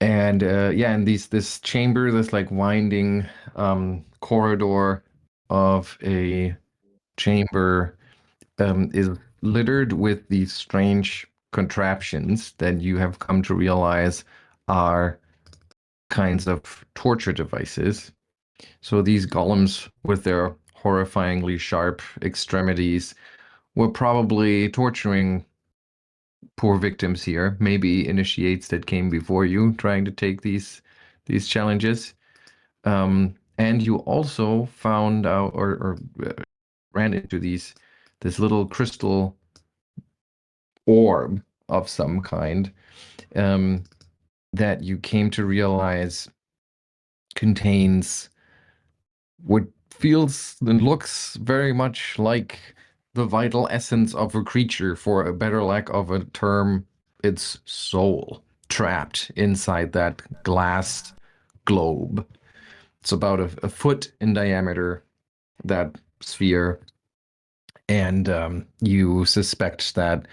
And yeah, and this chamber, this like winding corridor of a chamber is littered with these strange contraptions that you have come to realize are kinds of torture devices. So these golems with their horrifyingly sharp extremities were probably torturing poor victims here, maybe initiates that came before you trying to take these challenges. And you also found out or ran into this little crystal orb of some kind um, that you came to realize contains what feels and looks very much like the vital essence of a creature, for a better lack of a term, its soul trapped inside that glass globe. It's about a foot in diameter, that sphere, and you suspect that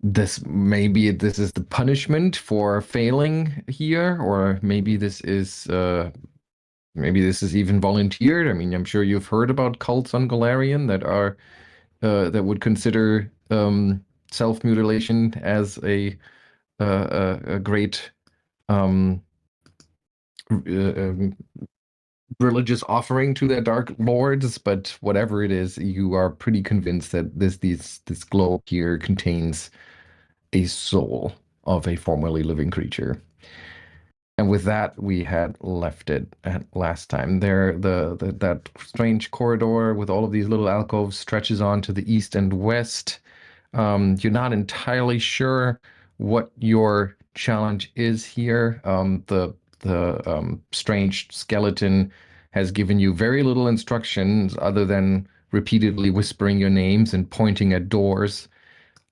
this is the punishment for failing here, or maybe this is even volunteered. I mean, I'm sure you've heard about cults on Golarion that would consider self-mutilation as a great um, uh, religious offering to their dark lords. But whatever it is, you are pretty convinced that this globe here contains a soul of a formerly living creature. And with that, we had left it at last time. That strange corridor with all of these little alcoves stretches on to the east and west. You're not entirely sure what your challenge is here. The strange skeleton has given you very little instructions other than repeatedly whispering your names and pointing at doors.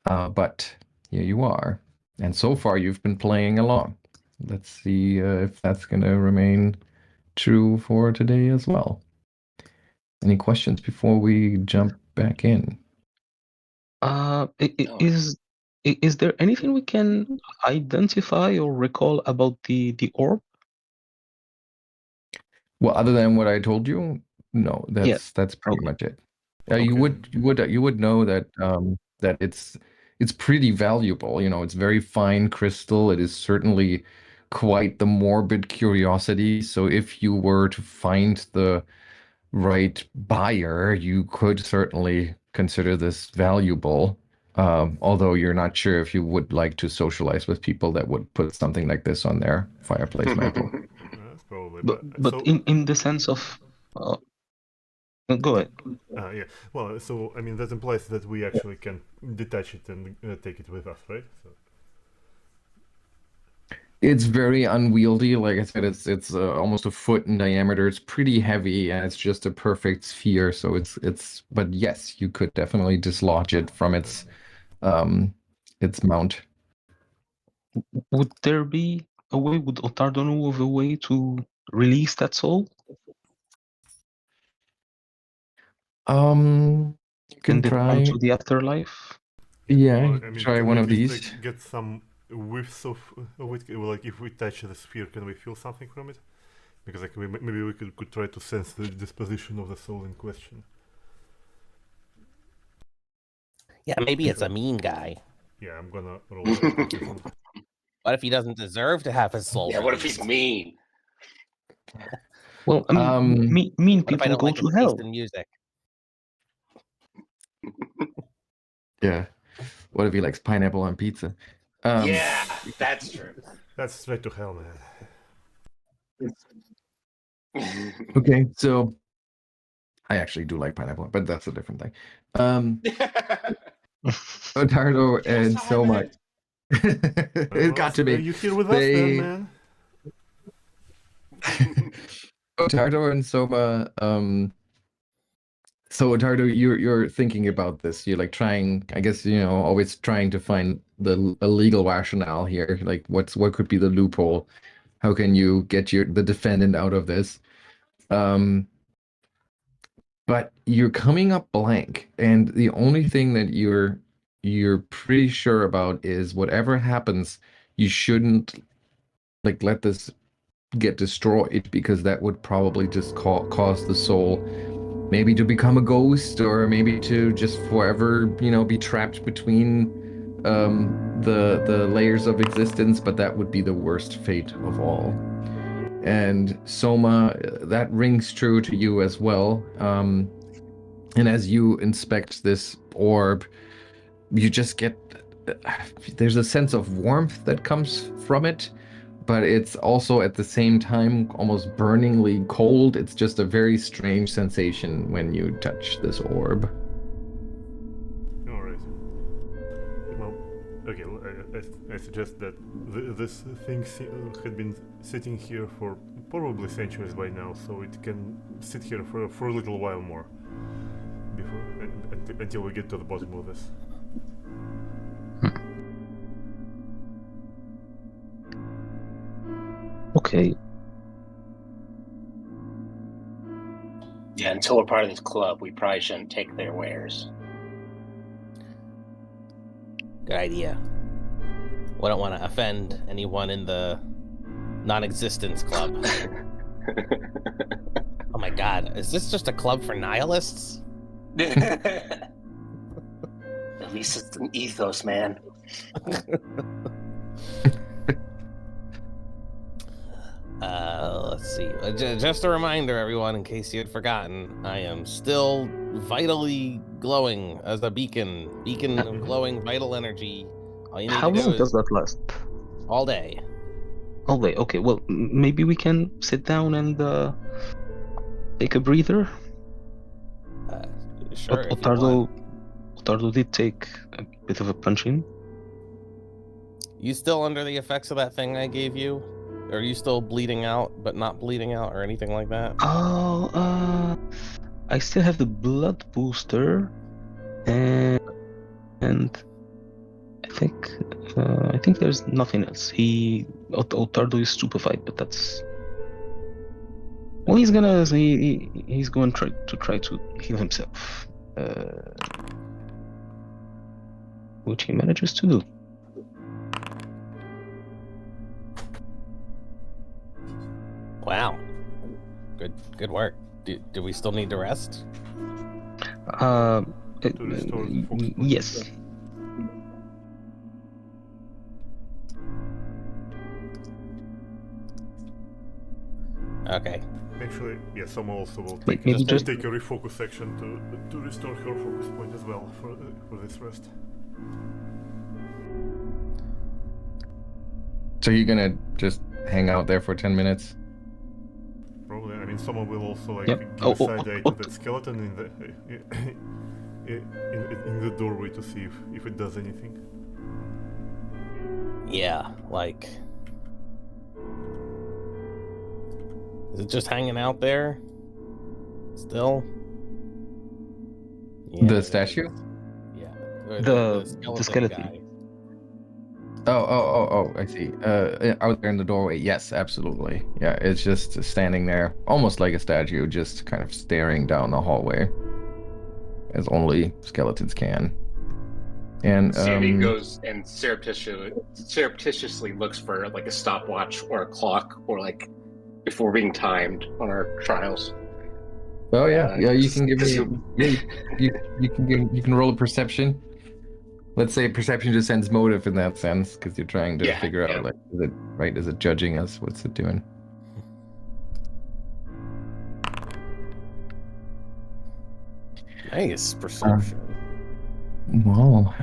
But here you are. And so far, you've been playing along. Let's see if that's going to remain true for today as well. Any questions before we jump back in? Is there anything we can identify or recall about the orb? Well, other than what I told you, no, Yeah. that's pretty Okay. much it. Okay. You would know that that it's pretty valuable. You know, it's very fine crystal. It is certainly quite the morbid curiosity. So if you were to find the right buyer, you could certainly consider this valuable. Although you're not sure if you would like to socialize with people that would put something like this on their fireplace mantle. That's probably. But in the sense of go ahead. Yeah. Well, so I mean that implies that we actually can detach it and take it with us, right? So. It's very unwieldy. Like I said, it's almost a foot in diameter. It's pretty heavy, and it's just a perfect sphere. So it's. But yes, you could definitely dislodge it from its mount. Would there be a way? Would Ottardo know of a way to release that soul? You can Send it on try. to the afterlife? Yeah, Well, you I can mean, try can one we of at least, these. like, get some whiffs of it? Like, if we touch the sphere, can we feel something from it? Because like maybe we could try to sense the disposition of the soul in question. Yeah, maybe it's a mean guy. Yeah, I'm gonna roll. What if he doesn't deserve to have his soul? Yeah, what if he's mean? Well, I mean, mean What if I people don't go like to his hell. taste in music? Yeah. What if he likes pineapple on pizza? Yeah, that's true. That's straight to hell, man. Okay, so I actually do like pineapple, but that's a different thing. Ottardo and Souma. It got to me. You here with us then, man? Ottardo and Souma. So Ottardo, you're thinking about this. You're like trying, I guess, always trying to find a legal rationale here. Like what could be the loophole? How can you get the defendant out of this? But you're coming up blank, and the only thing that you're pretty sure about is whatever happens, you shouldn't like let this get destroyed, because that would probably just cause the soul maybe to become a ghost, or maybe to just forever, be trapped between the layers of existence. But that would be the worst fate of all. And Soma, that rings true to you as well. And as you inspect this orb, you just get there's a sense of warmth that comes from it, but it's also at the same time almost burningly cold. It's just a very strange sensation when you touch this orb. All right. Well, okay. I suggest that this thing had been sitting here for probably centuries by now, so it can sit here for a little while more until we get to the bottom of this. Okay. Yeah, until we're part of this club, we probably shouldn't take their wares. Good idea. We don't want to offend anyone in the non-existence club. Oh my god, is this just a club for nihilists? At least it's an ethos, man. Let's see. Just a reminder, everyone, in case you had forgotten, I am still vitally glowing as a beacon of glowing vital energy. All you need How to do long is does that last? all day. All day. Okay, well, maybe we can sit down and take a breather. Sure. If you want. Ottardo did take a bit of a punching. You still under the effects of that thing I gave you? Are you still bleeding out, but not bleeding out, or anything like that? Oh, I still have the blood booster, and I think there's nothing else. Ottardo is stupefied, but that's. Well, he's going to try to heal himself, which he manages to do. Wow. Good work. Do we still need to rest? restore the focus point. Yes. Okay. Actually, yeah, Souma also will Maybe just take a refocus action to restore her focus point as well for this rest. So you're gonna just hang out there for 10 minutes? Probably. I mean, Souma will also like Yep. give a side eye to that skeleton in the doorway to see if it does anything. Yeah, like... Is it just hanging out there? Still? Yeah, The statue? Yeah. Or The skeleton. guy. Oh, I see. Out there in the doorway, yes, absolutely. Yeah, it's just standing there, almost like a statue, just kind of staring down the hallway, as only skeletons can. And Sammy goes and surreptitiously looks for like a stopwatch or a clock, or like if we're being timed on our trials. Oh yeah, you can give me. You can roll a perception. Let's say perception just sends motive in that sense, because you're trying to figure out, like, is it right? Is it judging us? What's it doing? Nice perception. Well,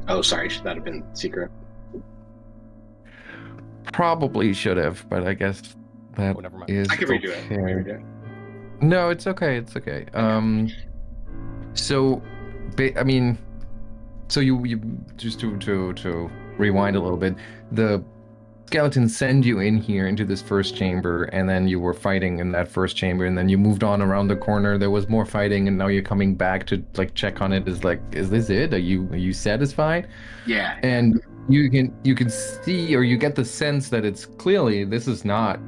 Oh, sorry, should that have been secret? probably should have, but I guess that Oh, never mind. is I can redo it. okay. I can redo it. No, it's okay. It's okay. So, I mean, so you just to rewind a little bit, the skeletons send you in here into this first chamber, and then you were fighting in that first chamber, and then you moved on around the corner. There was more fighting, and now you're coming back to like check on it. Is this it? Are you satisfied? Yeah. And you can see, or you get the sense that it's clearly this is not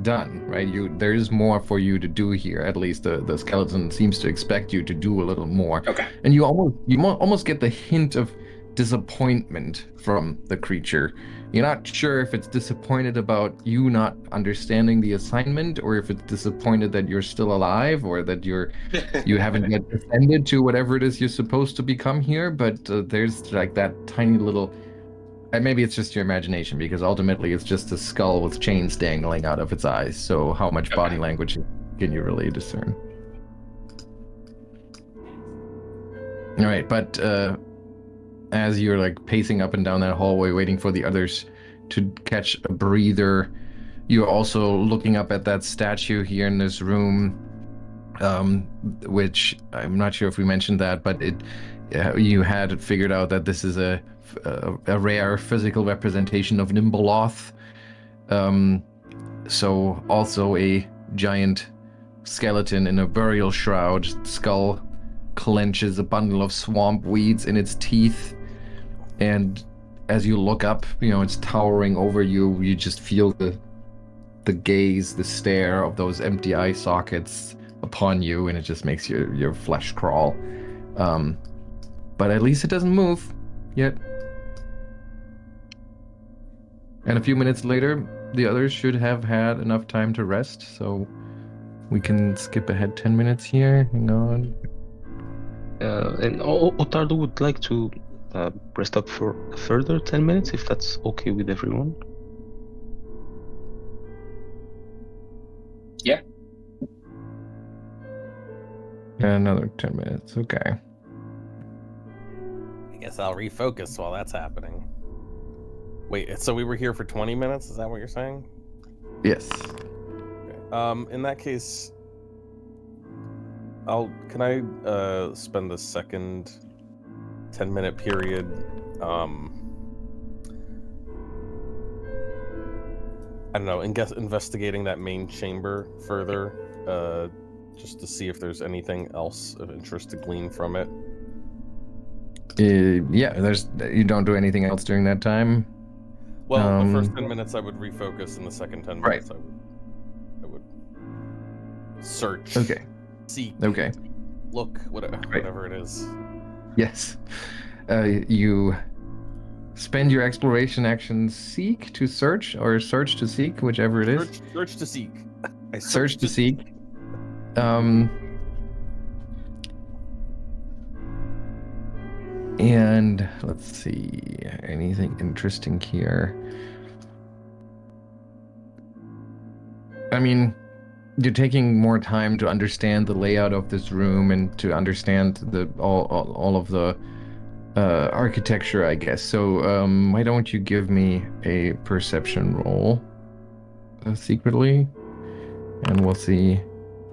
done, right? There is more for you to do here. At least the skeleton seems to expect you to do a little more. Okay. And you almost get the hint of disappointment from the creature. You're not sure if it's disappointed about you not understanding the assignment, or if it's disappointed that you're still alive, or that you haven't yet ascended to whatever it is you're supposed to become here. But there's like that tiny little, and maybe it's just your imagination, because ultimately it's just a skull with chains dangling out of its eyes. So how much body language can you really discern? All right, but as you're like pacing up and down that hallway waiting for the others to catch a breather, you're also looking up at that statue here in this room, which I'm not sure if we mentioned that, but you had figured out that this is a rare physical representation of Nimbleoth. So also a giant skeleton in a burial shroud. Skull clenches a bundle of swamp weeds in its teeth, and as you look up, it's towering over you. You just feel the gaze, the stare of those empty eye sockets upon you, and it just makes your flesh crawl. But at least it doesn't move yet. And a few minutes later, the others should have had enough time to rest, so we can skip ahead 10 minutes here. Hang on. And Ottardo would like to rest up for a further 10 minutes, if that's okay with everyone. Yeah. Another 10 minutes, okay. I guess I'll refocus while that's happening. Wait, so we were here for 20 minutes? Is that what you're saying? Yes. Okay. In that case, can I spend the second 10-minute period I don't know, investigating that main chamber further, just to see if there's anything else of interest to glean from it. Yeah, you don't do anything else during that time? Well, the first 10 minutes I would refocus, and the second 10 minutes right. I would search. Okay. Seek. Okay. Look, whatever it is. Yes. You spend your exploration action seek to search, or search to seek, whichever it is. Search to seek. Search to seek. And let's see, anything interesting here? I mean, you're taking more time to understand the layout of this room and to understand all of the architecture, I guess. So why don't you give me a perception roll secretly, and we'll see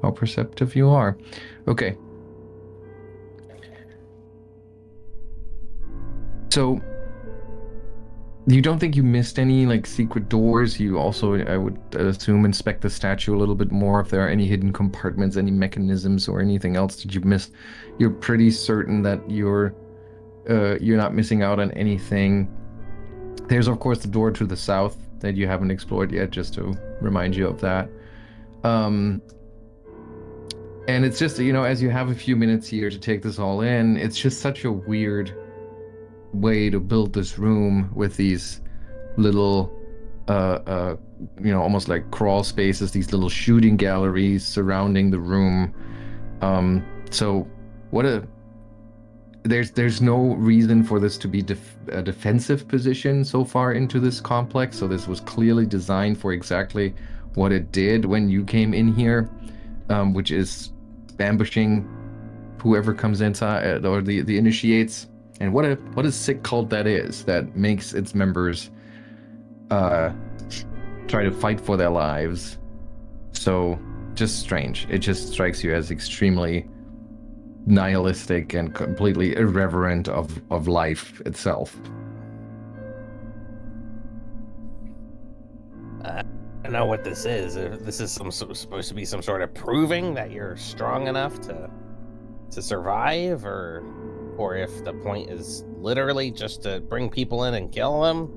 how perceptive you are. Okay. So you don't think you missed any like secret doors? You also, I would assume, inspect the statue a little bit more if there are any hidden compartments, any mechanisms, or anything else that you missed. You're pretty certain that you're not missing out on anything. There's of course the door to the south that you haven't explored yet, just to remind you of that. And it's just, as you have a few minutes here to take this all in, it's just such a weird way to build this room with these little almost like crawl spaces, these little shooting galleries surrounding the room. So there's no reason for this to be a defensive position so far into this complex. So this was clearly designed for exactly what it did when you came in here, which is ambushing whoever comes inside, or the initiates. And what a sick cult that is, that makes its members try to fight for their lives. So just strange. It just strikes you as extremely nihilistic and completely irreverent of life itself. I don't know what this is. If this is supposed to be some sort of proving that you're strong enough to survive, or if the point is literally just to bring people in and kill them.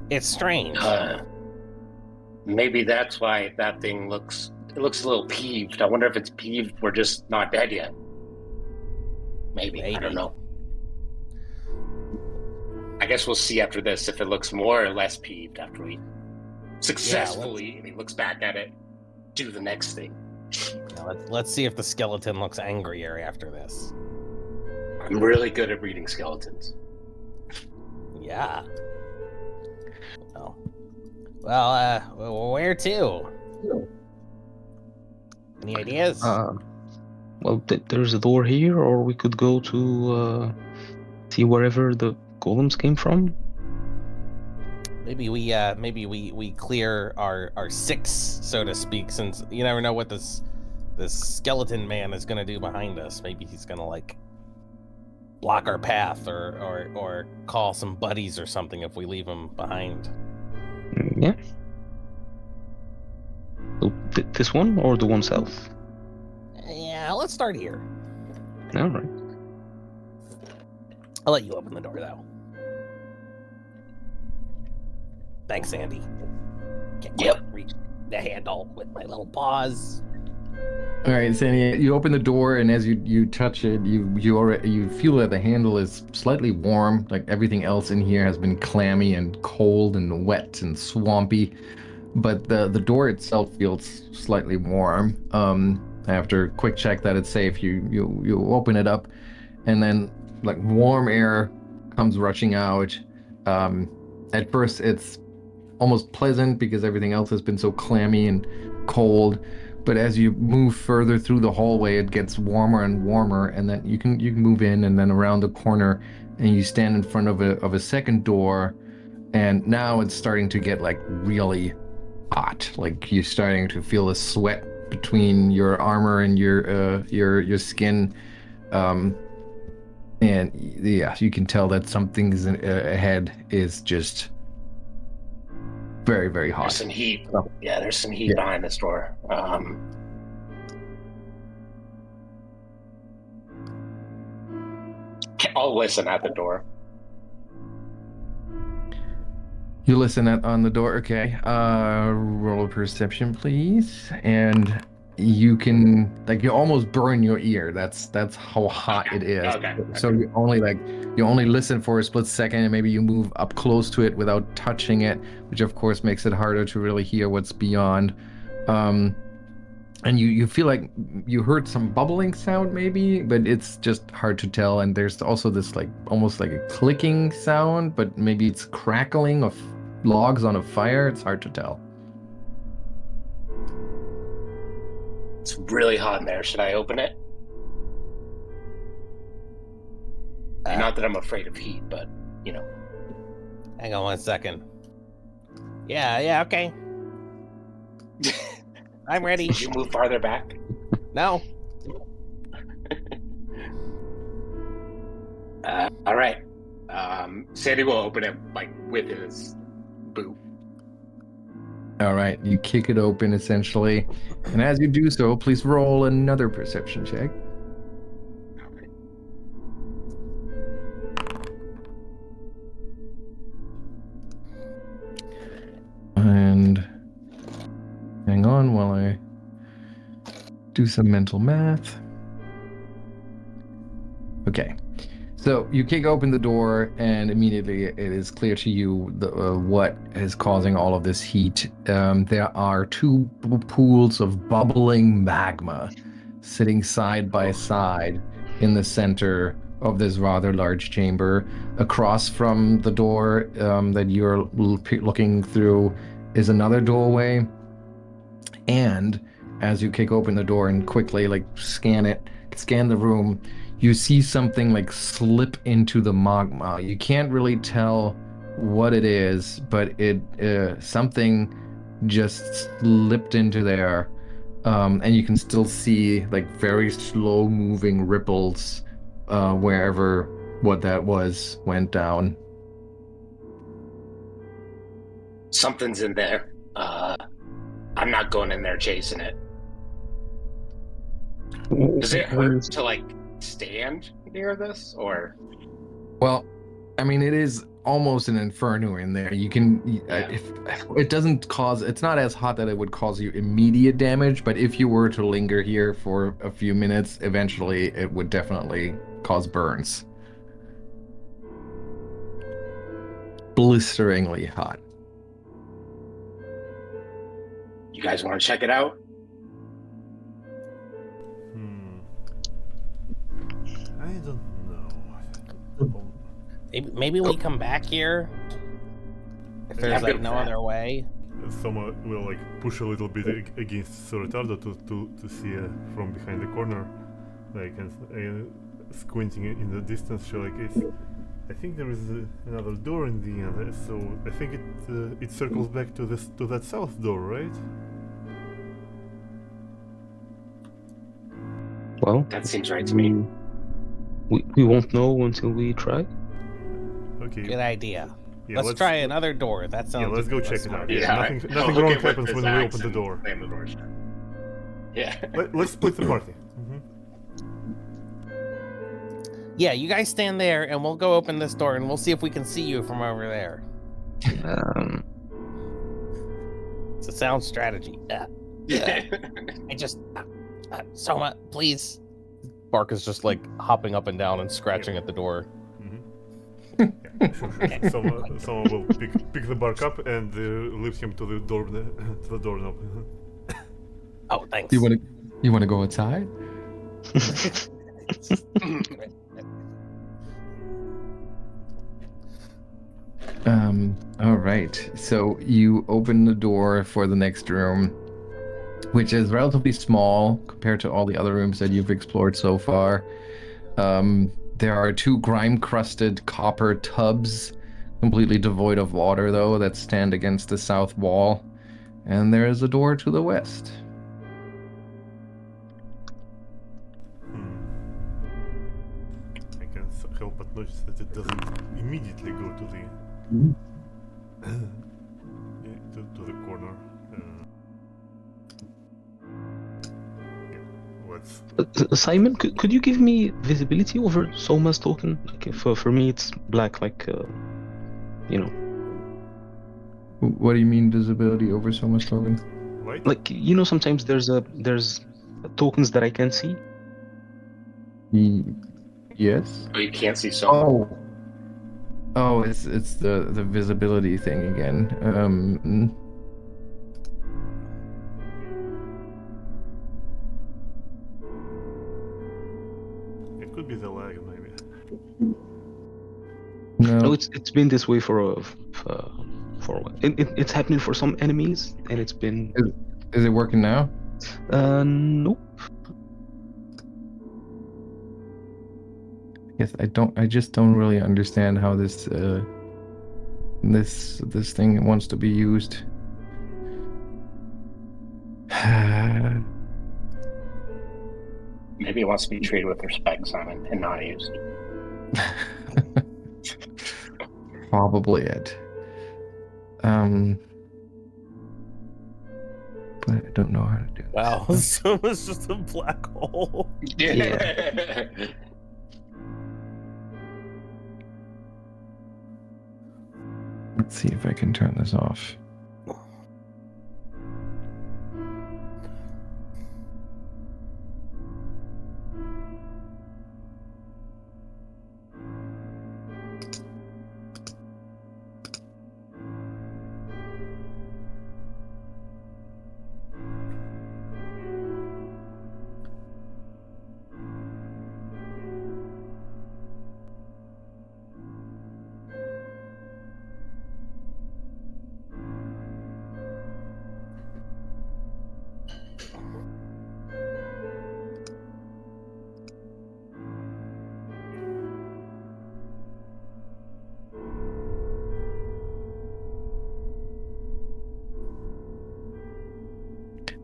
It's strange. Maybe that's why that thing looks a little peeved. I wonder if it's peeved we're just not dead yet. Maybe. I don't know. I guess we'll see after this if it looks more or less peeved after we successfully, and he looks back at it, do the next thing. Now let's see if the skeleton looks angrier after this. I'm really good at reading skeletons. Yeah. Oh. Well, where to? Any ideas? Well, there's a door here, or we could go to see wherever the golems came from. Maybe we clear our six, so to speak, since you never know what this skeleton man is gonna do behind us. Maybe he's gonna like block our path or call some buddies or something if we leave him behind. Yeah. So this one or the one south? Yeah, let's start here. All right. I'll let you open the door though. Thanks, Andy. Can't Yep. reach the handle with my little paws. All right, Sandy, you open the door, and as you touch it, you feel that the handle is slightly warm. Like everything else in here has been clammy and cold and wet and swampy, but the door itself feels slightly warm. After a quick check that it's safe, you open it up, and then like warm air comes rushing out. At first, it's almost pleasant because everything else has been so clammy and cold. But as you move further through the hallway, it gets warmer and warmer, and then you can move in, and then around the corner, and you stand in front of a second door, and now it's starting to get like really hot. Like you're starting to feel the sweat between your armor and your skin, and yeah, you can tell that something's ahead is just very, very hot. There's some heat. Yeah, there's some heat behind this door. I'll listen at the door. You listen on the door, okay. Roll a perception, please. And you can, like, you almost burn your ear. That's how hot it is. Okay. So you only listen for a split second, and maybe you move up close to it without touching it, which of course makes it harder to really hear what's beyond. And you feel like you heard some bubbling sound maybe, but it's just hard to tell. And there's also this like almost like a clicking sound, but maybe it's crackling of logs on a fire. It's hard to tell. It's really hot in there. Should I open it? Not that I'm afraid of heat, but you know. Hang on 1 second. Yeah, okay. I'm ready. Did you move farther back? No. All right. Sandy will open it like with his boot. All right, you kick it open essentially, and as you do so, please roll another perception check. And hang on while I do some mental math. Okay, so you kick open the door, and immediately it is clear to you what is causing all of this heat. There are two pools of bubbling magma sitting side by side in the center of this rather large chamber. Across from the door that you're looking through is another doorway, and as you kick open the door and quickly like scan the room, you see something like slip into the magma. You can't really tell what it is, but something just slipped into there, and you can still see like very slow moving ripples wherever what that went down. Something's in there. I'm not going in there chasing it. Does it hurt to like stand near this, or? Well, I mean, it is almost an inferno in there. You can, if it doesn't cause, it's not as hot that it would cause you immediate damage, but if you were to linger here for a few minutes, eventually it would definitely cause burns. Blisteringly hot. You guys want to check it out? I don't know. Maybe we come back here if there's like no other way. Someone will like push a little bit against Ottardo to see from behind the corner, like and squinting in the distance. So like I think there is another door in the end. So I think it circles back to that south door, right? Well, That seems right to me. We won't know until we try. Okay. Good idea. Yeah, let's try another door. That sounds. Yeah, let's go check it out. Yeah, Nothing wrong happens when we open the door. Slam the door shut. Yeah. Let's split the party. Yeah, you guys stand there, and we'll go open this door, and we'll see if we can see you from over there. It's a sound strategy. I just, Souma, please. Bark is just like hopping up and down and scratching at the door. Yeah, sure. Someone will pick the bark up and lift him to the doorknob. Oh, thanks. You want to go outside? All right. So you open the door for the next room, which is relatively small compared to all the other rooms that you've explored so far. There are 2 grime-crusted copper tubs, completely devoid of water, though, that stand against the south wall. And there is a door to the west. I can't help but notice that it doesn't immediately go to the to the corner. Simon, could you give me visibility over Souma's token? Like, for me, it's black, like, you know. What do you mean visibility over so much token? Right? Like, you know, sometimes there's tokens that I can see. Yes. Oh, you can't see so. Oh, it's the visibility thing again. It could be the lag, maybe. No, it's been this way for a while. It's happening for some enemies, and it's been. Is it working now? Nope. Yes, I just don't really understand how this this thing wants to be used. Maybe it wants to be treated with respect, Simon, and not used. Probably it. But I don't know how to do it. Wow, so it's just a black hole. Yeah. Let's see if I can turn this off.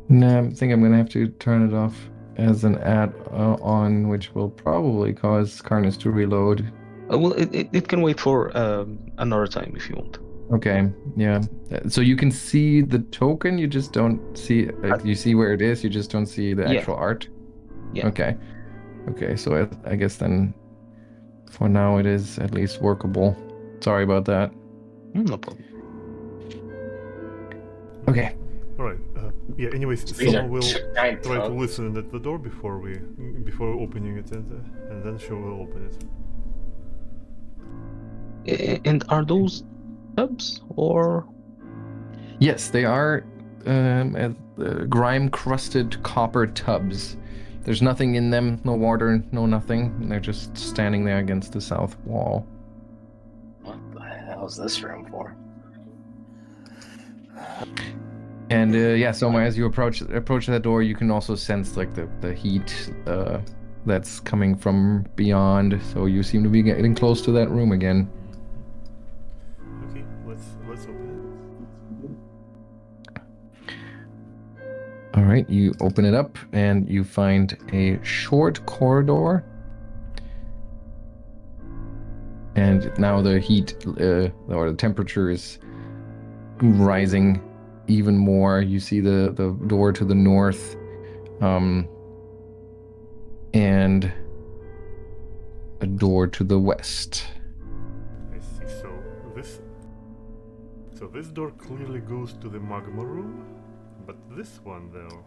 No, I think I'm gonna have to turn it off as an add-on, which will probably cause Karnas to reload. Well, it can wait for another time if you want. Okay, yeah. So you can see the token, you just don't see. You see where it is, you just don't see the Yeah. actual art. Yeah. Okay. Okay. So I guess then, for now, it is at least workable. Sorry about that. No problem. Okay. Alright, yeah, anyways, These Souma are will giant try to tongues. listen at the door before opening it, and then she will open it. And are those tubs or? Yes, they are grime-crusted copper tubs. There's nothing in them, no water, no nothing. They're just standing there against the south wall. What the hell is this room for? And yeah, so as you approach that door, you can also sense like the heat that's coming from beyond. So you seem to be getting close to that room again. Okay, let's open All right, you open it up and you find a short corridor. And now the heat or the temperature is rising even more. You see the door to the north, and a door to the west. it. I see. So this door clearly goes to the magma room, but this one though,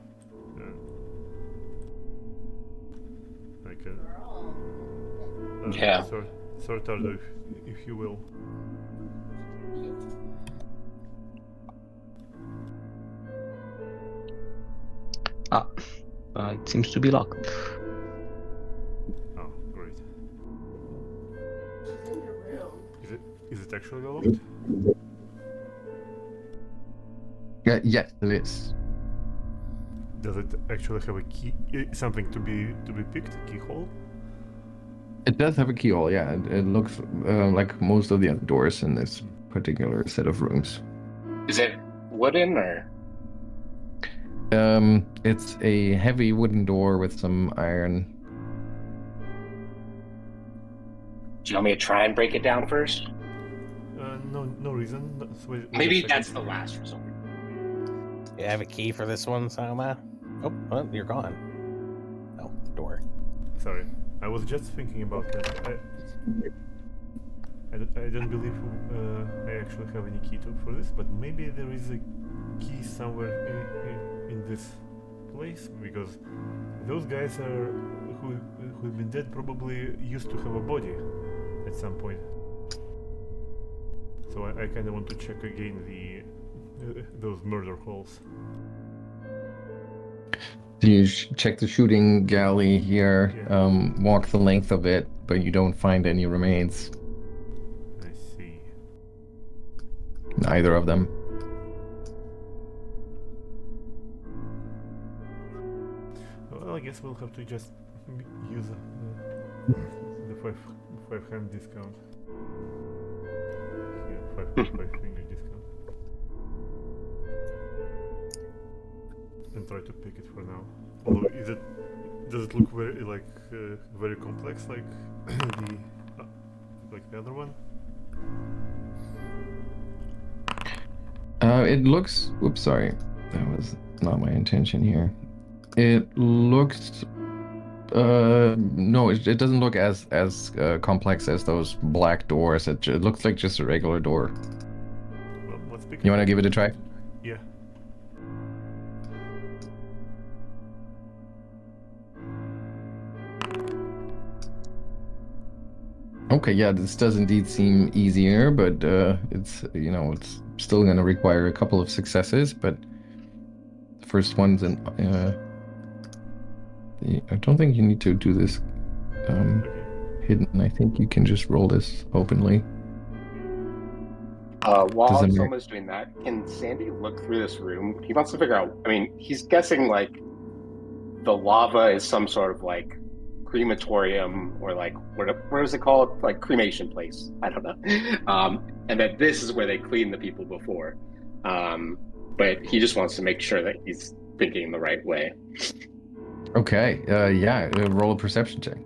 like Yeah. Sorry, Ottardo, if you will. It seems to be locked. Oh, great. Is it actually locked? Yeah, it is. Does it actually have a key? Something to be picked? Keyhole? It does have a keyhole. Yeah, it looks like most of the other doors in this particular set of rooms. Is it wooden or? It's a heavy wooden door with some iron. Do you want me to try and break it down first? No reason. Wait a Maybe second. that's the last result. You have a key for this one, Souma? Oh, well, you're gone. Oh, the door. Sorry, I was just thinking about that. I don't believe I actually have any key for this, but maybe there is a key somewhere in this place, because those guys who've been dead probably used to have a body at some point. So I kind of want to check again those murder holes. You check the shooting galley here, Yeah. walk the length of it, but you don't find any remains. I see. Neither of them. Well, I guess we'll have to just use the five hand discount. Here, five finger discount. And try to pick it for now. Although, does it look very very complex like the other one? It looks. Oops, sorry, that was not my intention here. It looks. No, it doesn't look as complex as those black doors. It looks like just a regular door. Well, let's pick You it. want to give it a try? Yeah. Okay, yeah, this does indeed seem easier, but it's it's still going to require a couple of successes. But the first one's in. I don't think you need to do this Okay. hidden. I think you can just roll this openly. While Doesn't matter. someone's doing that, can Sandy look through this room? He wants to figure out. I mean, he's guessing like the lava is some sort of like crematorium or like what is it called? Like cremation place. I don't know. And that this is where they cleaned the people before. But he just wants to make sure that he's thinking the right way. Okay, yeah, roll a perception check.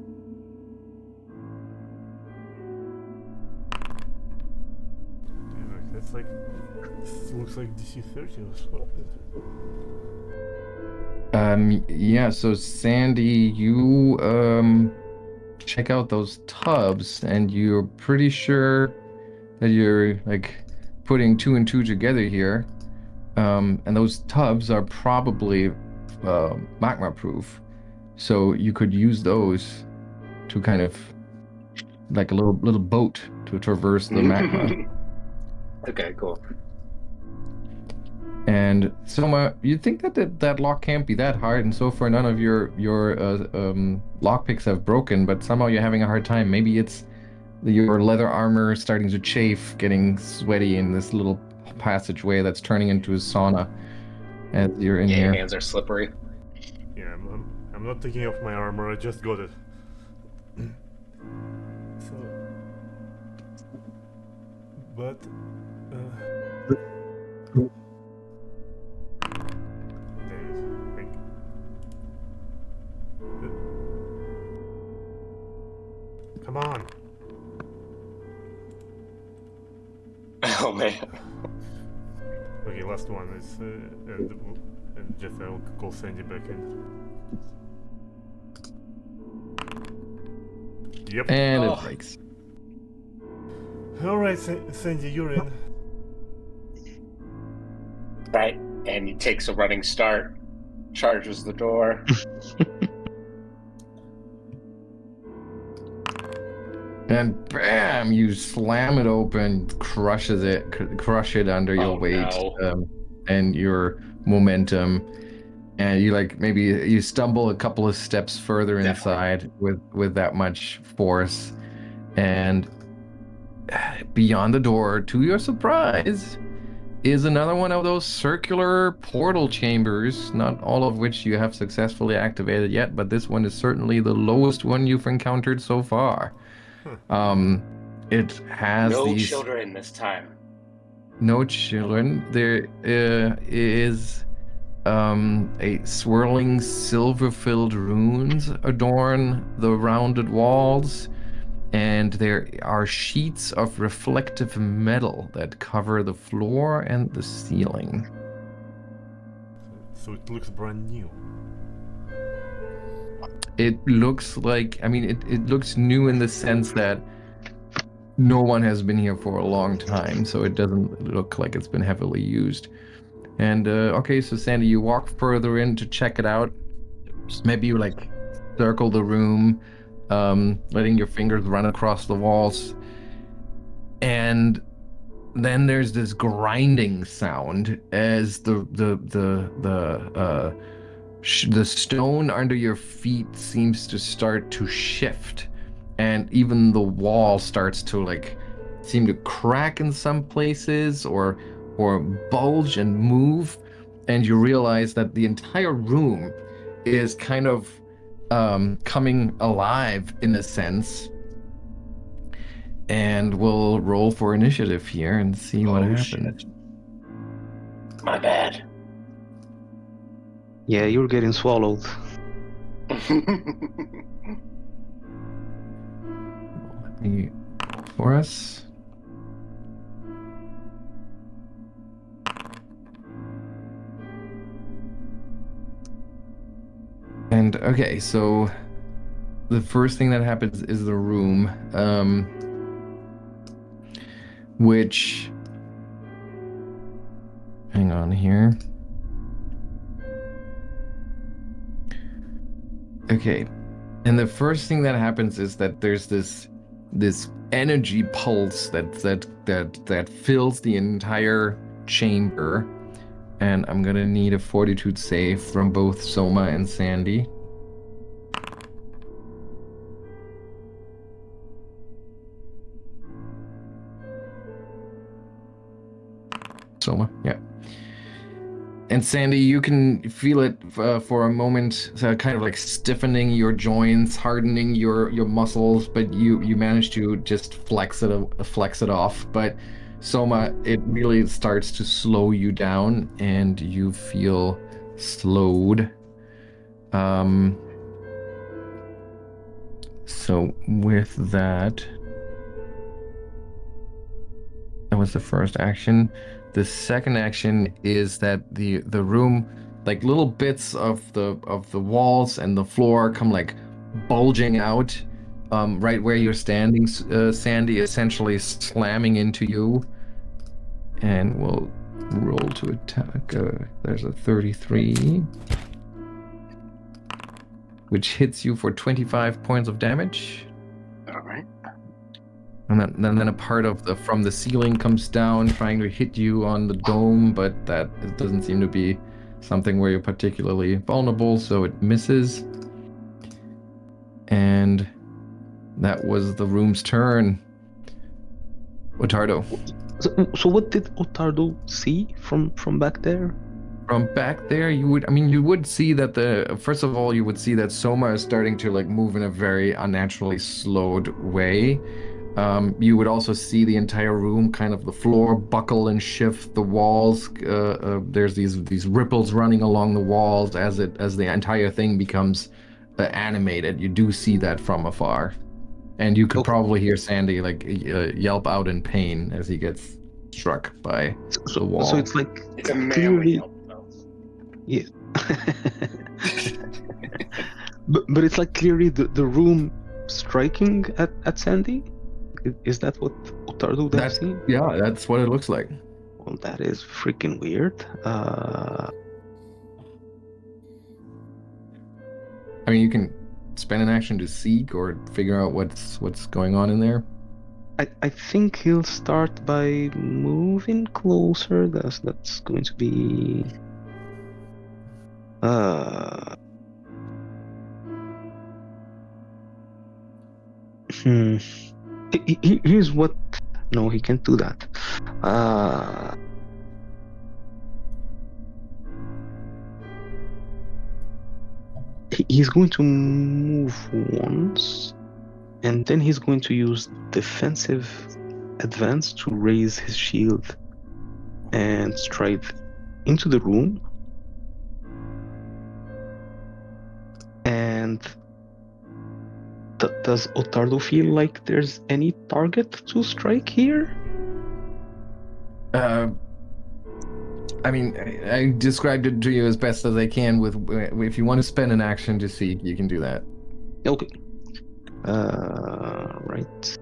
Yeah, that's like looks like DC 30 or so. Yeah, so Sandy, you check out those tubs and you're pretty sure that you're like putting two and two together here. And those tubs are probably magma proof. So you could use those to kind of like a little boat to traverse the magma. Okay, cool. And Soma, you'd think that lock can't be that hard, and so far none of your lock picks have broken, but somehow you're having a hard time. Maybe it's your leather armor starting to chafe, getting sweaty in this little passageway that's turning into a sauna as you're in Yeah, here. your hands are slippery. Yeah, I'm not taking off my armor. I just got it. So, but come on. Oh man. Okay, last one is and just I'll call Sandy back in. Yep. And Oh. it breaks. All right, Sandy, you're in. Right, and he takes a running start, charges the door. And bam, you slam it open, crush it under your Oh, weight no. and your momentum. And you maybe you stumble a couple of steps further inside with that much force. And beyond the door, to your surprise, is another one of those circular portal chambers, not all of which you have successfully activated yet, but this one is certainly the lowest one you've encountered so far. It has No these children this time. no children. There is a swirling silver-filled runes adorn the rounded walls, and there are sheets of reflective metal that cover the floor and the ceiling. So it looks brand new. It looks like, I mean, it looks new in the sense that no one has been here for a long time, so it doesn't look like it's been heavily used. And okay, so Sandy, you walk further in to check it out. Maybe you circle the room, letting your fingers run across the walls. And then there's this grinding sound as the stone under your feet seems to start to shift, and even the wall starts to seem to crack in some places or bulge and move, and you realize that the entire room is kind of coming alive in a sense. And we'll roll for initiative here and see what happens. Shit. My bad. Yeah, you're getting swallowed. Let me roll for us. And okay, so the first thing that happens is the room, which, hang on here. Okay, and the first thing that happens is that there's this energy pulse that fills the entire chamber, and I'm gonna need a fortitude save from both Soma and Sandy. Soma, yeah. And Sandy, you can feel it for a moment, kind of stiffening your joints, hardening your muscles, but you manage to just flex it off. But Soma, it really starts to slow you down, and you feel slowed. So with that was the first action. The second action is that the room, little bits of the walls and the floor come bulging out, right where you're standing, Sandy, essentially slamming into you. And we'll roll to attack. There's a 33, which hits you for 25 points of damage. All right. And then a part of from the ceiling comes down, trying to hit you on the dome, but it doesn't seem to be something where you're particularly vulnerable, so it misses. And that was the room's turn. Ottardo. So what did Ottardo see from back there? From back there, you would see that first of all, you would see that Souma is starting to like move in a very unnaturally slowed way. You would also see the entire room, kind of the floor buckle and shift, the walls. There's these ripples running along the walls as the entire thing becomes animated. You do see that from afar, and you could probably hear Sandy like yelp out in pain as he gets struck by the wall. So it's like It's a manly clearly, yelp, though. yeah. but it's like clearly the room striking at Sandy. Is that what Ottardo would have seen? Yeah, that's what it looks like. Well, that is freaking weird. I mean, you can spend an action to seek or figure out what's going on in there. I think he'll start by moving closer. That's going to be Here's what. No, he can't do that. He's going to move once, and then he's going to use defensive advance to raise his shield and stride into the room. And does Ottardo feel like there's any target to strike here? I mean, I described it to you as best as I can. If you want to spend an action to seek, you can do that. Okay. Right.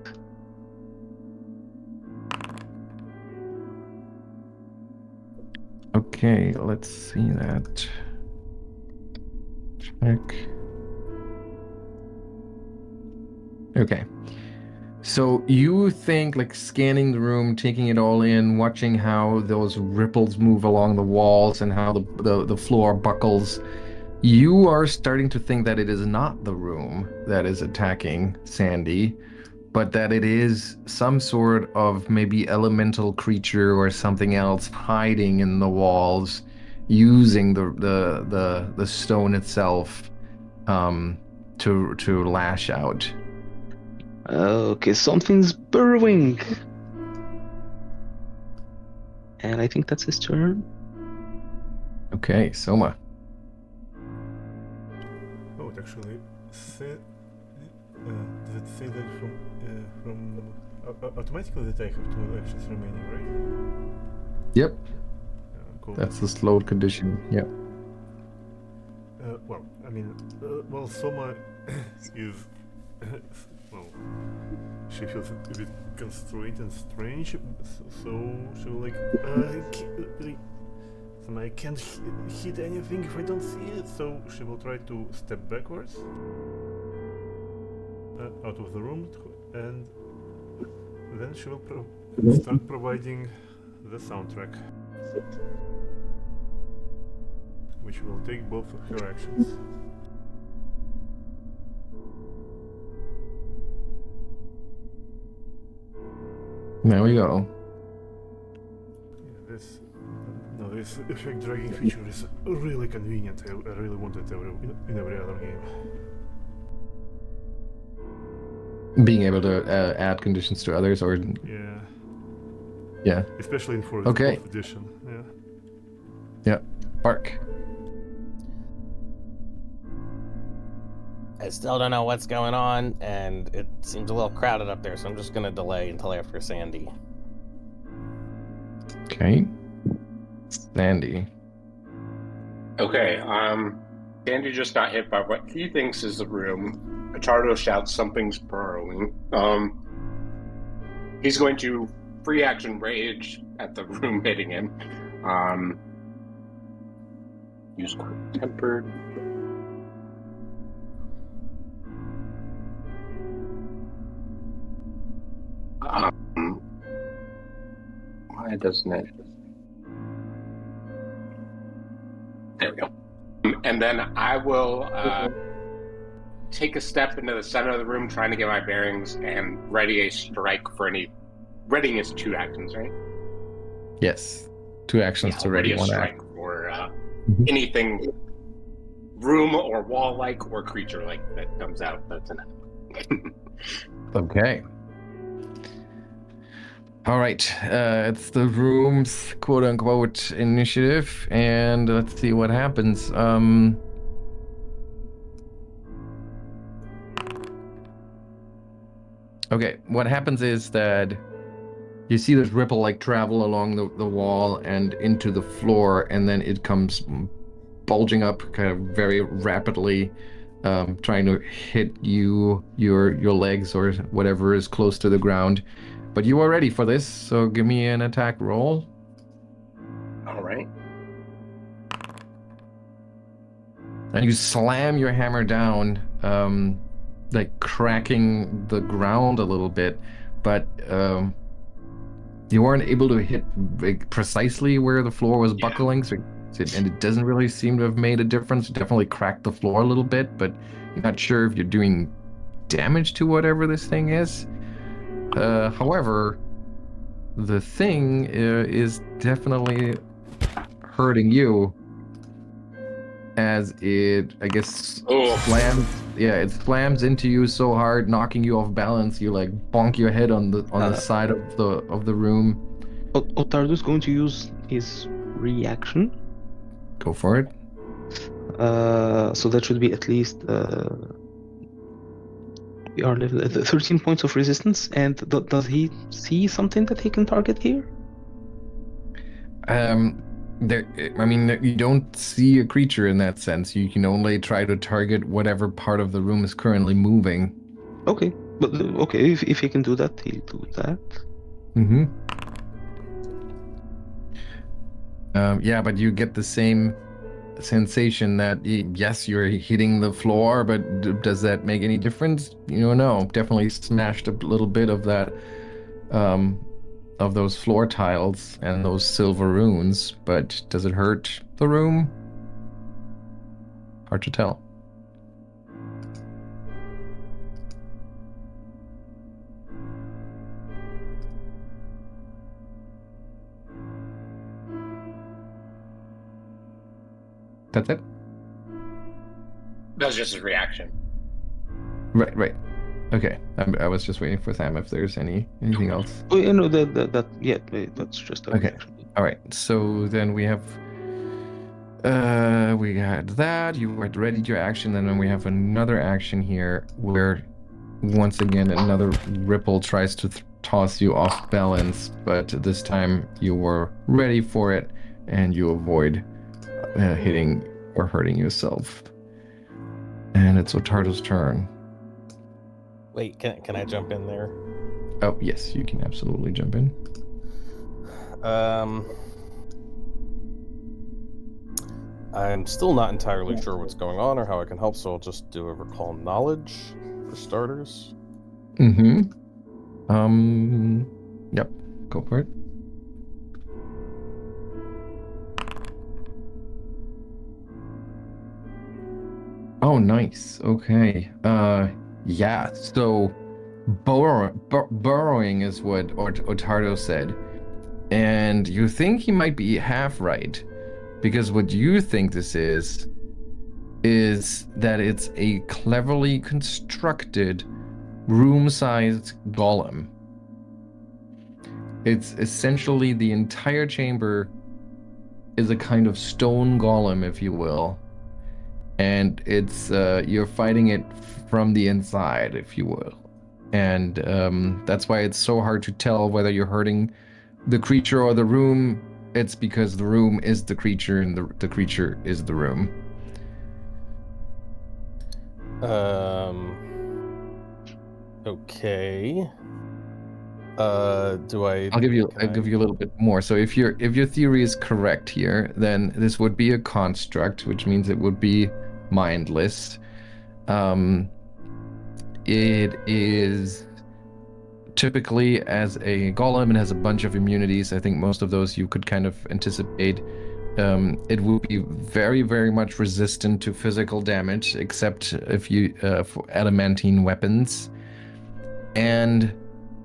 Okay, let's see that. Check. Okay. So you think, like, scanning the room, taking it all in, watching how those ripples move along the walls and how the floor buckles, you are starting to think that it is not the room that is attacking Sandy, but that it is some sort of maybe elemental creature or something else hiding in the walls, using the stone itself to lash out. Okay, something's burrowing. And I think that's his turn. Okay, Souma. Oh, it actually said. Does it say that from automatically that I have 2 actions remaining, right? Yep. Cool. That's the slowed condition. Yep. Well, I mean, well, Souma is. Well, she feels a bit constrained and strange, so she will like, I can't hit anything if I don't see it, so she will try to step backwards out of the room, and then she will start providing the soundtrack, which will take both of her actions. There we go. Yeah, this effect dragging feature is really convenient. I really want it in every other game. Being able to add conditions to others, or yeah, especially in 4th edition. Yeah. Bark. I still don't know what's going on, and it seems a little crowded up there, so I'm just gonna delay until after Sandy. Okay. Sandy. Okay, Sandy just got hit by what he thinks is the room. Ottardo shouts something's burrowing. He's going to free action rage at the room hitting him. Use quick tempered. Why doesn't it? There we go. And then I will take a step into the center of the room, trying to get my bearings and ready a strike for any. Readying is 2 actions, right? Yes. 2 actions to ready ready a 1 strike act. for anything room or wall-like or creature-like that comes out. That's an Okay. All right. It's the room's quote-unquote initiative, and let's see what happens. Okay, what happens is that you see this ripple like travel along the wall and into the floor, and then it comes bulging up kind of very rapidly, trying to hit your legs or whatever is close to the ground. But you are ready for this, so give me an attack roll. All right. And you slam your hammer down, like cracking the ground a little bit, but you weren't able to hit precisely where the floor was buckling, and it doesn't really seem to have made a difference. You definitely cracked the floor a little bit, but you're not sure if you're doing damage to whatever this thing is. However, the thing is definitely hurting you, as it, I guess, slams. Yeah, it slams into you so hard, knocking you off balance. You like bonk your head on the side of the room. Ottardo's going to use his reaction. Go for it. So that should be at least we are level 13 points of resistance. And does he see something that he can target here? I mean, you don't see a creature in that sense. You can only try to target whatever part of the room is currently moving. Okay, but okay, if he can do that, he'll do that. Mm-hmm. Yeah, but you get the same sensation that yes, you're hitting the floor, but does that make any difference? No, definitely smashed a little bit of that, of those floor tiles and those silver runes, but does it hurt the room? Hard to tell. That's it? That was just his reaction. Right. Okay. I was just waiting for Sam if there's anything else. Oh, yeah, no, that's just a reaction. All right. So then we have we had that. You had readied your action, and then we have another action here where once again another ripple tries to toss you off balance, but this time you were ready for it and you avoid hitting or hurting yourself. And it's Ottardo's turn. Wait, can I jump in there? Oh, yes, you can absolutely jump in. I'm still not entirely sure what's going on or how I can help, so I'll just do a recall knowledge for starters. Mm-hmm. Yep, go for it. Oh, nice. Okay. Yeah, so burrowing is what Ottardo said. And you think he might be half right, because what you think this is that it's a cleverly constructed room-sized golem. It's essentially the entire chamber is a kind of stone golem, if you will. And it's you're fighting it from the inside, if you will. And that's why it's so hard to tell whether you're hurting the creature or the room. It's because the room is the creature and the creature is the room. Okay. Do I? I'll give you can I'll I- give you a little bit more. So if your theory is correct here, then this would be a construct, which means it would be mindless. It is typically as a golem, it has a bunch of immunities. I think most of those you could kind of anticipate. It will be very, very much resistant to physical damage, except if you for adamantine weapons. And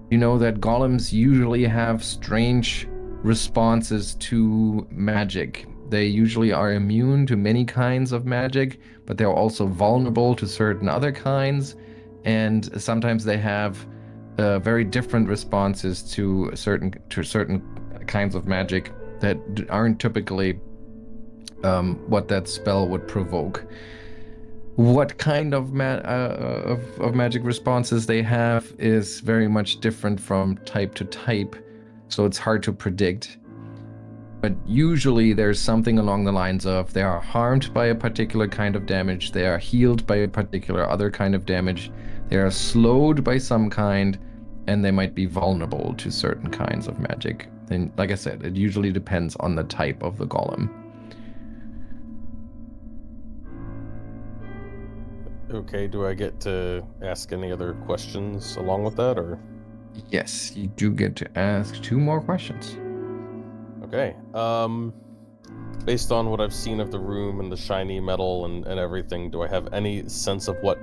you know that golems usually have strange responses to magic. They usually are immune to many kinds of magic, but they're also vulnerable to certain other kinds. And sometimes they have very different responses to certain kinds of magic that aren't typically what that spell would provoke. What kind of magic responses they have is very much different from type to type, so it's hard to predict. But usually there's something along the lines of they are harmed by a particular kind of damage, they are healed by a particular other kind of damage, they are slowed by some kind, and they might be vulnerable to certain kinds of magic. And like I said, it usually depends on the type of the golem. Okay, do I get to ask any other questions along with that, or? Yes, you do get to ask 2 more questions. Okay. Based on what I've seen of the room and the shiny metal and everything, do I have any sense of what?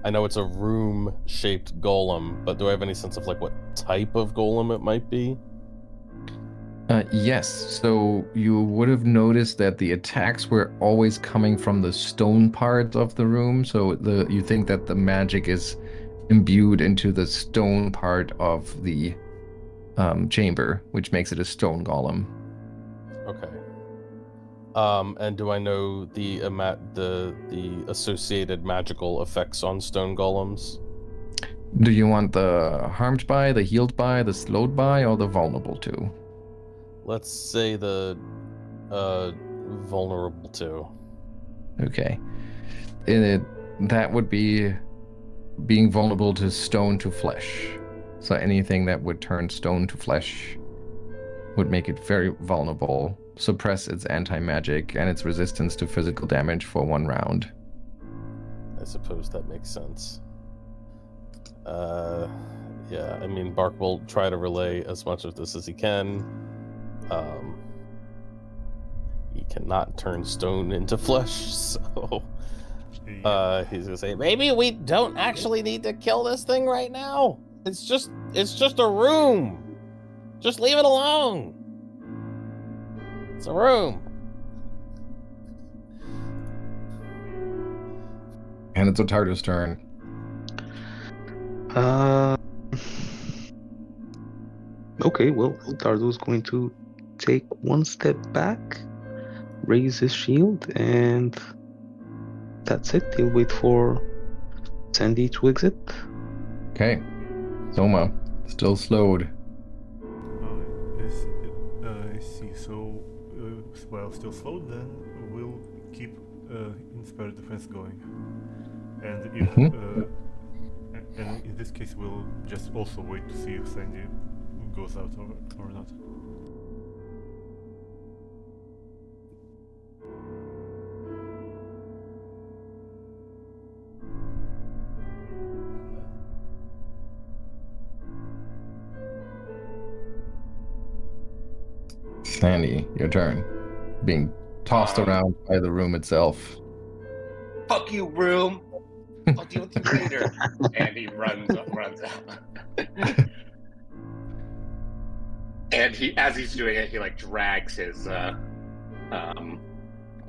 I know it's a room-shaped golem, but do I have any sense of like what type of golem it might be? Yes, so you would have noticed that the attacks were always coming from the stone part of the room. So you think that the magic is imbued into the stone part of the chamber, which makes it a stone golem. Okay. And do I know the associated magical effects on stone golems? Do you want the harmed by, the healed by, the slowed by, or the vulnerable to? Let's say the vulnerable to. Okay. That would be being vulnerable to stone to flesh. So anything that would turn stone to flesh would make it very vulnerable, suppress its anti-magic and its resistance to physical damage for 1 round. I suppose that makes sense. Yeah, I mean, Bark will try to relay as much of this as he can. He cannot turn stone into flesh, so he's gonna say, maybe we don't actually need to kill this thing right now. It's just a room. Just leave it alone. It's a room. And it's Ottardo's turn. Okay, well, Ottardo's going to take 1 step back, raise his shield, and that's it. He'll wait for Sandy to exit. Okay. Souma, still slowed. I see. So, while still slowed, then we'll keep Inspired Defense going. And if and in this case, we'll just also wait to see if Sandy goes out or not. Sandy, your turn. Being tossed around by the room itself. Fuck you, room. I'll deal with you later. And he runs out. And as he's doing it, he like drags his what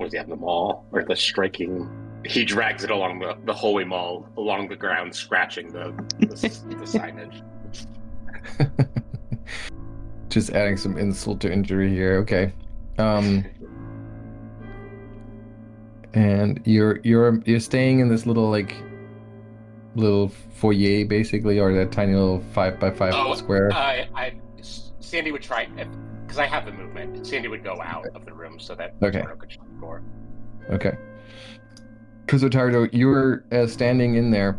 does he have, the maul or the striking? He drags it along the holy maul along the ground, scratching the signage. Just adding some insult to injury here. Okay. And you're staying in this little foyer basically, or that tiny little 5x5 square. Sandy would try, because I have the movement. Sandy would go out of the room so that Ottardo could shut the door. Okay. Because Ottardo, you're standing in there.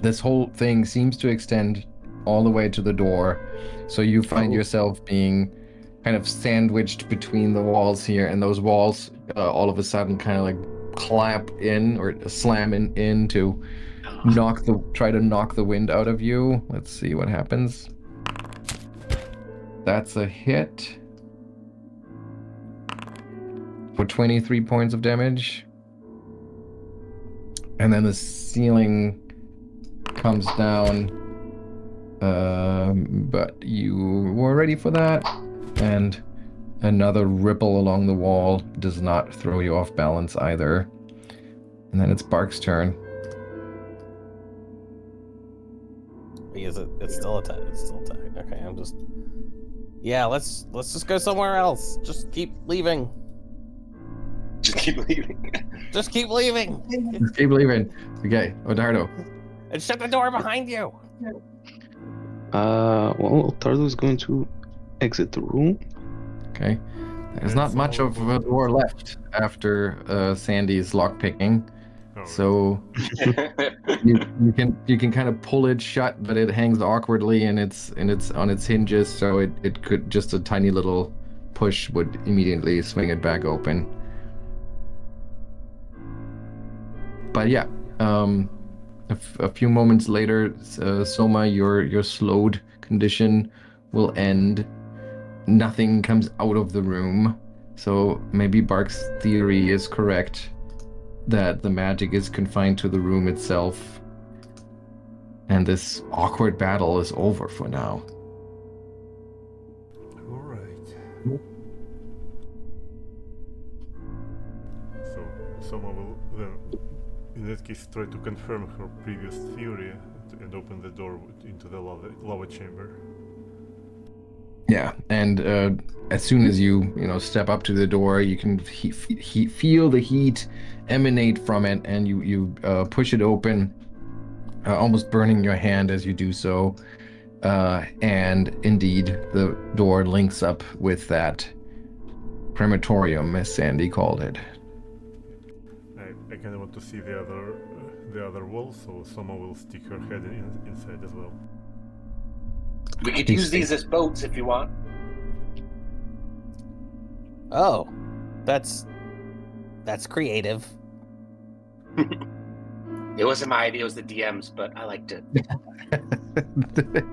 This whole thing seems to extend all the way to the door. So you find yourself being kind of sandwiched between the walls here, and those walls all of a sudden kind of like clamp in or slam in to try to knock the wind out of you. Let's see what happens. That's a hit for 23 points of damage. And then the ceiling comes down, but you were ready for that. And another ripple along the wall does not throw you off balance either. And then it's Bark's turn. Is it? It's still attack. It's still attack. Okay, I'm just. Yeah, let's just go somewhere else. Just keep leaving. Just keep leaving. Just keep leaving. Just keep leaving. Okay, Ottardo. And shut the door behind you. Well, Ottardo is going to exit the room. Okay. There's not much of a door left after Sandy's lockpicking. Oh, So you can kind of pull it shut, but it hangs awkwardly and it's on its hinges, so it could just a tiny little push would immediately swing it back open. But yeah, a few moments later, Soma, your slowed condition will end. Nothing comes out of the room, so maybe Bark's theory is correct that the magic is confined to the room itself, and this awkward battle is over for now. all right. So someone will then, in that case, try to confirm her previous theory and open the door into the lava chamber. Yeah, and as soon as you step up to the door, you can feel the heat emanate from it, and you push it open, almost burning your hand as you do so. And indeed, the door links up with that crematorium, as Sandy called it. I kind of want to see the other wall, so someone will stick her head inside as well. We could use these as boats if you want. Oh, that's creative. It wasn't my idea, it was the DM's, but I liked it.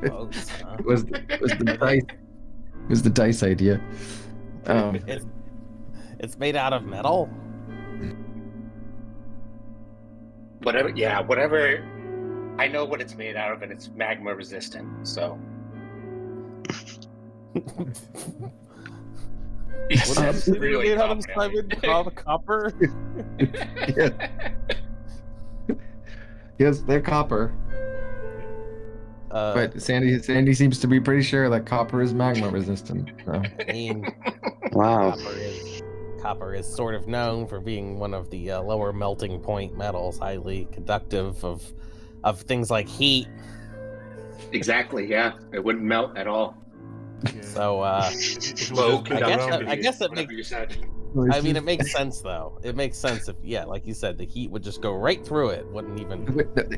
Boats, huh? It was the dice. It was the dice idea. It's made out of metal. Whatever. I know what it's made out of, and it's magma resistant. So. What else? Really Made out of Simon copper. Yes, they're copper. But Sandy seems to be pretty sure that copper is magma resistant. So. I mean, Wow. copper is sort of known for being one of the lower melting point metals, highly conductive of things like heat. Exactly. Yeah, it wouldn't melt at all. Yeah. So Smoke. I guess it whatever makes. you said. I mean, it makes sense though. It makes sense if, like you said, the heat would just go right through it. Wouldn't even.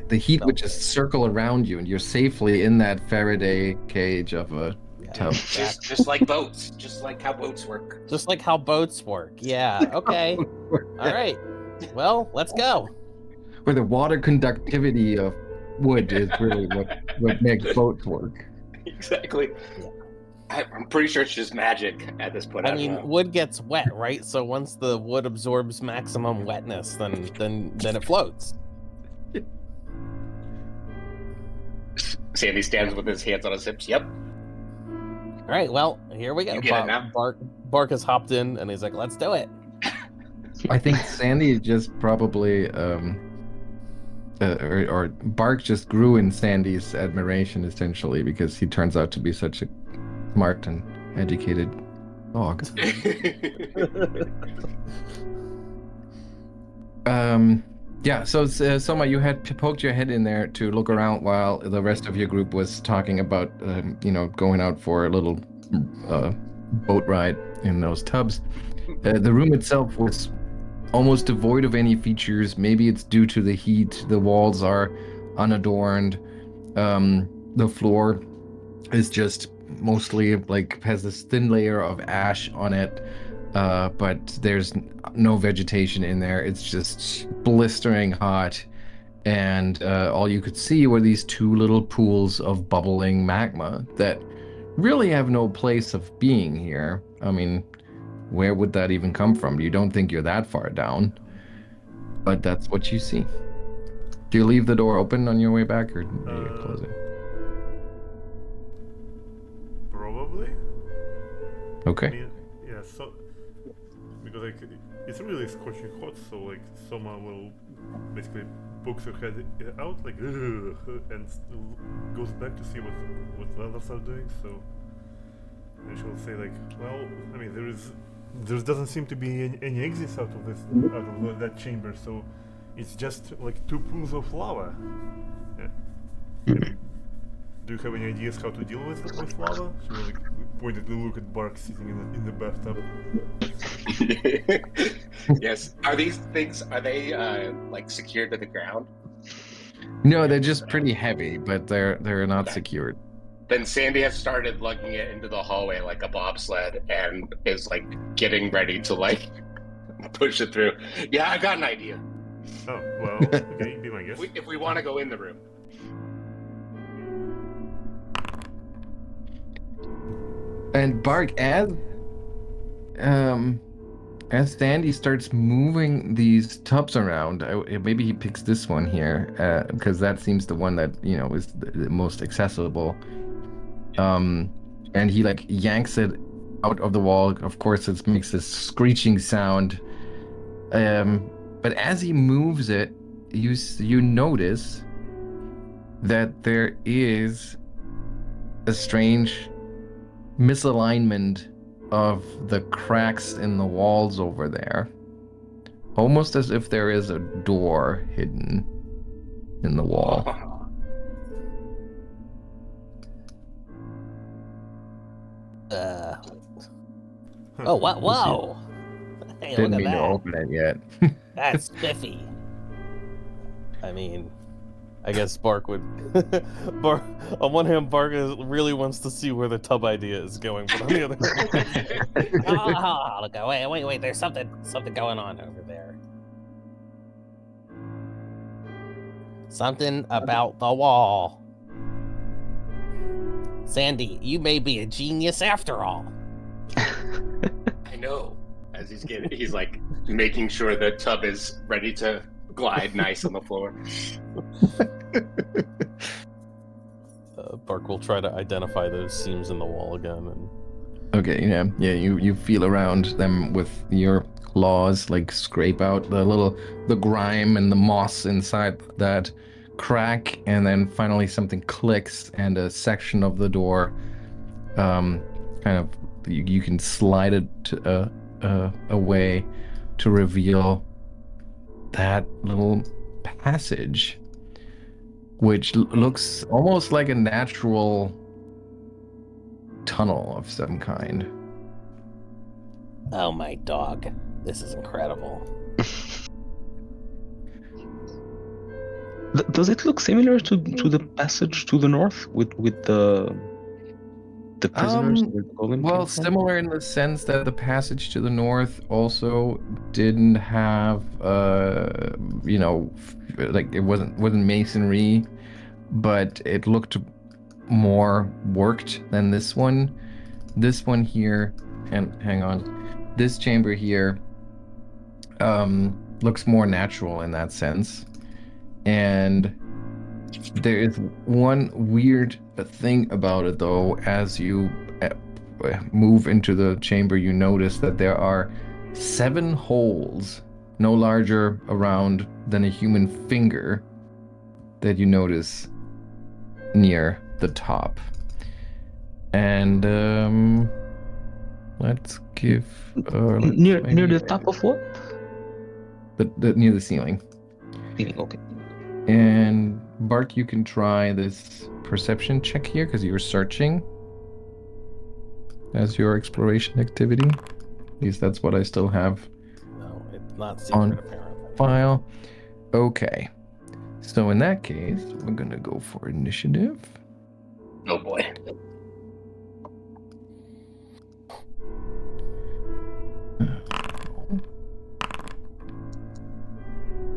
The heat would just circle around you, and you're safely in that Faraday cage of a tub. Exactly. Just like boats. Just like how boats work. Just like how boats work. Yeah. Okay. All right. Well, let's go. Where the water conductivity of wood is really what makes boats work. Exactly. Yeah. I'm pretty sure it's just magic at this point. I mean, wood gets wet, right? So once the wood absorbs maximum wetness, then it floats. Sandy stands with his hands on his hips. Yep. All right. Well, here we go. You get it now? Bark has hopped in, and he's like, "Let's do it." I think Sandy just probably, or Bark just grew in Sandy's admiration essentially because he turns out to be such a smart and educated dog. Yeah, so Soma, you had poked your head in there to look around while the rest of your group was talking about, going out for a little boat ride in those tubs. The room itself was almost devoid of any features. Maybe it's due to the heat. The walls are unadorned. The floor is just mostly like has this thin layer of ash on it, but there's no vegetation in there. It's just blistering hot, and all you could see were these two little pools of bubbling magma that really have no place of being here. I mean, where would that even come from? You don't think you're that far down, but that's what you see. Do you leave the door open on your way back, or do you close it? Probably. Okay. I mean, yeah. So because like it's really scorching hot, so like Soma will basically pokes her head out like and goes back to see what the others are doing. So and she'll say like, well, I mean there doesn't seem to be any exits out of that chamber, so it's just like two pools of lava. Yeah. I mean, do you have any ideas how to deal with lava? She will like pointedly look at Bark sitting in the bathtub. Yes. Are these things? Are they like secured to the ground? No, they're just pretty heavy, but they're not Okay. secured. Then Sandy has started lugging it into the hallway like a bobsled and is like getting ready to like push it through. Yeah, I got an idea. Oh well, okay, be my guest. If we want to go in the room. And Bark, as Sandy starts moving these tubs around, maybe he picks this one here, because that seems the one that, you know, is the most accessible. And he like yanks it out of the wall. Of course, it makes this screeching sound. But as he moves it, you notice that there is a strange misalignment of the cracks in the walls over there, almost as if there is a door hidden in the wall. Oh, what? Whoa! Hey, Didn't look mean at to that. open it yet. That's spiffy. I mean, I guess Bark would. Bark. On one hand, Bark really wants to see where the tub idea is going, but on the other hand, look! Wait! There's something going on over there. Something about the wall. Sandy, you may be a genius after all. I know. As he's like making sure the tub is ready to glide nice on the floor. Bark will try to identify those seams in the wall again. And Okay, yeah. You feel around them with your claws, like scrape out the grime and the moss inside that crack, and then finally something clicks, and a section of the door, kind of, you can slide it away to reveal that little passage, which looks almost like a natural tunnel of some kind. Oh my dog, this is incredible. Does it look similar to the passage to the north with the prisoners? where the golem Well, came from? similar in the sense that the passage to the north also didn't have, like it wasn't masonry, but it looked more worked than this one. This one here, and hang on, this chamber here, looks more natural in that sense. And there is one weird thing about it, though. As you move into the chamber, you notice that there are 7 holes, no larger around than a human finger, that you notice near the top. And let's give near the top of what? Near the ceiling. Okay. And Bark, you can try this perception check here because you're searching as your exploration activity. At least that's what I still have No, it's not secret on apparently. file. Okay. So in that case, we're gonna go for initiative. Oh boy.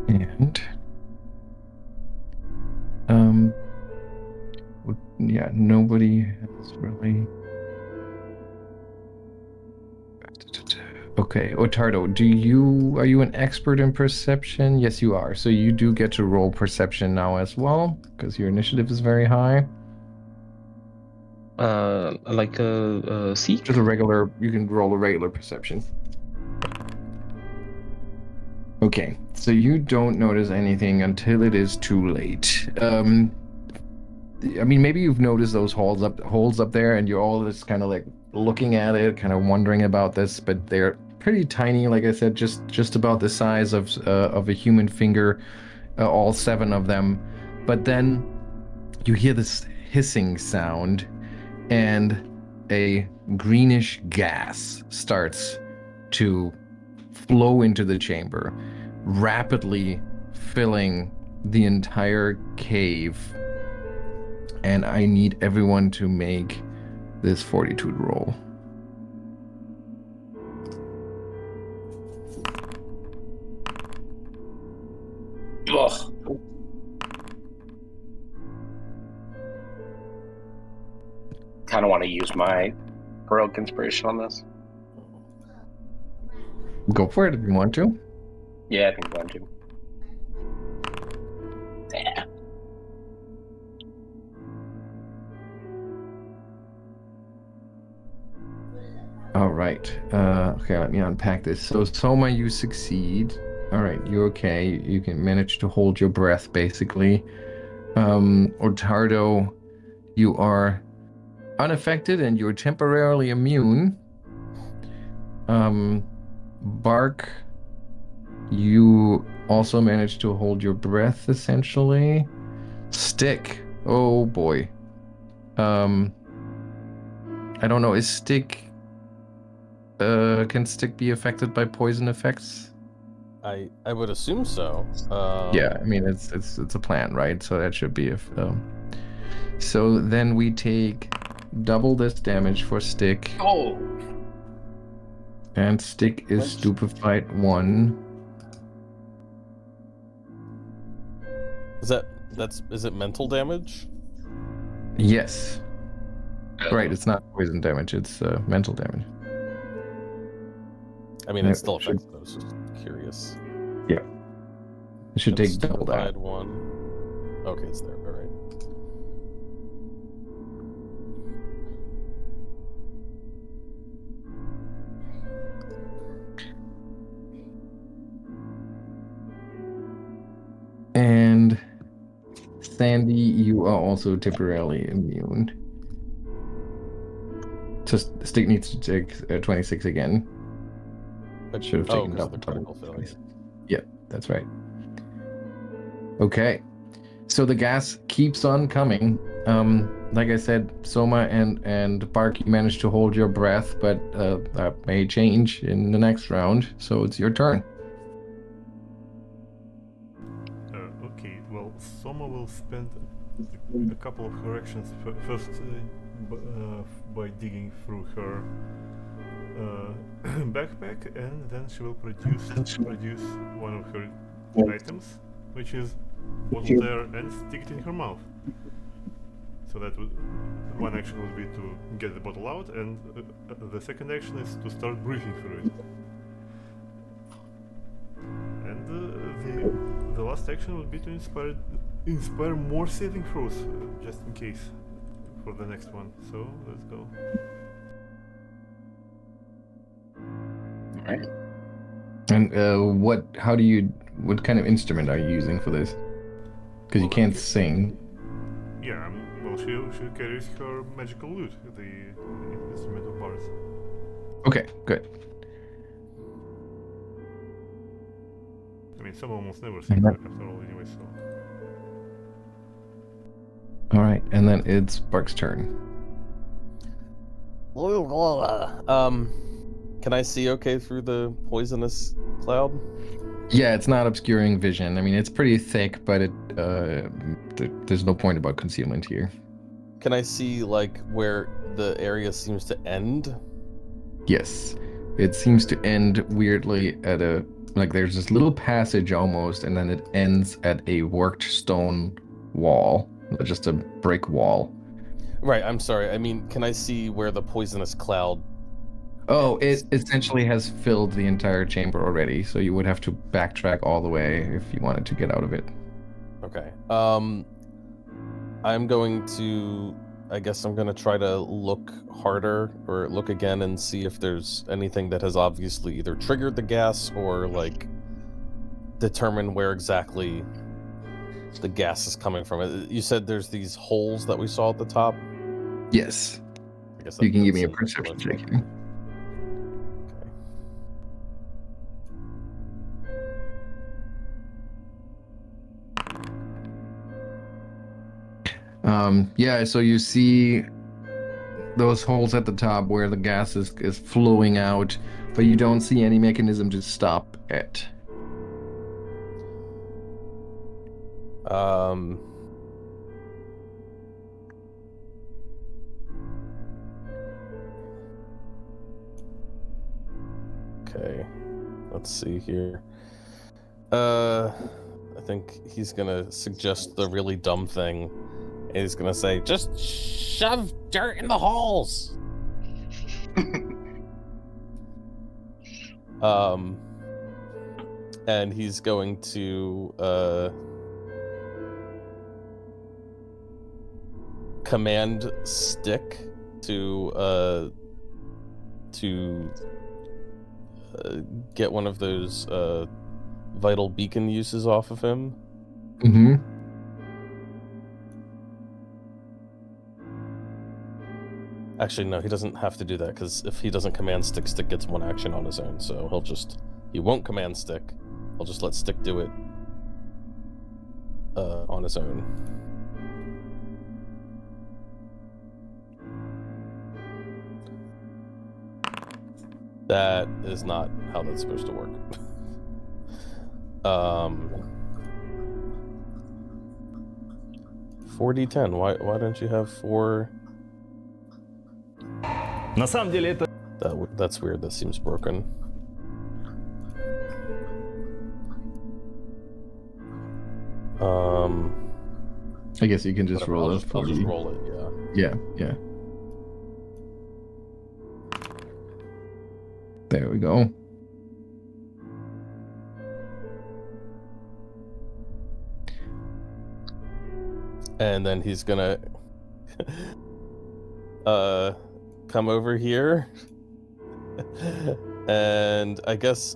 And yeah, nobody has really. Okay, Ottardo, are you an expert in perception? Yes, you are. So you do get to roll perception now as well, because your initiative is very high. Like a seek? Just a regular, you can roll a regular perception. Okay, so you don't notice anything until it is too late. I mean, maybe you've noticed those holes up there, and you're all just kind of like looking at it, kind of wondering about this, but they're pretty tiny. Like I said, just about the size of a human finger, all 7 of them. But then you hear this hissing sound, and a greenish gas starts to flow into the chamber, rapidly filling the entire cave. And I need everyone to make this fortitude roll. Ugh. Kind of want to use my heroic inspiration on this. Go for it if you want to. Yeah, I think I'm going to. Yeah. All right. Okay, let me unpack this. So, Souma, you succeed. All right, you're okay. You can manage to hold your breath, basically. Ottardo, you are unaffected and you're temporarily immune. Bark, you also managed to hold your breath, essentially. Stick, oh boy. I don't know, is Stick... can Stick be affected by poison effects? I would assume so. Yeah, I mean it's a plan, right? So that should be if. So then we take double this damage for Stick, Oh, and Stick is What? stupefied 1. Is it mental damage? Yes. Right, it's not poison damage, it's mental damage. I mean, Yeah, it's still should- effective. I was just curious. It should And take double that. stupefied 1. Okay, it's there. All right. And Sandy, you are also temporarily immune. Just Stick needs to take 26 again. But Should have taken 'cause of the double. critical failure. 26. Yep, that's right. Okay, so the gas keeps on coming. Like I said, Souma and Bark, you managed to hold your breath, but that may change in the next round. So it's your turn. Okay, well, Soma will spend a couple of her actions first by digging through her backpack, and then she will produce one of her items, which is what's there, and stick it in her mouth. So that would, one action would be to get the bottle out, and the second action is to start breathing through it. And the last action would be to inspire more saving throws, just in case, for the next one. So let's go. alright. And what kind of instrument are you using for this? Because you Well, can't okay. sing. Yeah, well, she carries her magical lute, the instrument of bards. Okay, good. I mean, some almost never sing Mhm. after all, anyway. So All right, and then it's Bark's turn. Can I see okay through the poisonous cloud? Yeah, it's not obscuring vision. I mean, it's pretty thick, but there's no point about concealment here. Can I see like where the area seems to end? Yes. It seems to end weirdly at like there's this little passage almost, and then it ends at a worked stone wall, just a brick wall. Right, I'm sorry. I mean, can I see where the poisonous cloud Oh, ends? it essentially has filled the entire chamber already, so you would have to backtrack all the way if you wanted to get out of it. Okay. I'm going to, I guess I'm going to try to look harder or look again and see if there's anything that has obviously either triggered the gas or like determine where exactly the gas is coming from. You said there's these holes that we saw at the top? Yes. I guess You can give me a that's perception check Okay. here. Yeah, so you see those holes at the top where the gas is flowing out, but you don't see any mechanism to stop it. Okay. Let's see here. I think he's gonna suggest the really dumb thing. He's gonna say, just shove dirt in the holes. And he's going to command stick to get one of those vital beacon uses off of him. Mm-hmm. Actually, no, he doesn't have to do that, because if he doesn't command stick, stick gets one action on his own, so he won't command stick. I'll just let stick do it on his own. That is not how that's supposed to work. 4d10. Why don't you have 4? На самом деле это... That's weird. That seems broken. I guess you can just roll it. I'll just roll it. Yeah. There we go. And then he's gonna come over here. And I guess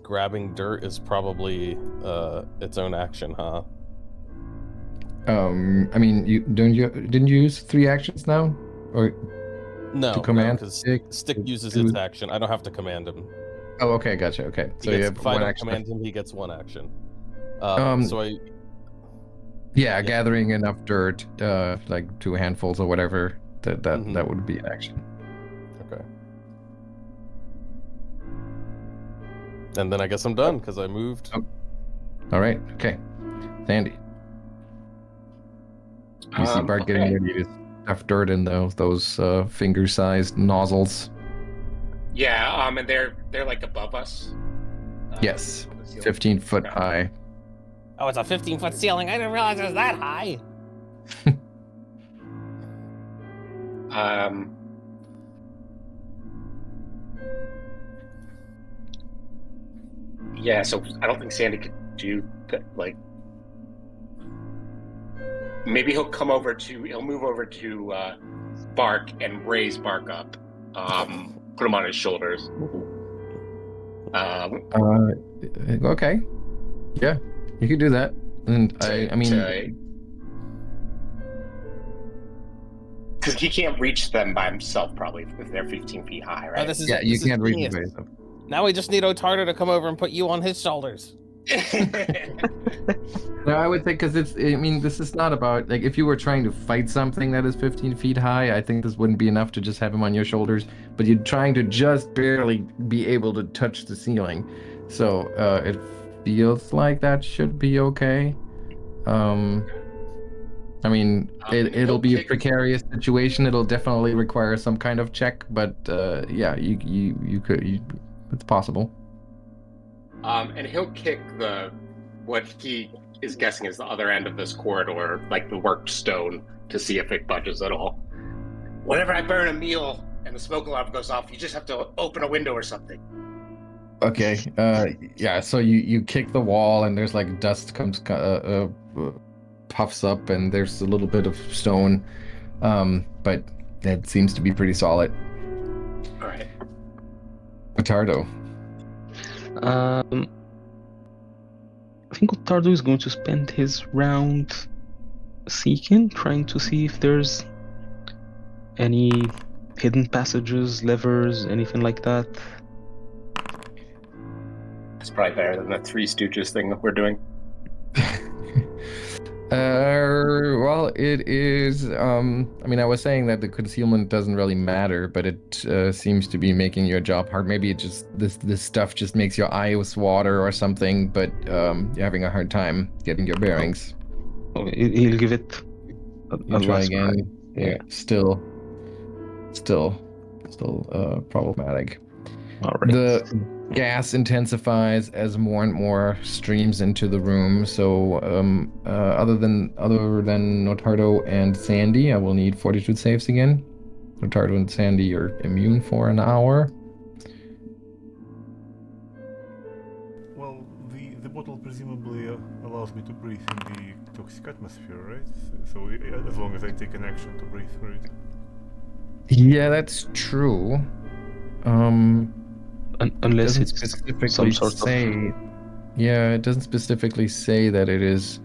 grabbing dirt is probably its own action, huh? I mean, didn't you use 3 actions now, or No, to command because stick uses to- its action. I don't have to command him. Oh, okay, gotcha. Okay, so you have If I one don't action. command him, he gets 1 action. Yeah, gathering enough dirt, like 2 handfuls or whatever, that would be an action. Okay. And then I guess I'm done because I moved. Oh. All right. Okay. Sandy. You see Bart getting ready to stuff dirt in those finger-sized nozzles. Yeah, and they're like above us. Yes, on the ceiling. 15 foot high. Oh, it's a 15-foot ceiling. I didn't realize it was that high. Yeah, so I don't think Sandy could do that. Like, maybe he'll move over to Bark and raise Bark up, put him on his shoulders. Okay. Yeah, you could do that. And I mean, because he can't reach them by himself, probably, if they're 15 feet high, right? Oh, you can't reach it by yourself. Now we just need Ottardo to come over and put you on his shoulders. No, I would think, because this is not about, like, if you were trying to fight something that is 15 feet high, I think this wouldn't be enough to just have him on your shoulders, but you're trying to just barely be able to touch the ceiling. So it feels like that should be okay. I mean, And it'll he'll be a kick- precarious situation. It'll definitely require some kind of check, but yeah, you could, it's possible. And he'll kick what he is guessing is the other end of this corridor, like the worked stone, to see if it budges at all. Whenever I burn a meal and the smoke alarm goes off, you just have to open a window or something. Okay. Yeah. So you kick the wall, and there's like dust puffs up, and there's a little bit of stone, but that seems to be pretty solid. All right. Ottardo. I think Ottardo is going to spend his round seeking, trying to see if there's any hidden passages, levers, anything like that. It's probably better than the Three Stooges thing that we're doing. Well, it is. I mean, I was saying that the concealment doesn't really matter, but it seems to be making your job hard. Maybe it just this stuff just makes your eyes water or something, but you're having a hard time getting your bearings. Okay, he'll give it a You try last again. try. Yeah, still problematic. All right. The gas intensifies as more and more streams into the room. So, other than Ottardo and Sandy, I will need fortitude saves again. Ottardo and Sandy are immune for an hour. Well, the bottle presumably allows me to breathe in the toxic atmosphere, right? So as long as I take an action to breathe through it. Yeah, that's true. Unless Doesn't it's specifically some sort say. Yeah, it doesn't specifically say that it is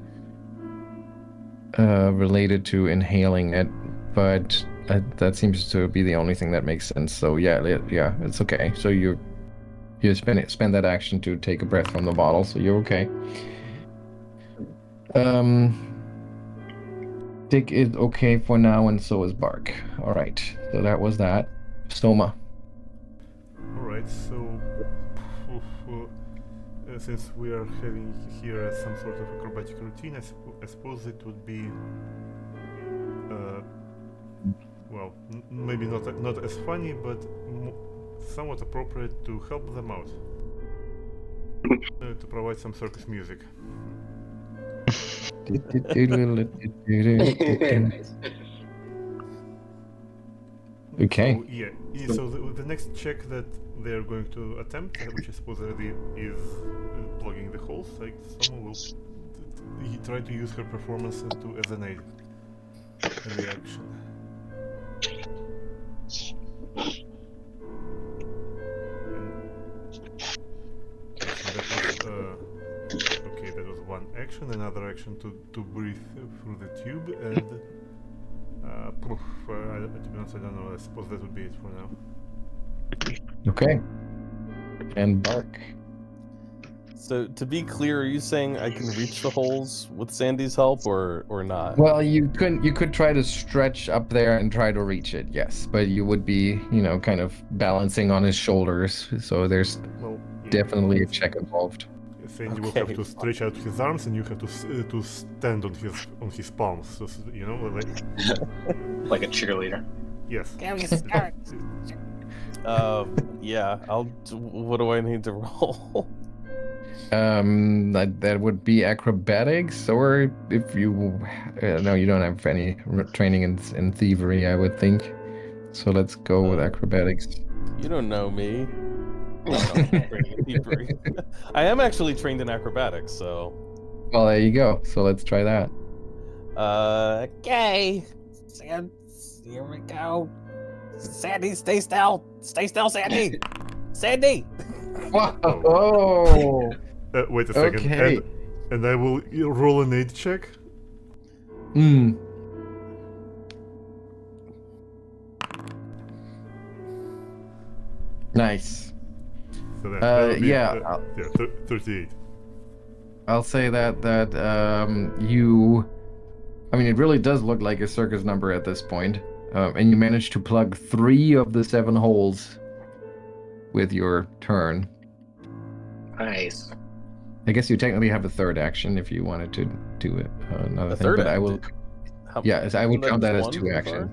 related to inhaling it, but that seems to be the only thing that makes sense. So yeah, it's okay. So you spend that action to take a breath from the bottle, so you're okay. Dick is okay for now, and so is Bark. All right, so that was that. Souma. Alright, so since we are having here some sort of acrobatic routine, I suppose it would be well, maybe not as funny, but somewhat appropriate to help them out, to provide some circus music. Nice. Okay. So, yeah. So the next check that they're going to attempt, which I suppose is plugging the holes, like someone will try to use her performance as an aid reaction. Okay, that was one action. Another action to breathe through the tube, and to be honest, I don't know. I suppose that would be it for now. Okay. And Bark. So to be clear, are you saying I can reach the holes with Sandy's help, or not? Well, you could try to stretch up there and try to reach it, yes, but you would be, kind of balancing on his shoulders, so there's definitely a check involved. Sandy will have to stretch out his arms, and you have to stand on his palms, so, Like a cheerleader. Yes. Yeah. What do I need to roll? That would be acrobatics, or if you, no, you don't have any training in thievery, I would think. So let's go with acrobatics. You don't know me. I am actually trained in acrobatics, so. Well, there you go. So let's try that. Okay. Here we go. Sandy, stay still. Stay still, Sandy. Sandy. Whoa! Wait a second. Okay. And I will roll an aid check. Nice. So that'll be, yeah. 38. I'll say that you. I mean, it really does look like a circus number at this point. And you managed to plug 3 of the 7 holes with your turn. Nice. I guess you technically have a third action if you wanted to do it. Another thing, but I will. Yeah, I would count that as one 2 so far? actions.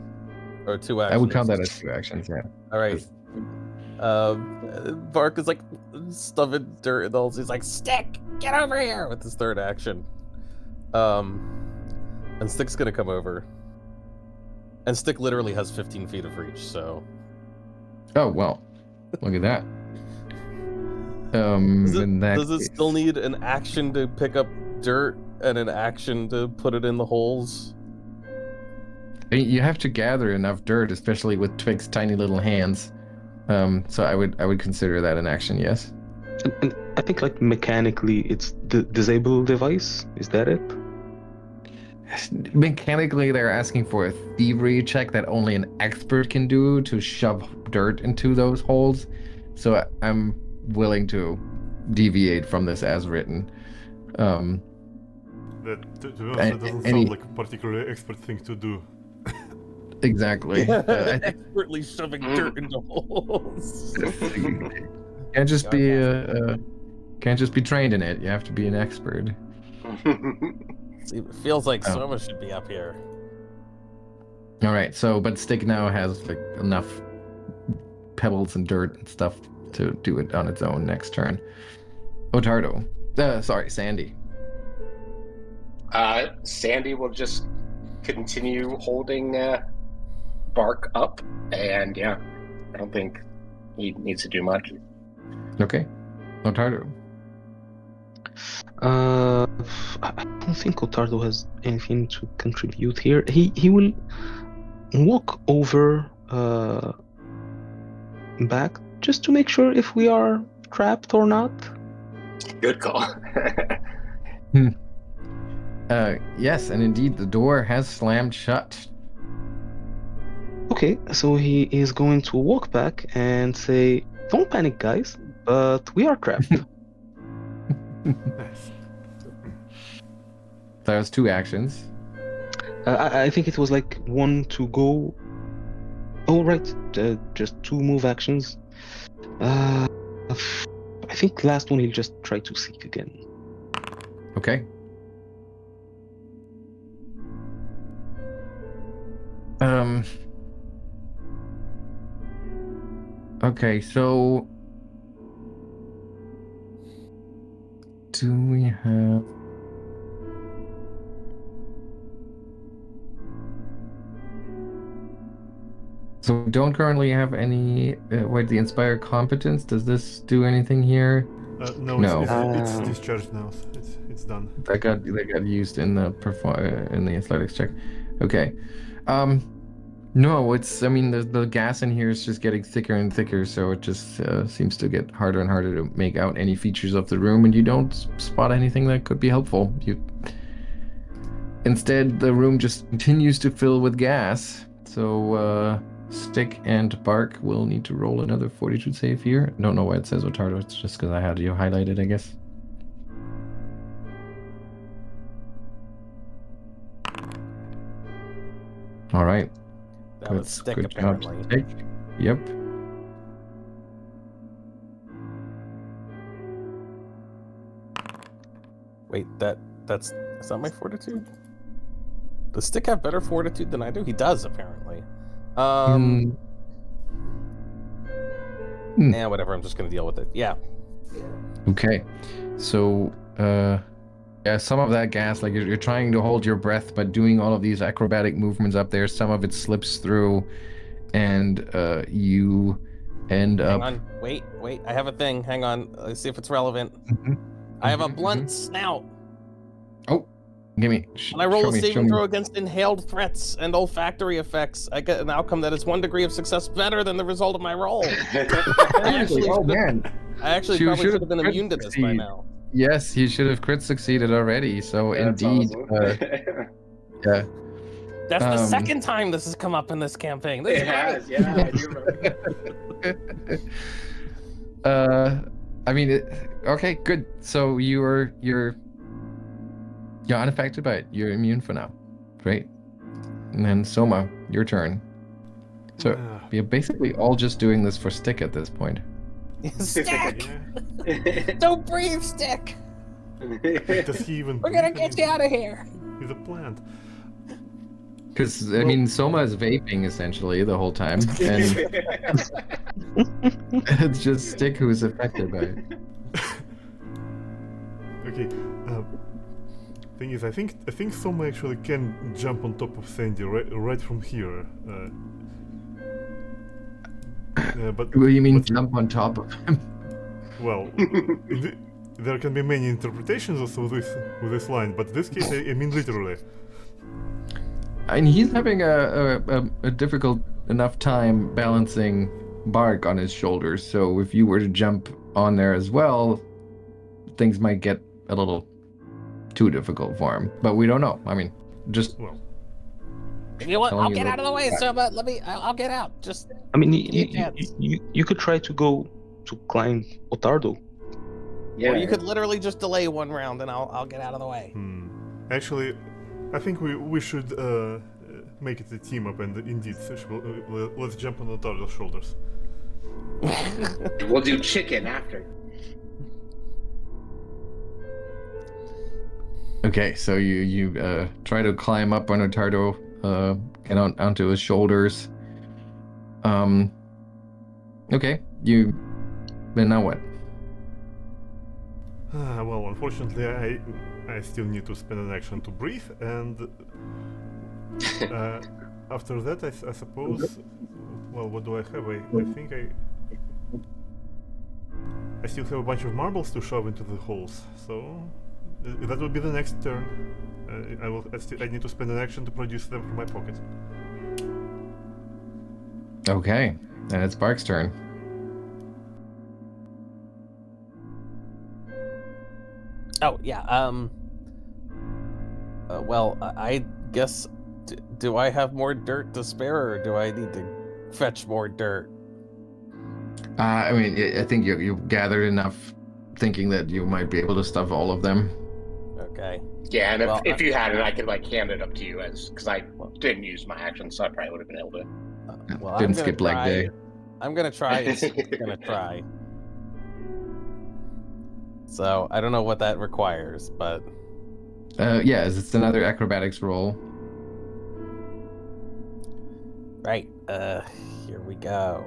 Or 2 actions. I would count that as 2 actions, yeah. All right. Bark is like stuffing dirt in the holes. He's like, Stick, get over here with his 3rd action. And Stick's gonna come over. And Stick literally has 15 feet of reach, so. Oh, well. Look at that. Does it still need an action to pick up dirt and an action to put it in the holes? You have to gather enough dirt, especially with Twig's tiny little hands. So I would consider that an action, yes. And I think like mechanically it's the disable device. Is that it? Mechanically, they're asking for a thievery check that only an expert can do to shove dirt into those holes. So I'm willing to deviate from this as written. That, to be honest, that doesn't sound like a particularly expert thing to do. Exactly. Expertly shoving dirt into holes. Can't just be trained in it. You have to be an expert. It feels like Souma should be up here. All right. So, but Stick now has like enough pebbles and dirt and stuff to do it on its own next turn. Ottardo. Sorry, Sandy. Sandy will just continue holding Bark up, and yeah, I don't think he needs to do much. Okay. Ottardo. I don't think Ottardo has anything to contribute here. He will walk over back just to make sure if we are trapped or not. Good call. Yes, and indeed the door has slammed shut. Okay, so he is going to walk back and say, "Don't panic, guys, but we are trapped." Nice. That was 2 actions. I think it was like 1 to go. Oh, right, just 2 move actions. I think last one he'll just try to seek again. Okay. Okay, so do we have So we don't currently have any wait, the Inspire Competence, does this do anything here? No, No. It's discharged now. It's done. That got used in the athletics check. Okay. No, I mean the gas in here is just getting thicker and thicker, so it just seems to get harder and harder to make out any features of the room, and you don't spot anything that could be helpful. Instead, the room just continues to fill with gas. So Stick and Bark will need to roll another fortitude save here. I don't know why it says Ottardo. It's just because I had you highlighted, I guess. All right. That was Stick, good job, apparently. Stick. Yep. Wait, that's is that my fortitude? Does Stick have better fortitude than I do? He does, apparently. Yeah, whatever. I'm just gonna deal with it. Yeah. Okay. So, yeah, some of that gas, like you're trying to hold your breath, but doing all of these acrobatic movements up there, some of it slips through, and you end up. Hang on. Wait. I have a thing. Hang on. Let's see if it's relevant. I have a blunt snout. Oh, give me. When I roll a saving throw against inhaled threats and olfactory effects, I get an outcome that is 1 degree of success better than the result of my roll. I actually probably should have been immune to this by now. Yes, you should have crit succeeded already. So That's indeed, awesome. yeah. That's the second time this has come up in this campaign. This It has, yeah, I do remember. I mean, okay, good. So you're unaffected by it. You're immune for now. Great. And then Souma, your turn. So you're basically all just doing this for Stick at this point. Stick! Don't breathe, Stick! Does he even? We're gonna get you out of here! He's a plant. Because, I mean, Souma is vaping essentially the whole time, and it's just Stick who's affected by it. Okay. Thing is, I think Souma actually can jump on top of Sandy right from here. But What do you mean jump on top of him? well, there can be many interpretations also with this line, but in this case, I mean literally. And he's having a difficult enough time balancing Bark on his shoulders, so if you were to jump on there as well, things might get a little too difficult for him. But we don't know. I mean, just... Well, You know what? I'll get out of the way, Souma. I'll get out. Just... I mean, you could try to go to climb Ottardo. Yeah. Or you could literally just delay one round and I'll get out of the way. Actually, I think we should make it a team up, and indeed, let's jump on Ottardo's shoulders. We'll do chicken after. Okay, so you try to climb up on Ottardo, and onto his shoulders. Okay, then now what? Well, unfortunately, I still need to spend an action to breathe, and after that, I suppose. Well, what do I have? I think I still have a bunch of marbles to shove into the holes, so that will be the next turn. I need to spend an action to produce them from my pocket. Okay, and it's Bark's turn. Oh, yeah, well, I guess... Do I have more dirt to spare, or do I need to fetch more dirt? I mean, I think you gathered enough thinking that you might be able to stuff all of them. Okay. Yeah, and if you had it, I could hand it up to you because I didn't use my action, so I probably would have been able to. Well, Didn't skip leg day. I'm gonna try. Try. So I don't know what that requires, but yes, it's another acrobatics roll. Right. Here we go.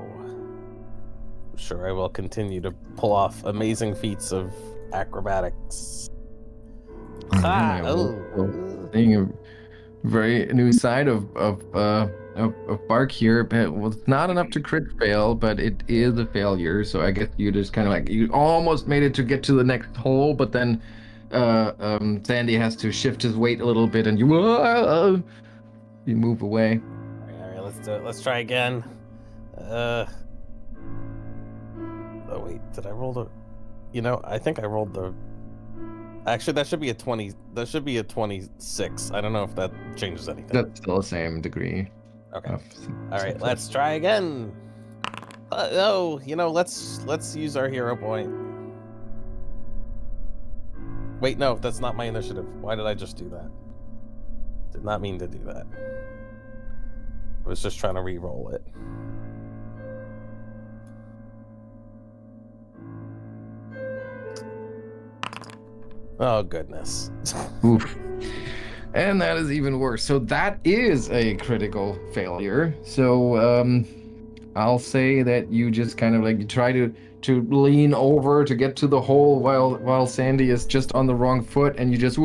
I'm sure I will continue to pull off amazing feats of acrobatics. Seeing a very new side of Bark here. But well, it's not enough to crit fail, but it is a failure. So I guess you just kind of like, you almost made it to get to the next hole, but then Sandy has to shift his weight a little bit, and you move away. All right, let's do it. Let's try again. Oh wait, did I roll the? You know, I think I rolled the. Actually, that should be a 20. That should be a 26. I don't know if that changes anything. That's still the same degree. Okay. All right, let's try again. You know, let's use our hero point. Wait, no, that's not my initiative. Why did I just do that? Did not mean to do that. I was just trying to re-roll it. Oh, goodness. Oof. And that is even worse. So that is a critical failure. So I'll say that you just kind of like, you try to lean over to get to the hole while Sandy is just on the wrong foot, and you just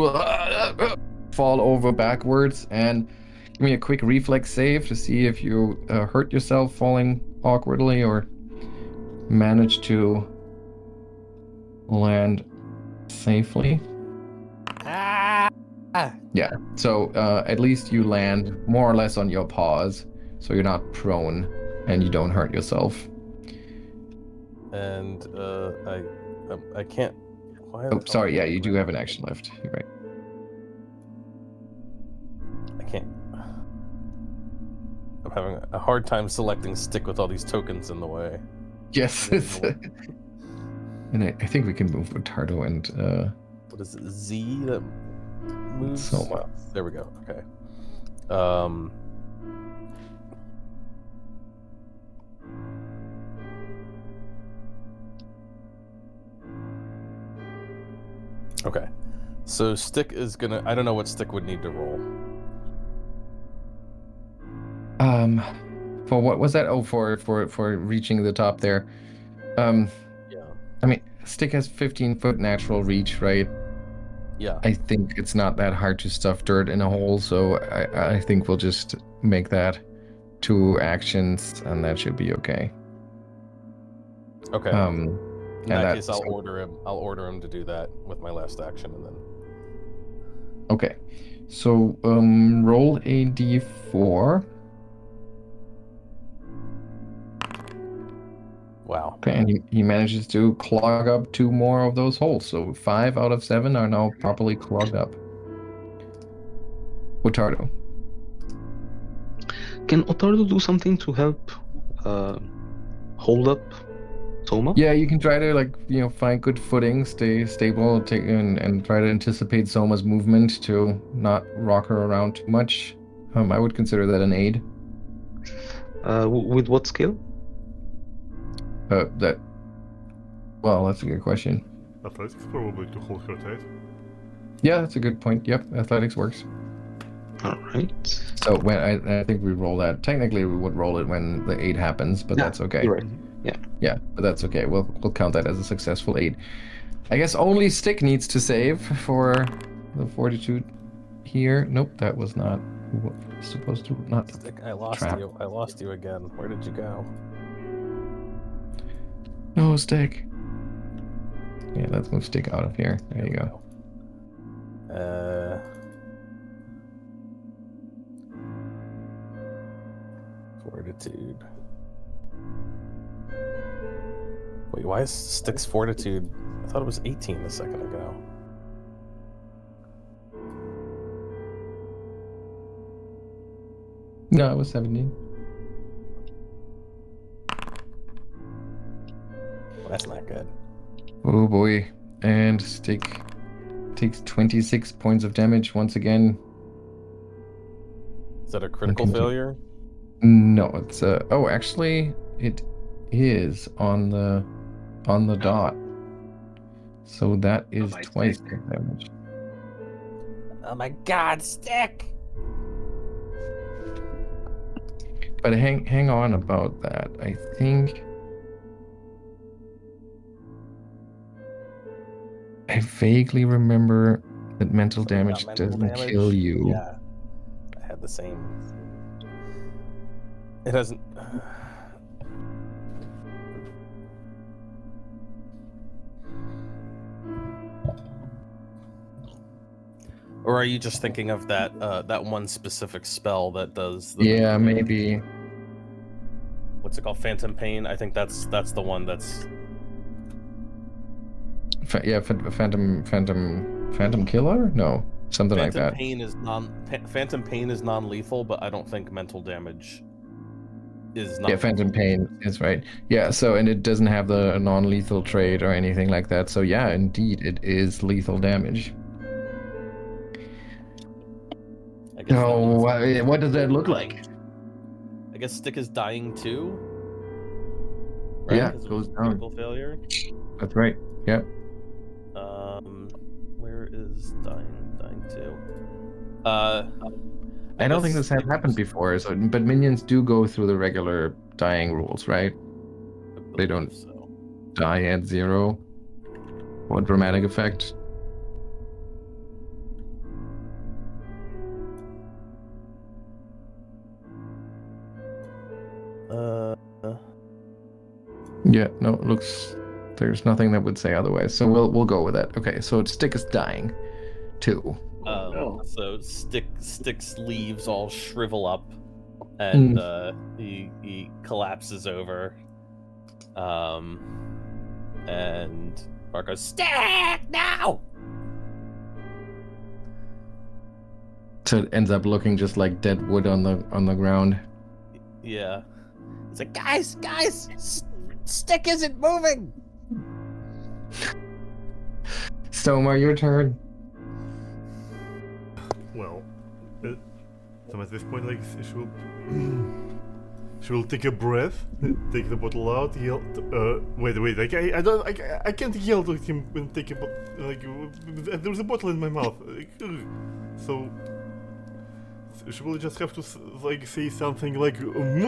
fall over backwards. And give me a quick reflex save to see if you hurt yourself falling awkwardly or manage to land safely. Yeah, so at least you land more or less on your paws, so you're not prone and you don't hurt yourself. And I can't. Oh, sorry. Yeah, you do have an action left. You're right. I can't. I'm having a hard time selecting stick with all these tokens in the way. Yes. And I think we can move Ottardo and what is it? Z that moves. Souma. There we go. Okay. Okay. So stick is gonna. I don't know what stick would need to roll. For what was that? Oh, for reaching the top there. Yeah. I mean, stick has 15-foot natural reach, right? Yeah. I think it's not that hard to stuff dirt in a hole, so I think we'll just make that 2 actions, and that should be okay. Okay. In that case, I'll order him to do that with my last action, and then. Okay. So roll a d4. Wow. Okay, and he manages to clog up 2 more of those holes. So 5 out of 7 are now properly clogged up. Ottardo. Can Ottardo do something to help hold up Souma? Yeah, you can try to find good footing, stay stable, and try to anticipate Souma's movement to not rock her around too much. I would consider that an aid. With what skill? Well, that's a good question. Athletics probably to hold her tight. Yeah, that's a good point. Yep, athletics works. All right. So when I think we roll that. Technically, we would roll it when the aid happens, but that's okay. You're right. Yeah, but that's okay. We'll count that as a successful aid. I guess only Stick needs to save for the fortitude here. Nope, that was not supposed to not. Stick, I lost trap. you. I lost you again. Where did you go? No, Stick. Yeah, let's move Stick out of here. There you go. Fortitude. Wait, why is Stick's fortitude? I thought it was 18 a second ago. No, it was 17. Well, that's not good. Oh boy. And Stick takes 26 points of damage once again. Is that a critical failure? No, it's oh, actually it is on the dot. So that is twice the damage. Oh my god, Stick! But hang on about that. I think I vaguely remember that mental damage doesn't kill you. Yeah, I had the same. It doesn't. Or are you just thinking of that that one specific spell that does? Yeah, maybe. What's it called? Phantom Pain. I think that's the one that's. Yeah, Phantom Killer? No, something like that. Phantom Pain is non-lethal, but I don't think mental damage is not. Yeah, Phantom Pain is right. Yeah, and it doesn't have the non-lethal trait or anything like that. So yeah, indeed, it is lethal damage. So what does that look like? I guess Stick is dying too. Right? Yeah, it goes down. Critical failure. That's right. Yep. Where is dying to? I don't think this had happened before. But minions do go through the regular dying rules, right? They don't die at 0. What dramatic effect? Yeah, no, it looks there's nothing that would say otherwise. So we'll go with that. Okay, so Stick is dying too. So Stick's leaves all shrivel up, and he collapses over. And Mark goes, "Stick now!" So it ends up looking just like dead wood on the ground. Yeah, it's like, guys, Stick isn't moving. Souma, your turn. Well, so at this point, like, she will take a breath, take the bottle out, yell. Wait, like, I can't yell to him and take a bottle. Like, there's a bottle in my mouth. Like, so she will just have to like say something like and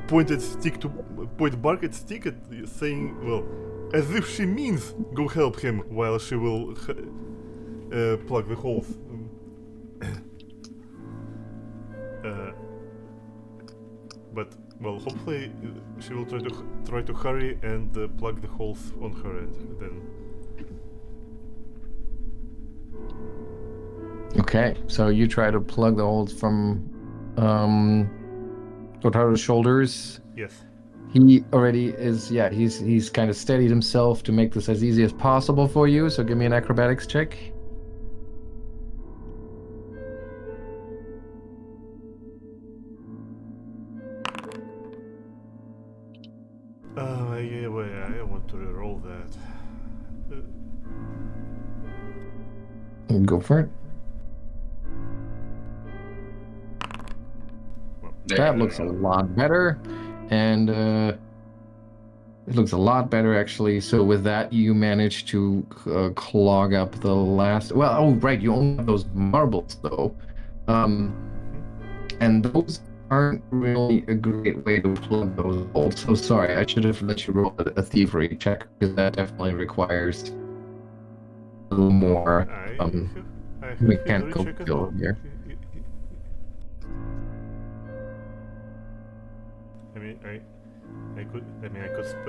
point Birke at stick at saying, well, as if she means go help him, while she will plug the holes. But well, hopefully she will try to hurry and plug the holes on her end. Then. Okay, so you try to plug the holes from Ottardo's shoulders. Yes. He already is. Yeah, he's kind of steadied himself to make this as easy as possible for you. So give me an acrobatics check. Yeah, well, I want to reroll that. Go for it. That looks a lot better, and it looks a lot better actually. So with that, you manage to clog up the last. Well, oh right, you only have those marbles though, and those aren't really a great way to plug those holes. So sorry, I should have let you roll a thievery check because that definitely requires a little more mechanical skill here. I could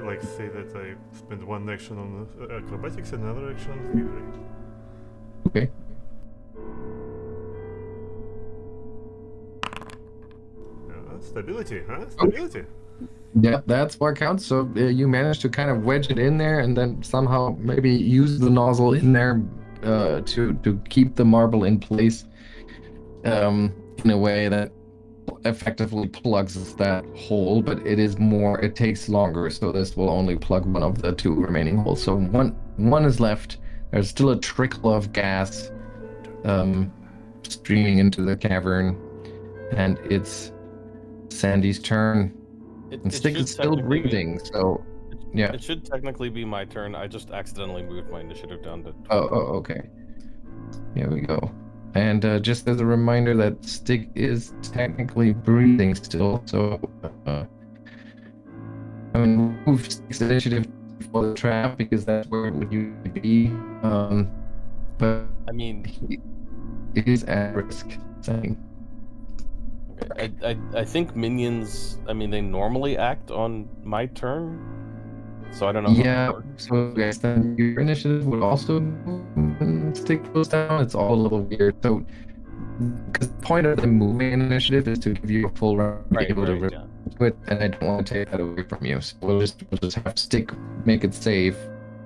like say that I spent one action on acrobatics and another action on thievery. Okay. Stability, huh? Stability. Okay. Yeah, that's what counts. So you managed to kind of wedge it in there, and then somehow maybe use the nozzle in there to keep the marble in place in a way that effectively plugs that hole, but it takes longer, so this will only plug one of the two remaining holes. So one is left. There's still a trickle of gas streaming into the cavern, and it's Sandy's turn. And Stick is still breathing, so yeah. It should technically be my turn. I just accidentally moved my initiative down to 12. Oh, okay. Here we go. And just as a reminder that Stick is technically breathing still, so I'm going to move Stick's initiative for the trap because that's where it would usually be. But I mean, it is at risk. Saying. Okay. I think minions. I mean, they normally act on my turn, so I don't know. Yeah. So I guess then your initiative would also Stick goes down. It's all a little weird. So, because the point of the moving initiative is to give you a full round to be able to do it, and I don't want to take that away from you. So we'll just have Stick make it safe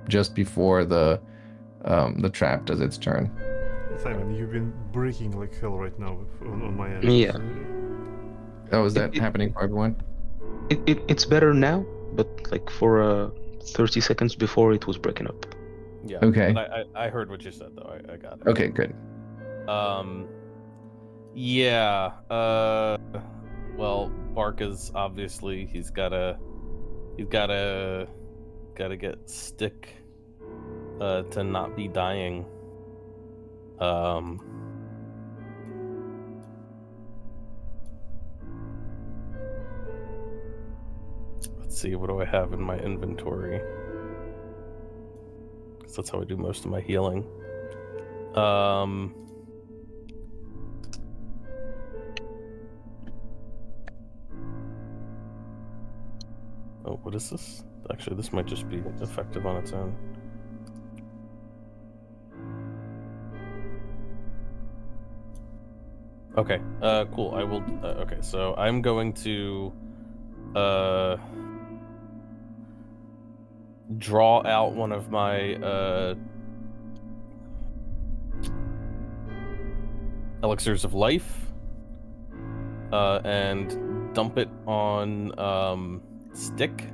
just before the trap does its turn. Simon, you've been breaking like hell right now on my end. Yeah. Oh, is that happening for everyone? It's better now, but like for 30 seconds before it was breaking up. Yeah. Okay. But I heard what you said though. I got it. Okay, good. Yeah. Well, Birke's obviously he's gotta get Stick to not be dying. Let's see, what do I have in my inventory? Because that's how I do most of my healing. Oh, what is this? Actually, this might just be effective on its own. Okay, cool. I will. Okay, so I'm going to draw out one of my elixirs of life and dump it on Stick.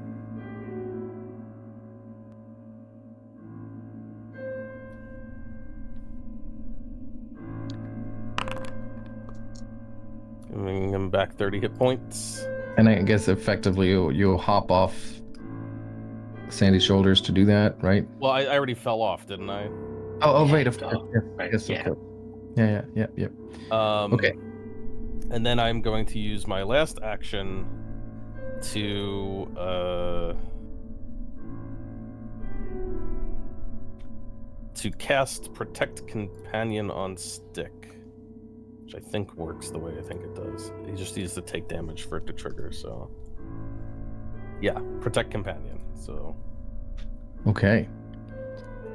Giving him back 30 hit points. And I guess effectively you'll hop off Sandy's shoulders to do that, right? Well, I already fell off, didn't I? Oh, right, of course. Yes, Right, yes, yeah. of course. Yeah. Okay. And then I'm going to use my last action to cast Protect Companion on Stick, which I think works the way I think it does. He just needs to take damage for it to trigger, so... Yeah, Protect Companion, so... Okay.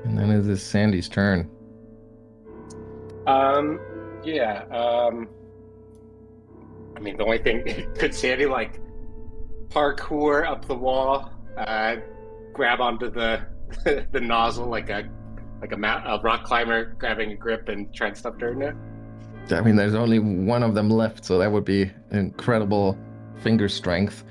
And then it is Sandy's turn. Yeah. I mean, the only thing could Sandy like parkour up the wall, grab onto the the nozzle like a rock climber grabbing a grip and try and stuff dirt in it? I mean, there's only one of them left, so that would be incredible finger strength.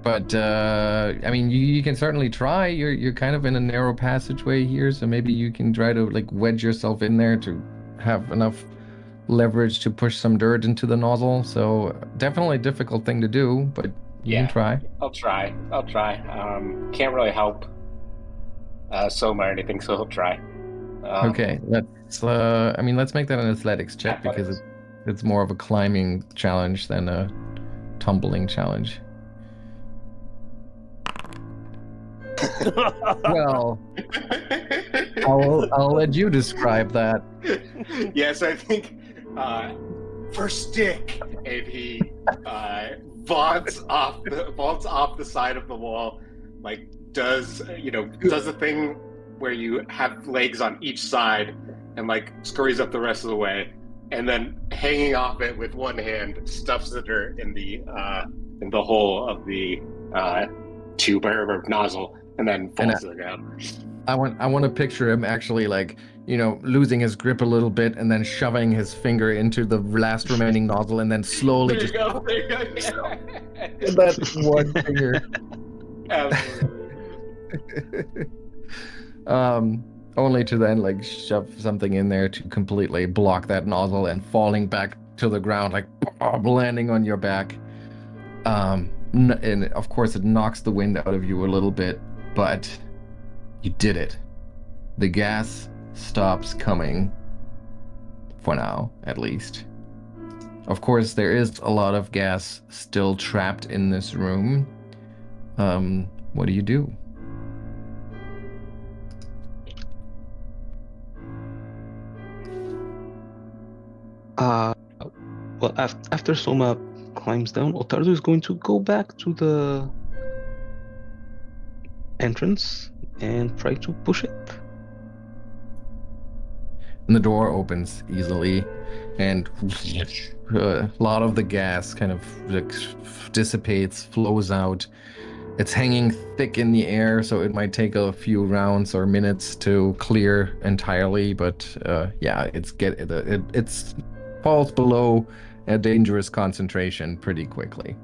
But I mean, you can certainly try. You're kind of in a narrow passageway here, so maybe you can try to like wedge yourself in there to have enough leverage to push some dirt into the nozzle. So definitely a difficult thing to do, but you can try. I'll try. Can't really help Souma or anything, so he'll try. Okay, let's make that an athletics check because it's more of a climbing challenge than a tumbling challenge. Well, I'll let you describe that. Yes, I think for stick, and he vaults off the side of the wall, like does a thing where you have legs on each side and like scurries up the rest of the way, and then hanging off it with one hand stuffs the dirt in the hole of the tube or nozzle, and then falls to the ground. I want to picture him actually like, losing his grip a little bit and then shoving his finger into the last remaining nozzle and then slowly There you go. that one finger. Absolutely. Only to then like shove something in there to completely block that nozzle and falling back to the ground, like landing on your back. And of course it knocks the wind out of you a little bit, but you did it. The gas stops coming. For now, at least. Of course, there is a lot of gas still trapped in this room. What do you do? Well, after Souma climbs down, Ottardo is going to go back to the entrance and try to push it. And the door opens easily, and a lot of the gas kind of dissipates, flows out. It's hanging thick in the air, so it might take a few rounds or minutes to clear entirely. But it falls below a dangerous concentration pretty quickly.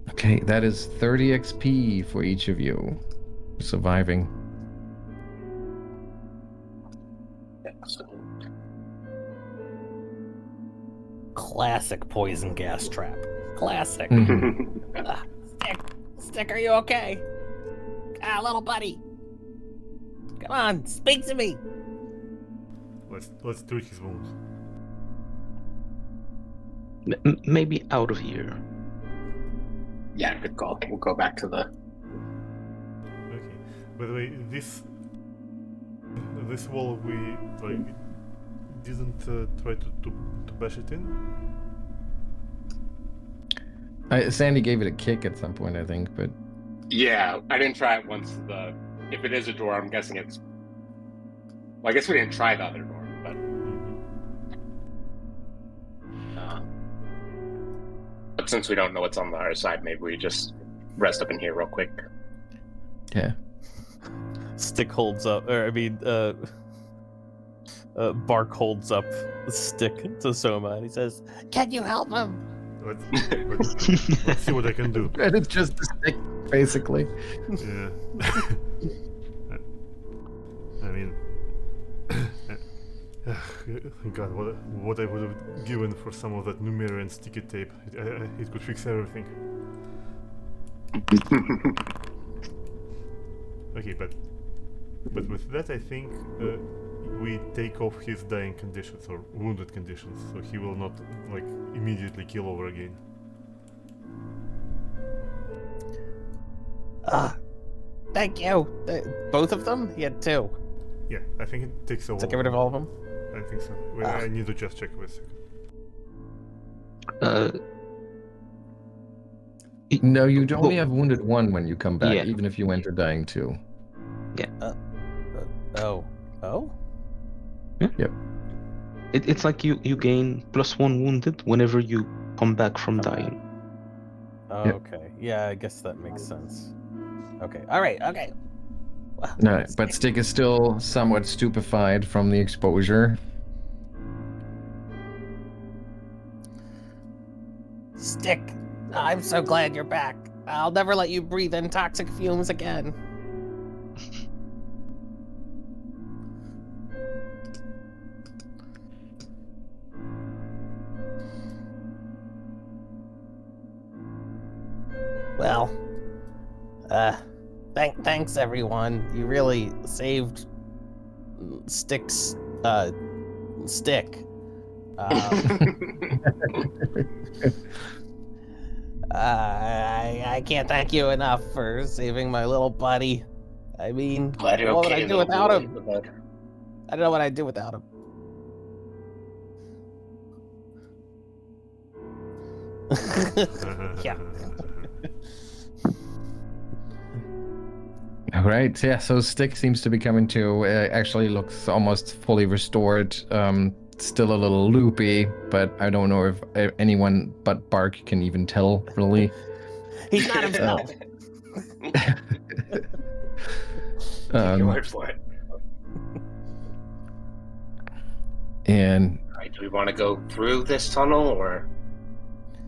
Okay, that is 30 XP for each of you. Surviving. Excellent. Classic poison gas trap. Classic. Stick, are you okay? Little buddy. Come on, speak to me. Let's treat his wounds. Maybe out of here. Yeah, good call. We'll go back to the... Okay. By the way, this wall we didn't try to bash it in. Sandy gave it a kick at some point, I think, but Yeah, I didn't try it once. If it is a door, I'm guessing it's... Well, I guess we didn't try the other door, but... But since we don't know what's on the other side, maybe we just rest up in here real quick. yeah. Stick holds up, Bark holds up the stick to Souma and he says, "Can you help him?" Let's see what I can do. And it's just a stick, basically. Yeah. I mean, Thank God, what I would have given for some of that Numerian sticky tape. It could fix everything. Okay, but with that, I think we take off his dying conditions or wounded conditions, so he will not like immediately kill over again. Thank you. Both of them? He had 2. Yeah, I think it takes a while. To get rid of all of them? I think so. Well, I need to just check with Uh, No, you'd only have wounded 1 when you come back, Yeah. even if you enter dying 2. Oh. Yep. It's like you gain +1 wounded whenever you come back from dying. Oh, Yep. okay. Yeah, I guess that makes sense. Okay. All right. Okay. Wow. No, but Stick is still somewhat stupefied from the exposure. Stick, I'm so glad you're back. I'll never let you breathe in toxic fumes again. Well, thanks everyone. You really saved Stick's stick. I can't thank you enough for saving my little buddy. I mean, what would I do without him? I don't know what I'd do without him. Yeah. All right, yeah, so Stick seems to be coming to, actually looks almost fully restored, still a little loopy, but I don't know if anyone but Birke can even tell, really. He's not himself. Take your word for it. And All right, do we want to go through this tunnel, or?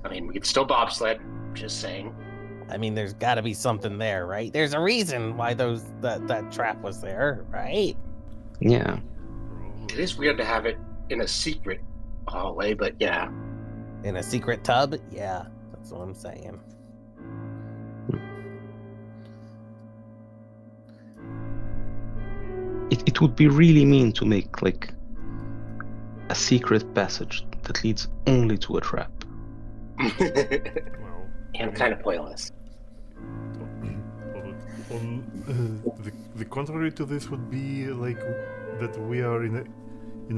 I mean, we could still bobsled. Just saying. I mean, there's got to be something there, right? There's a reason why that trap was there, right? Yeah. It is weird to have it in a secret hallway, but yeah. In a secret tub? Yeah, that's what I'm saying. It would be really mean to make like a secret passage that leads only to a trap. well, And kind of pointless. The contrary to this would be like that we are in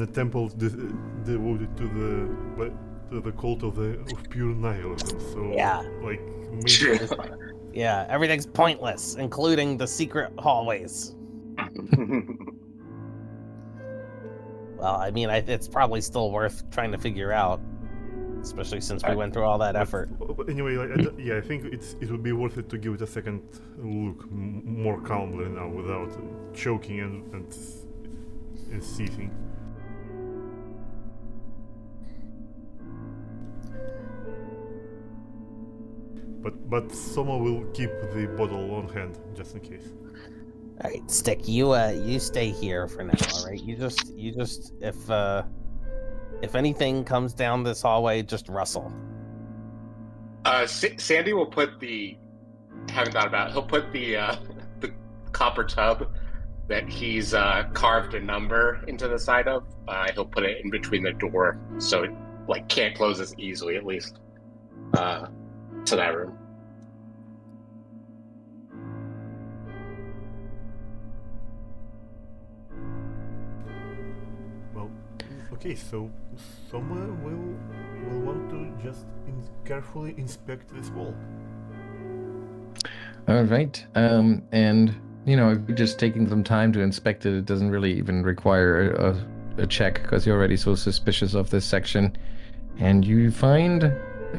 a temple devoted to the cult of pure nihilism. So Yeah. like maybe Yeah, everything's pointless, including the secret hallways. Well, I mean, it's probably still worth trying to figure out, especially since we went through all that effort. But anyway, I think it would be worth it to give it a second look more calmly now, without choking and seething. But Souma will keep the bottle on hand just in case. All right, Stick, you stay here for now. All right, you just if anything comes down this hallway, just rustle. Sandy will put haven't thought about it, he'll put the copper tub that he's carved a number into the side of. He'll put it in between the door, so it like can't close as easily, at least to that room. Well, okay, so someone will want to just carefully inspect this wall. all right, and you know, if you're just taking some time to inspect it, it doesn't really even require a check because you're already so suspicious of this section, and you find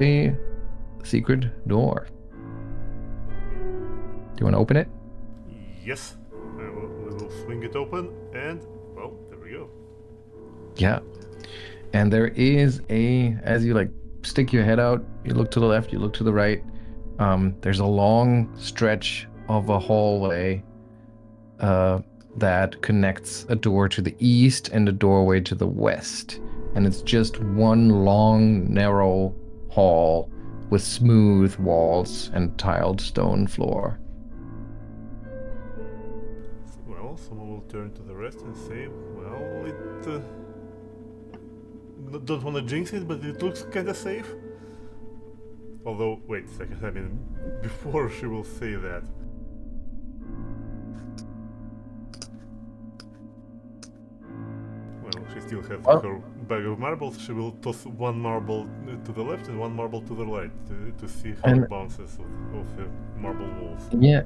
a secret door. Do you want to open it? Yes, we will swing it open, and well, there we go. Yeah. And there is as you like stick your head out, you look to the left, you look to the right, there's a long stretch of a hallway that connects a door to the east and a doorway to the west. And it's just one long, narrow hall with smooth walls and tiled stone floor. Well, someone will turn to the rest and say, well, it... don't want to jinx it, but it looks kind of safe. Although, wait a second, I mean, before she will say that... Well, she still has her bag of marbles. She will toss one marble to the left and one marble to the right to see how it bounces off the marble walls. Yeah,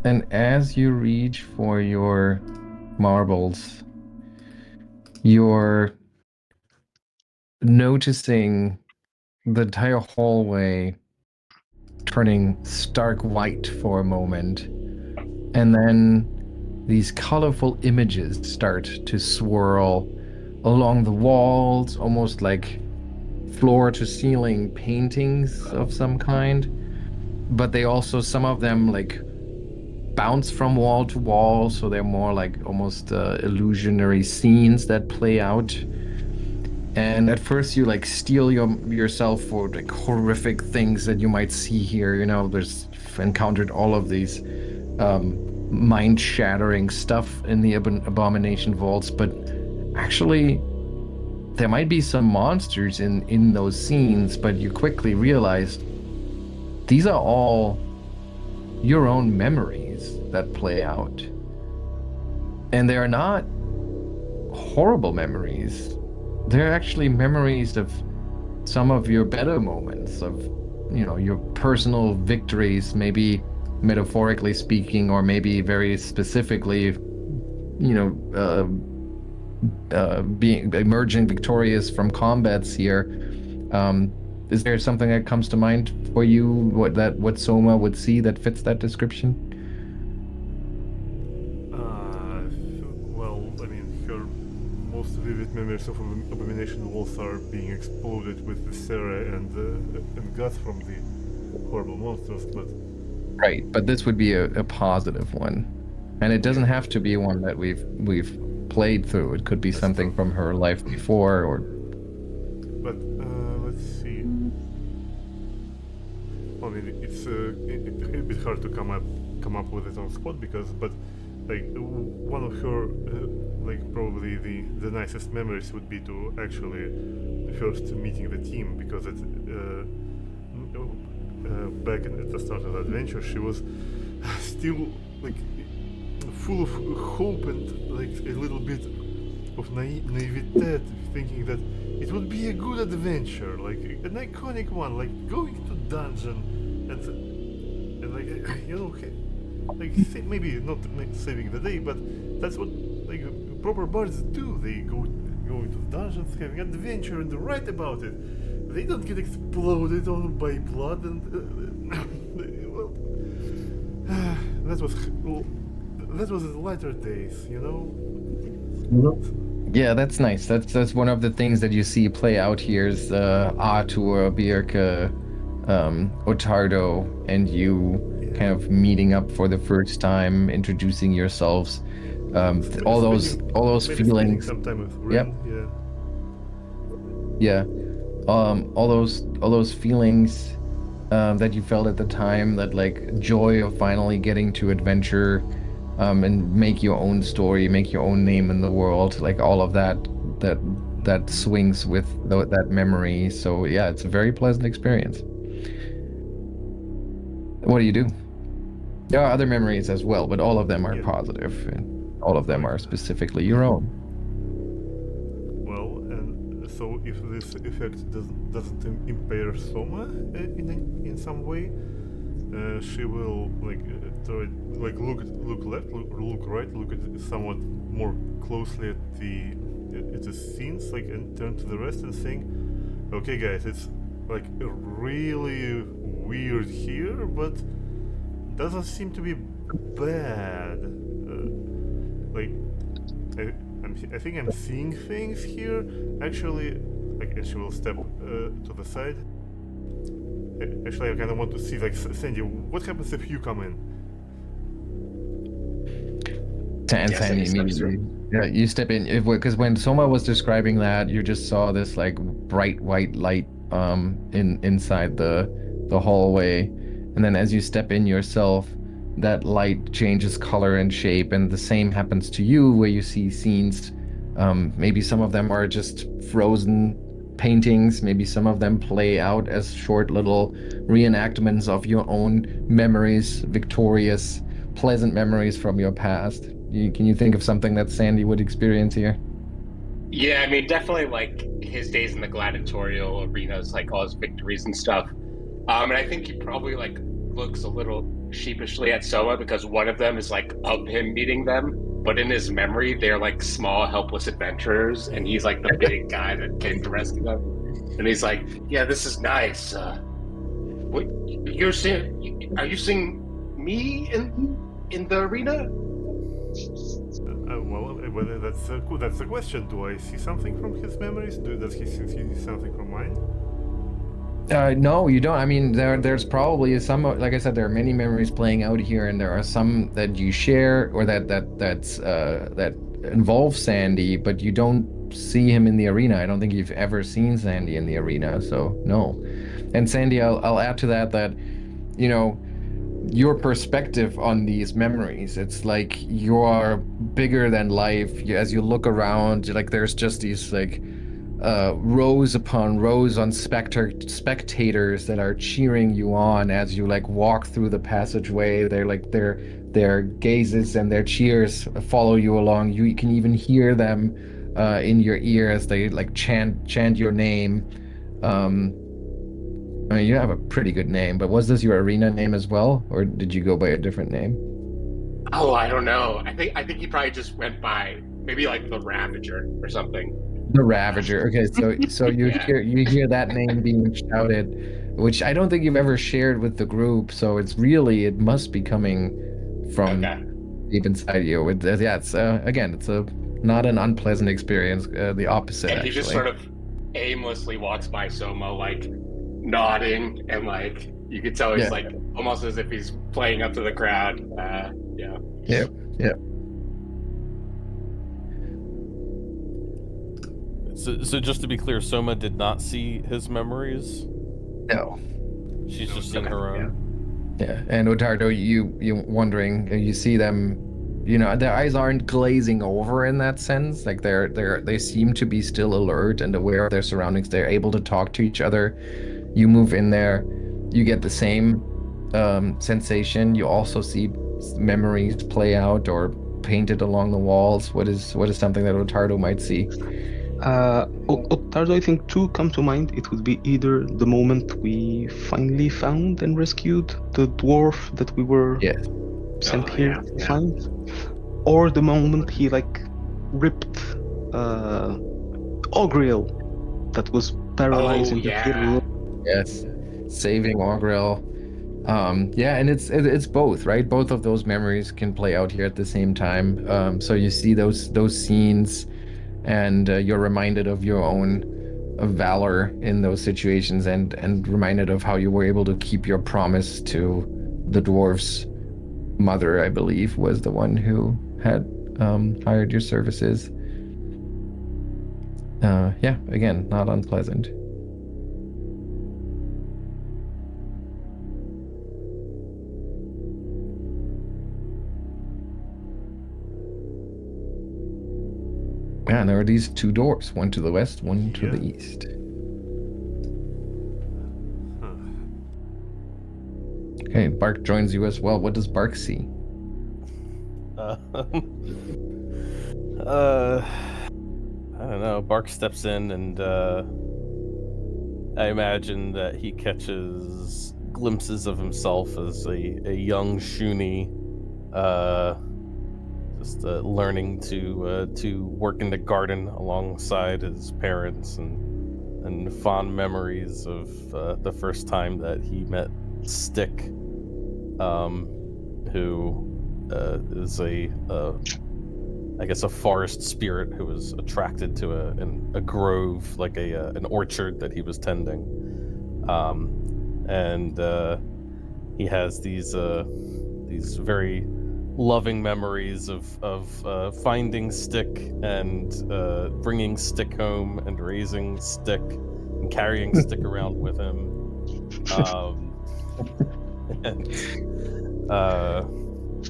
and as you reach for your marbles, you're noticing the entire hallway turning stark white for a moment, and then these colorful images start to swirl along the walls, almost like floor-to-ceiling paintings of some kind. But they also, some of them, like, bounce from wall to wall, so they're more like almost illusionary scenes that play out. And at first you like steel yourself for like horrific things that you might see here. You know, there's encountered all of these mind-shattering stuff in the abomination vaults, but actually there might be some monsters in those scenes, but you quickly realize these are all your own memories that play out. And they are not horrible memories. They're actually memories of some of your better moments, of, you know, your personal victories, maybe metaphorically speaking, or maybe very specifically, you know, being emerging victorious from combats here. Is there something that comes to mind for you, what Souma would see that fits that description? Well, I mean, her most vivid memories of abomination walls are being exploded with the Sarah and guts from the horrible monsters, but... Right, but this would be a positive one. And it doesn't have to be one that we've played through. It could be something from her life before, or... But, let's see. I mean, it's a bit hard to come up with it on spot, but like one of her like probably the nicest memories would be to actually first meeting the team, because it back at the start of the adventure she was still like full of hope and like a little bit of naivete, thinking that it would be a good adventure, like an iconic one, like going to dungeon and like, you know, like maybe not saving the day, but that's what like proper bards do. They go into dungeons, having adventure, and write about it. They don't get exploded on by blood, and well, that was the lighter days, you know. Yeah, that's nice. That's one of the things that you see play out here is Arthur, Birke, Ottardo, and you kind of meeting up for the first time, introducing yourselves. All those feelings. Yep. Yeah. All those feelings that you felt at the time, that like joy of finally getting to adventure and make your own story, make your own name in the world, like all of that swings with that memory. So yeah, it's a very pleasant experience. What do you do? There are other memories as well, but all of them are positive, and all of them are specifically your own. Well, and so if this effect doesn't impair Souma in some way, she will like try, like look left, look right, look at somewhat more closely at the scenes, like, and turn to the rest and saying, "Okay, guys, it's like really weird here, but doesn't seem to be bad. Like, I think I'm seeing things here. Actually, like," and she will step to the side. Actually, I kind of want to see, like, Sandy, what happens if you come in? And Sandy immediately. Yeah, you step in because when Soma was describing that, you just saw this like bright white light inside the hallway, and then as you step in yourself, that light changes color and shape, and the same happens to you where you see scenes. Maybe some of them are just frozen paintings, maybe some of them play out as short little reenactments of your own memories, victorious, pleasant memories from your past. Can you think of something that Sandy would experience here? Yeah, I mean, definitely like his days in the gladiatorial arenas, like all his victories and stuff. And I think he probably like looks a little sheepishly at Soma because one of them is like of him meeting them, but in his memory, they're like small, helpless adventurers, and he's like the big guy that came to rescue them. And he's like, "Yeah, this is nice. What you're seeing? Are you seeing me in the arena?" Well, that's a question. Do I see something from his memories? Does he see something from mine? No, you don't. I mean, there's probably some. Like I said, there are many memories playing out here, and there are some that you share or that involve Sandy, but you don't see him in the arena. I don't think you've ever seen Sandy in the arena, so no. And Sandy, I'll add to that, you know, your perspective on these memories, it's like you're bigger than life. As you look around, like there's just these like rows upon rows on spectators that are cheering you on as you like walk through the passageway. They're like their gazes and their cheers follow you along. You can even hear them in your ear as they like chant your name. I mean, you have a pretty good name, but was this your arena name as well, or did you go by a different name? Oh, I don't know. I think he probably just went by maybe like the Ravager or something. The Ravager. Okay, so you Yeah. hear that name being shouted, which I don't think you've ever shared with the group. So it must be coming from deep inside you. It's again, it's not an unpleasant experience. The opposite, And he actually. just sort of aimlessly walks by Soma, like nodding, and like you could tell he's like almost as if he's playing up to the crowd. Yeah. Yep. So just to be clear, Soma did not see his memories? No. She's just seeing her own? Yeah. And Ottardo, you wondering, you see them, you know, their eyes aren't glazing over in that sense. Like they seem to be still alert and aware of their surroundings. They're able to talk to each other. You move in there, you get the same sensation. You also see memories play out or painted along the walls. What is something that Ottardo might see? Ottardo, I think two come to mind. It would be either the moment we finally found and rescued the dwarf that we were sent here to find, or the moment he like ripped Augrel that was paralyzed in the field. Yes, saving Augrel. And it's both, right? Both of those memories can play out here at the same time. So you see those scenes, and you're reminded of your own valor in those situations, and reminded of how you were able to keep your promise to the dwarf's mother, I believe, was the one who had hired your services. Again, not unpleasant. Yeah, and there are these two doors, one to the west, one to the east. Okay, Bark joins you as well. What does Bark see? I don't know. Bark steps in, and I imagine that he catches glimpses of himself as a young Shuni, just learning to work in the garden alongside his parents, and fond memories of the first time that he met Stick, who is I guess a forest spirit who was attracted to a grove, like an orchard that he was tending, and he has these very loving memories of finding Stick and bringing Stick home and raising Stick and carrying Stick around with him. And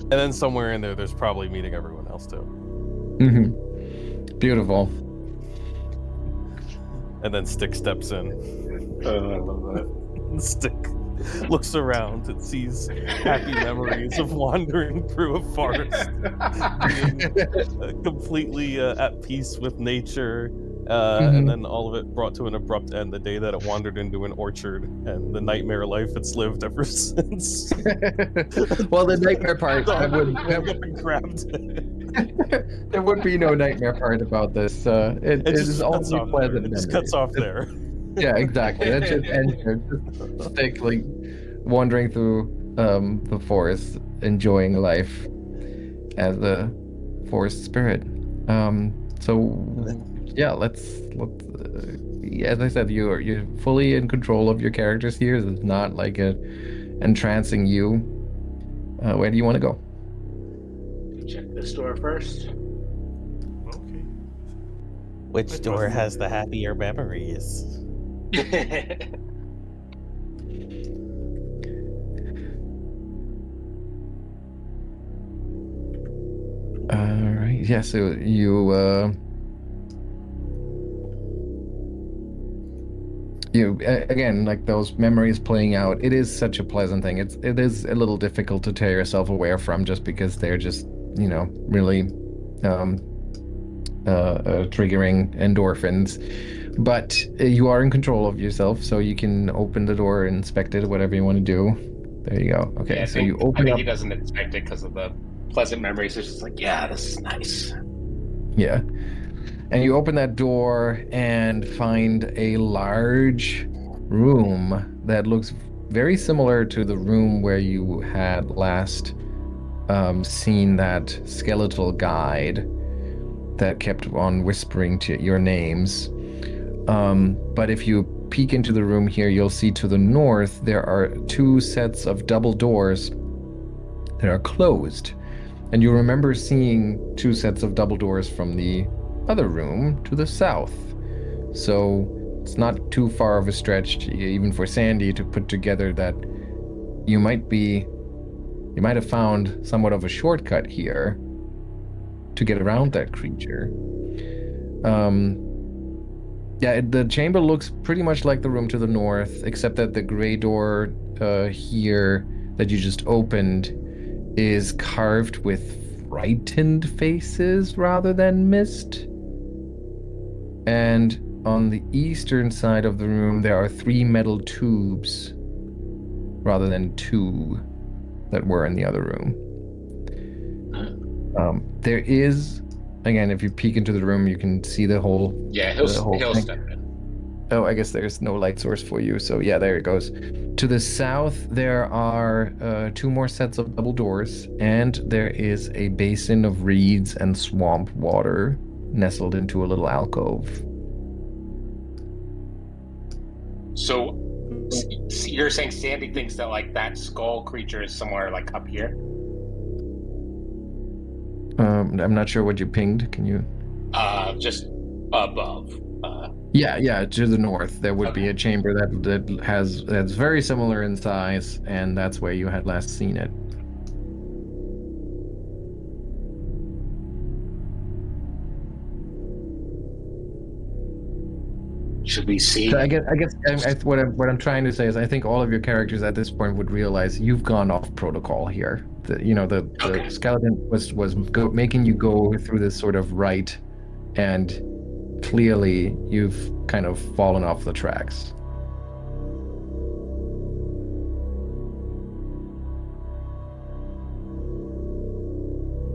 then somewhere in there's probably meeting everyone else too. Mm-hmm. Beautiful. And then Stick steps in. I love that. Stick looks around and sees happy memories of wandering through a forest, being completely at peace with nature, and then all of it brought to an abrupt end the day that it wandered into an orchard and the nightmare life it's lived ever since. Well, the nightmare part, there would be no nightmare part about this. It is only pleasant. It just cuts off there. Yeah, exactly. That just ends there. Just Stick like wandering through the forest, enjoying life as a forest spirit. So yeah, let's as I said, you're fully in control of your characters here. It's not like entrancing you. Where do you want to go? Check this door first. Okay. Which door has the happier memories? All right. Yeah. So you again, like those memories playing out. It is such a pleasant thing. It is a little difficult to tear yourself away from, just because they're just really triggering endorphins. But you are in control of yourself, so you can open the door, inspect it, whatever you want to do. There you go. Okay, Yeah, so you open I think up. he doesn't expect it because of the pleasant memories. It's just like, yeah, this is nice. Yeah. And you open that door and find a large room that looks very similar to the room where you had last seen that skeletal guide that kept on whispering to your names. But if you peek into the room here, you'll see to the north there are two sets of double doors that are closed. And you remember seeing two sets of double doors from the other room to the south. So it's not too far of a stretch, even for Sandy, to put together that you might have found somewhat of a shortcut here to get around that creature. Yeah, the chamber looks pretty much like the room to the north, except that the gray door here that you just opened is carved with frightened faces rather than mist. And on the eastern side of the room, there are 3 metal tubes rather than 2 that were in the other room. There is, again, if you peek into the room, you can see the whole. Yeah, he'll step in. Oh, I guess there's no light source for you, so yeah, there it goes. To the south, there are 2 more sets of double doors, and there is a basin of reeds and swamp water nestled into a little alcove. So you're saying Sandy thinks that like that skull creature is somewhere like up here? I'm not sure what you pinged. Can you? Just above. Yeah, to the north there would be a chamber that's very similar in size, and that's where you had last seen it. Should we see? So I guess what I'm trying to say is I think all of your characters at this point would realize you've gone off protocol here. The skeleton was making you go through this sort of rite, and clearly you've kind of fallen off the tracks.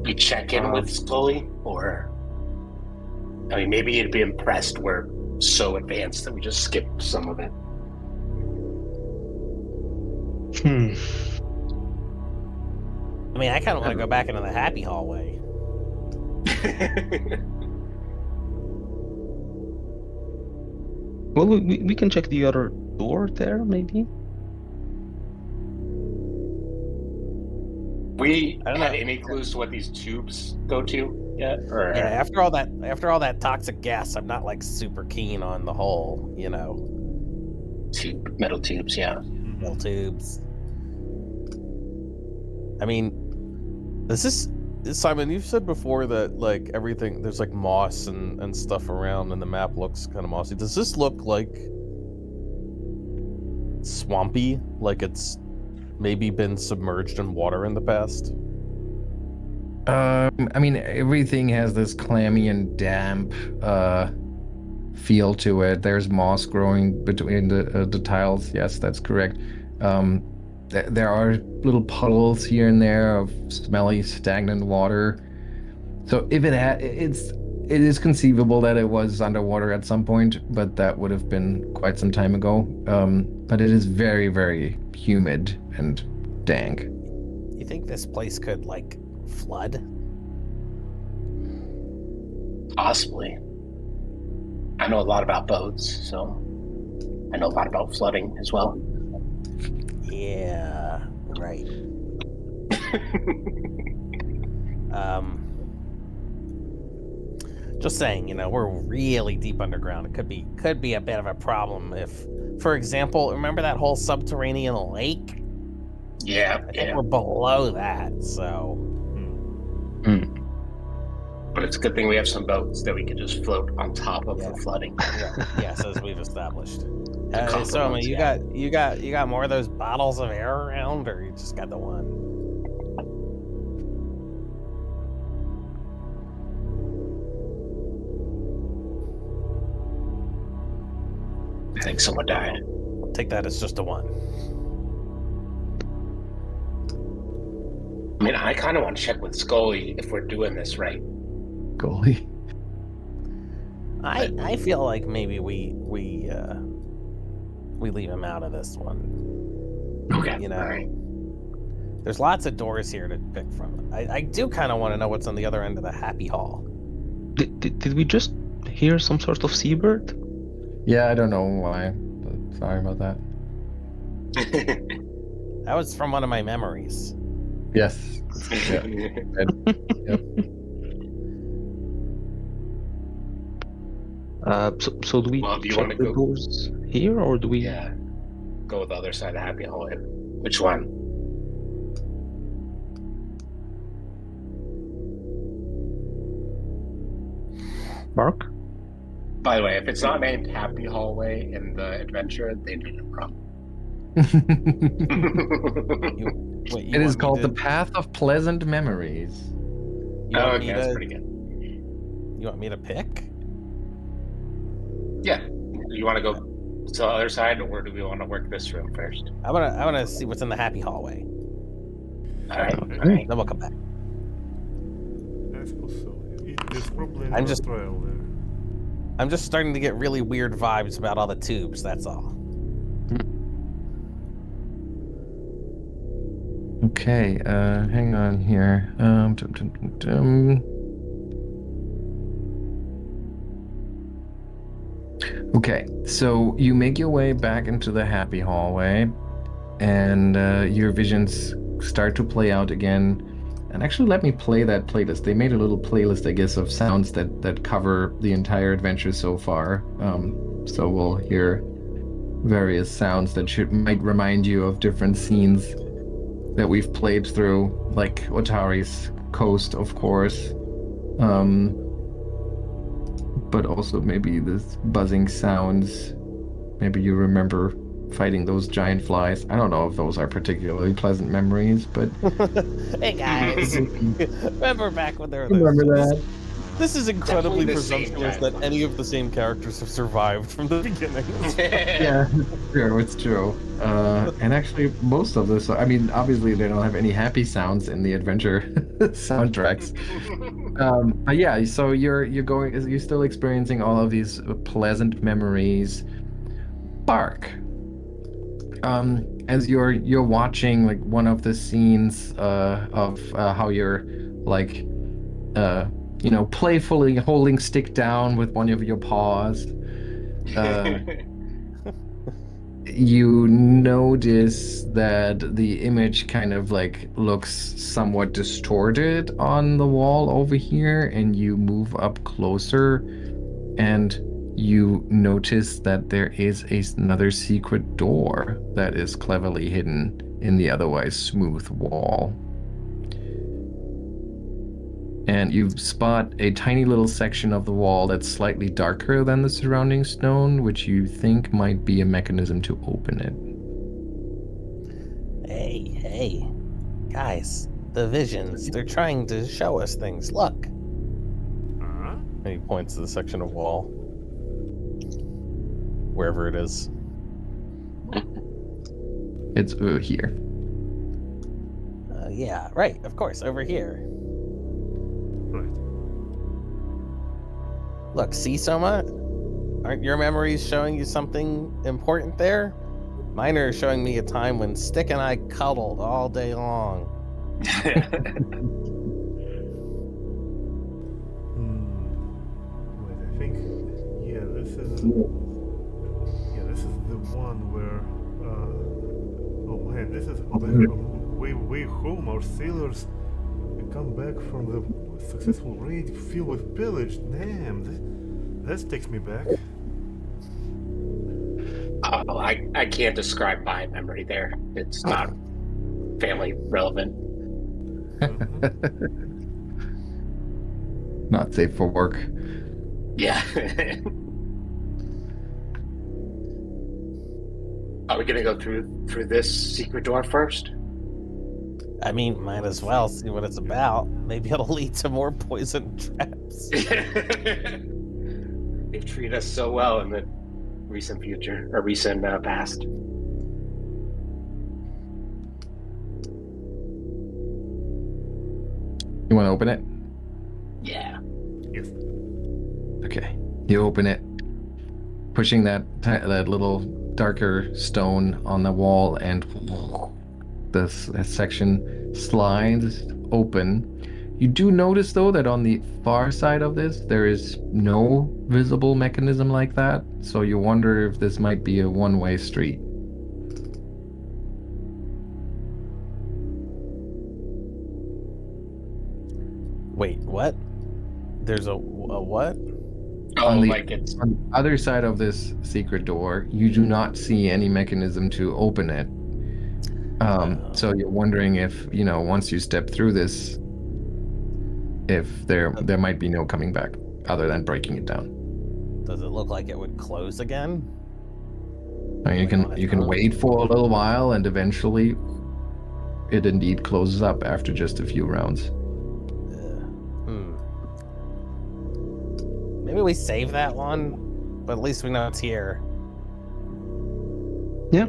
We check in with Scully, or I mean, maybe he'd be impressed we're so advanced that we just skipped some of it. I mean, I kind of want to go back into the happy hallway. Well, we can check the other door there, maybe. We I don't had know. any clues to what these tubes go to yet? Or Yeah, after all that toxic gas, I'm not like super keen on the whole, metal tubes, yeah. metal tubes. I mean, Simon, you've said before that like everything there's like moss and stuff around and the map looks kind of mossy. Does this look like swampy, like it's maybe been submerged in water in the past? I mean, everything has this clammy and damp feel to it. There's moss growing between the tiles. Yes, that's correct. There are little puddles here and there of smelly, stagnant water. So if it is conceivable that it was underwater at some point, but that would have been quite some time ago. But it is very, very humid and dank. You think this place could like flood? Possibly. I know a lot about boats, so I know a lot about flooding as well. Yeah, right. Just saying, we're really deep underground. It could be a bit of a problem if, for example, remember that whole subterranean lake? Yeah, I think we're below that, so. But it's a good thing we have some boats that we can just float on top of the flooding. Yes, as we've established. Soma, you got more of those bottles of air around, or you just got the one? I think someone died. Take that as just a one. I mean, I kind of want to check with Scully if we're doing this right. Golly. I feel like maybe we leave him out of this one. Okay. All right. There's lots of doors here to pick from. I do kind of want to know what's on the other end of the happy hall. Did we just hear some sort of seabird? Yeah, I don't know why, but sorry about that. That was from one of my memories. Yes. Yeah. Yep. So do we do you check want to the go doors here, or do we? Yeah. Go with the other side of Happy Hallway. Which one? Mark? By the way, if it's not named Happy Hallway in the adventure, they did it wrong. It is called the Path of Pleasant Memories. Okay, that's pretty good. You want me to pick? Yeah. You want to go to the other side, or do we want to work this room first? I wanna see what's in the happy hallway. All right. Then we'll come back. I suppose so. There's probably I'm just- trial there. I'm just starting to get really weird vibes about all the tubes. That's all. Okay, hang on here. Okay, so you make your way back into the happy hallway, and your visions start to play out again. And actually, let me play that playlist. They made a little playlist, I guess, of sounds that cover the entire adventure so far. So we'll hear various sounds that might remind you of different scenes that we've played through, like Otari's coast, of course. But also maybe this buzzing sounds. Maybe you remember fighting those giant flies. I don't know if those are particularly pleasant memories, but Hey guys, remember back when there were remember that. This is incredibly Definitely the same presumptuous guy. that any of the same characters have survived from the beginning. Yeah, it's true. And actually, most of this, I mean, obviously they don't have any happy sounds in the adventure soundtracks. But yeah, so you're still experiencing all of these pleasant memories. Bark. As you're watching like one of the scenes of how you're like playfully holding stick down with one of your paws. you notice that the image kind of like looks somewhat distorted on the wall over here, and you move up closer and you notice that there is another secret door that is cleverly hidden in the otherwise smooth wall. And you spot a tiny little section of the wall that's slightly darker than the surrounding stone, which you think might be a mechanism to open it. Hey, guys, the visions, they're trying to show us things. Look. And he points to the section of wall. Wherever it is. It's here. Yeah, right, of course, over here. Right. Look, see, Souma? Aren't your memories showing you something important there? Mine are showing me a time when Stick and I cuddled all day long. Wait, I think, this is the one where, oh man, this is way home. Our sailors come back from the successful raid filled with pillage. Damn, that takes me back. Oh, I can't describe my memory there. It's not family relevant. Not safe for work. Yeah. Are we gonna go through this secret door first? I mean, might as well see what it's about. Maybe it'll lead to more poison traps. They've treated us so well in the recent future, or recent past. You want to open it? Yeah. Yes. Okay. You open it, pushing that little darker stone on the wall, and this section slides open. You do notice, though, that on the far side of this, there is no visible mechanism like that, so you wonder if this might be a one-way street. Wait, what? There's a what? Oh, On the other side of this secret door, you do not see any mechanism to open it. So you're wondering if, once you step through this, if there might be no coming back other than breaking it down. Does it look like it would close again? I mean, you can wait for a little while, and eventually it indeed closes up after just a few rounds. Maybe we save that one, but at least we know it's here. Yeah.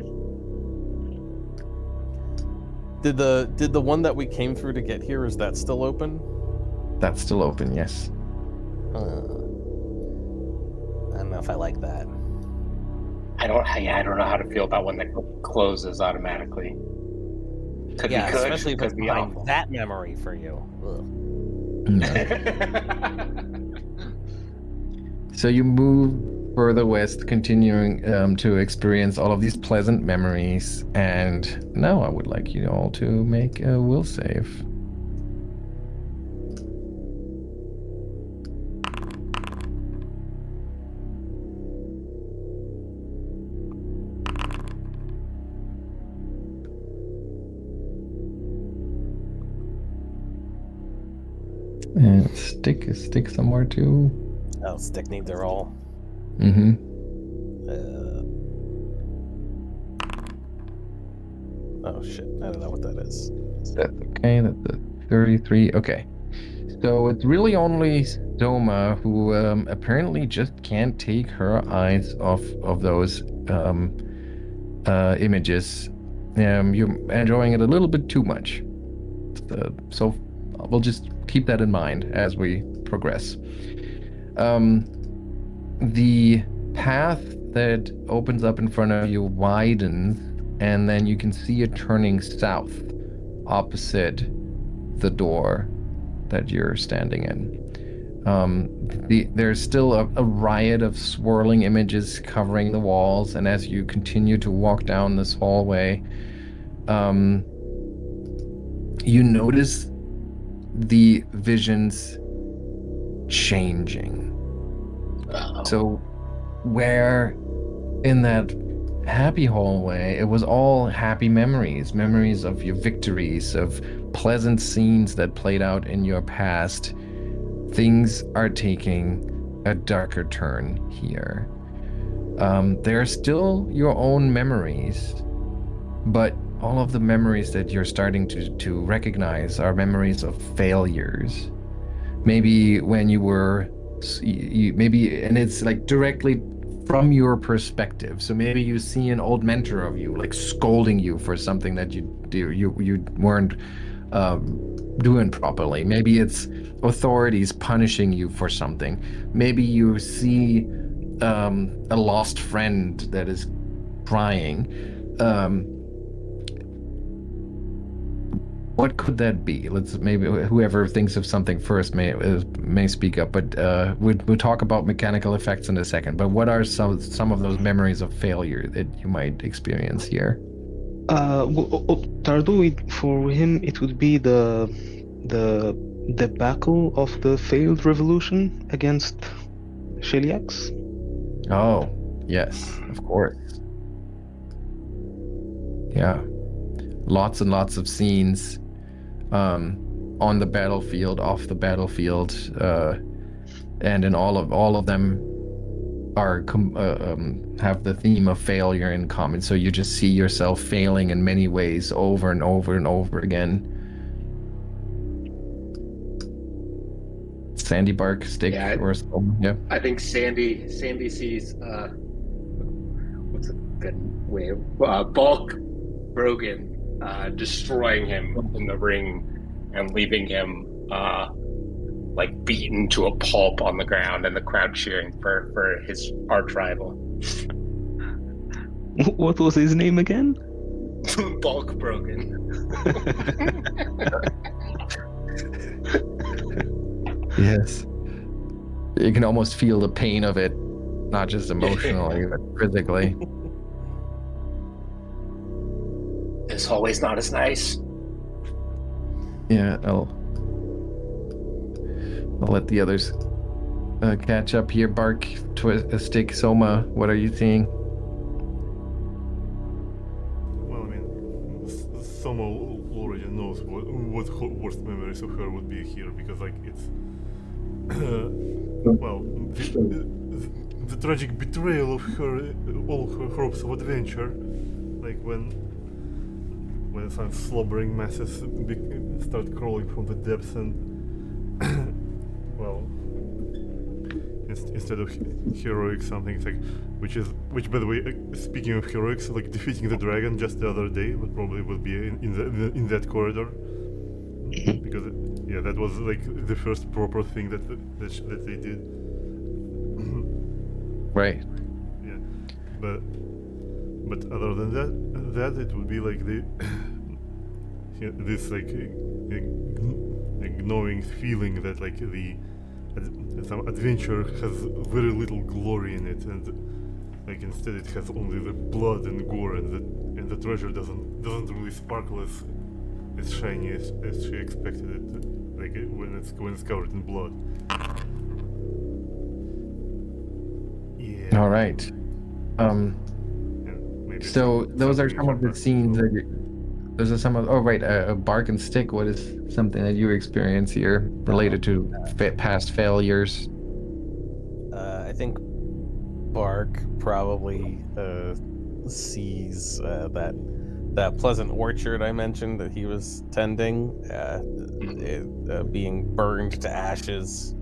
Did the one that we came through to get here, is that still open? That's still open, yes. I don't know if I like that. I don't know how to feel about one that closes automatically. Especially if it's behind that memory for you. So you move further west, continuing to experience all of these pleasant memories. And now I would like you all to make a will save. And stick somewhere too. Oh, Stick needs a roll. Mm-hmm. Oh shit, I don't know what that is. That's okay, that's a 33. Okay. So it's really only Souma who apparently just can't take her eyes off of those images. You're enjoying it a little bit too much. So we'll just keep that in mind as we progress. The path that opens up in front of you widens, and then you can see it turning south opposite the door that you're standing in. There's still a riot of swirling images covering the walls, and as you continue to walk down this hallway, you notice the visions changing. So where in that happy hallway, it was all happy memories, memories of your victories, of pleasant scenes that played out in your past. Things are taking a darker turn here. There are still your own memories, but all of the memories that you're starting to recognize are memories of failures. Maybe when you were, maybe, and it's like directly from your perspective. So maybe you see an old mentor of you, like scolding you for something that you weren't doing properly. Maybe it's authorities punishing you for something. Maybe you see a lost friend that is crying. What could that be? Let's maybe whoever thinks of something first may speak up. But we'll talk about mechanical effects in a second. But what are some of those memories of failure that you might experience here? Ottardo, for him, it would be the debacle of the failed revolution against Cheliax. Oh, yes, of course. Yeah, lots and lots of scenes. On the battlefield, off the battlefield, and in all of them are have the theme of failure in common. So you just see yourself failing in many ways over and over and over again. Sandy bark, stick, or something. Yeah. I think Sandy sees what's a good way? Bulk Brogan destroying him in the ring and leaving him like beaten to a pulp on the ground, and the crowd cheering for his arch rival. What was his name again? Bulk Brogan. Yes. You can almost feel the pain of it, not just emotionally, but physically. This hallway's not as nice. Yeah, I'll let the others catch up here. Bark, Stick, Souma, what are you seeing? Well, I mean, Souma already knows what worst memories of her would be here, because like it's well, the tragic betrayal of her, all her hopes of adventure, like when some slobbering masses start crawling from the depths, and well, instead of heroic something, it's like which by the way, speaking of heroics, like defeating the dragon just the other day would probably be in that corridor, because that was like the first proper thing that they did. Right. Yeah, but other than that it would be like this like gnawing feeling that like some adventure has very little glory in it, and like instead it has only the blood and gore, and the treasure doesn't really sparkle as shiny as she expected it to, like when it's covered in blood. Yeah. All right. So those are some of the scenes that those are some of. Oh, right. Bark and Stick. What is something that you experience here related to past failures? I think Bark probably sees that pleasant orchard I mentioned that he was tending, being burned to ashes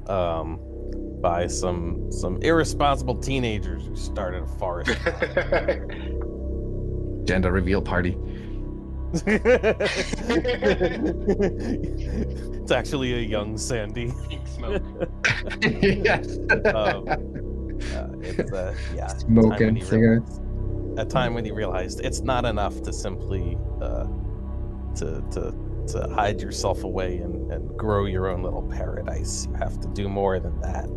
by some irresponsible teenagers who started a forest fire. Gender reveal party. It's actually a young Sandy. Pink smoke. Yes. It's smoking cigarettes. A time when he realized it's not enough to simply to hide yourself away and grow your own little paradise. You have to do more than that.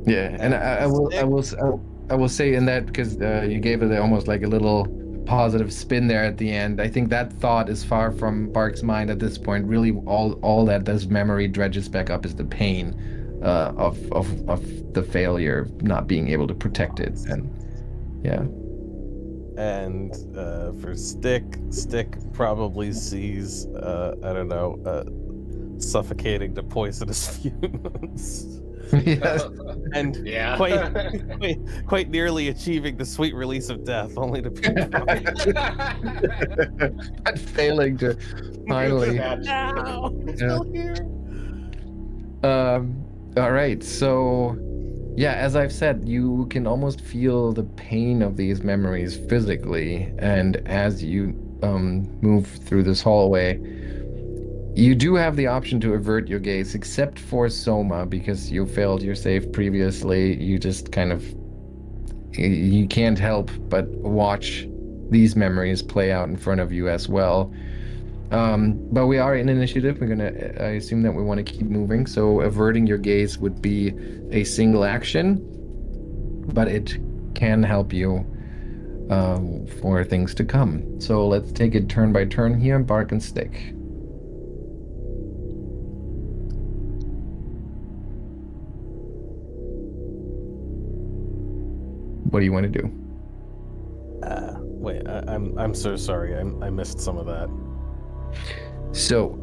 Yeah, and I will say in that, because you gave it almost like a little positive spin there at the end. I think that thought is far from Bark's mind at this point. Really, all that this memory dredges back up is the pain of the failure of not being able to protect it, and yeah. And for Stick probably sees I don't know, suffocating to poisonous fumes. Yes. And quite nearly achieving the sweet release of death, only to be but failing to finally. No, I'm still here. All right, so yeah, as I've said, you can almost feel the pain of these memories physically, and as you move through this hallway, you do have the option to avert your gaze, except for Souma, because you failed your save previously. You just kind of, you can't help but watch these memories play out in front of you as well. But we are in initiative. I assume that we want to keep moving, so averting your gaze would be a single action, but it can help you for things to come. So let's take it turn by turn here. Bark and Stick. What do you want to do? Wait, I'm so sorry. I missed some of that. So,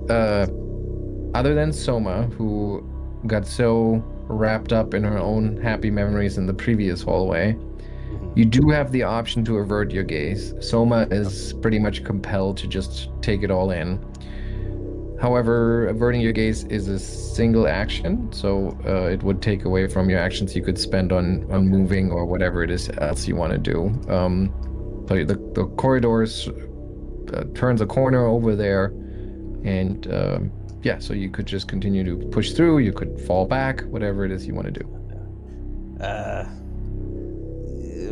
other than Souma, who got so wrapped up in her own happy memories in the previous hallway, you do have the option to avert your gaze. Souma is pretty much compelled to just take it all in. However, averting your gaze is a single action, so it would take away from your actions you could spend on moving or whatever it is else you want to do. So the corridors turns a corner over there, and yeah, so you could just continue to push through. You could fall back, whatever it is you want to do.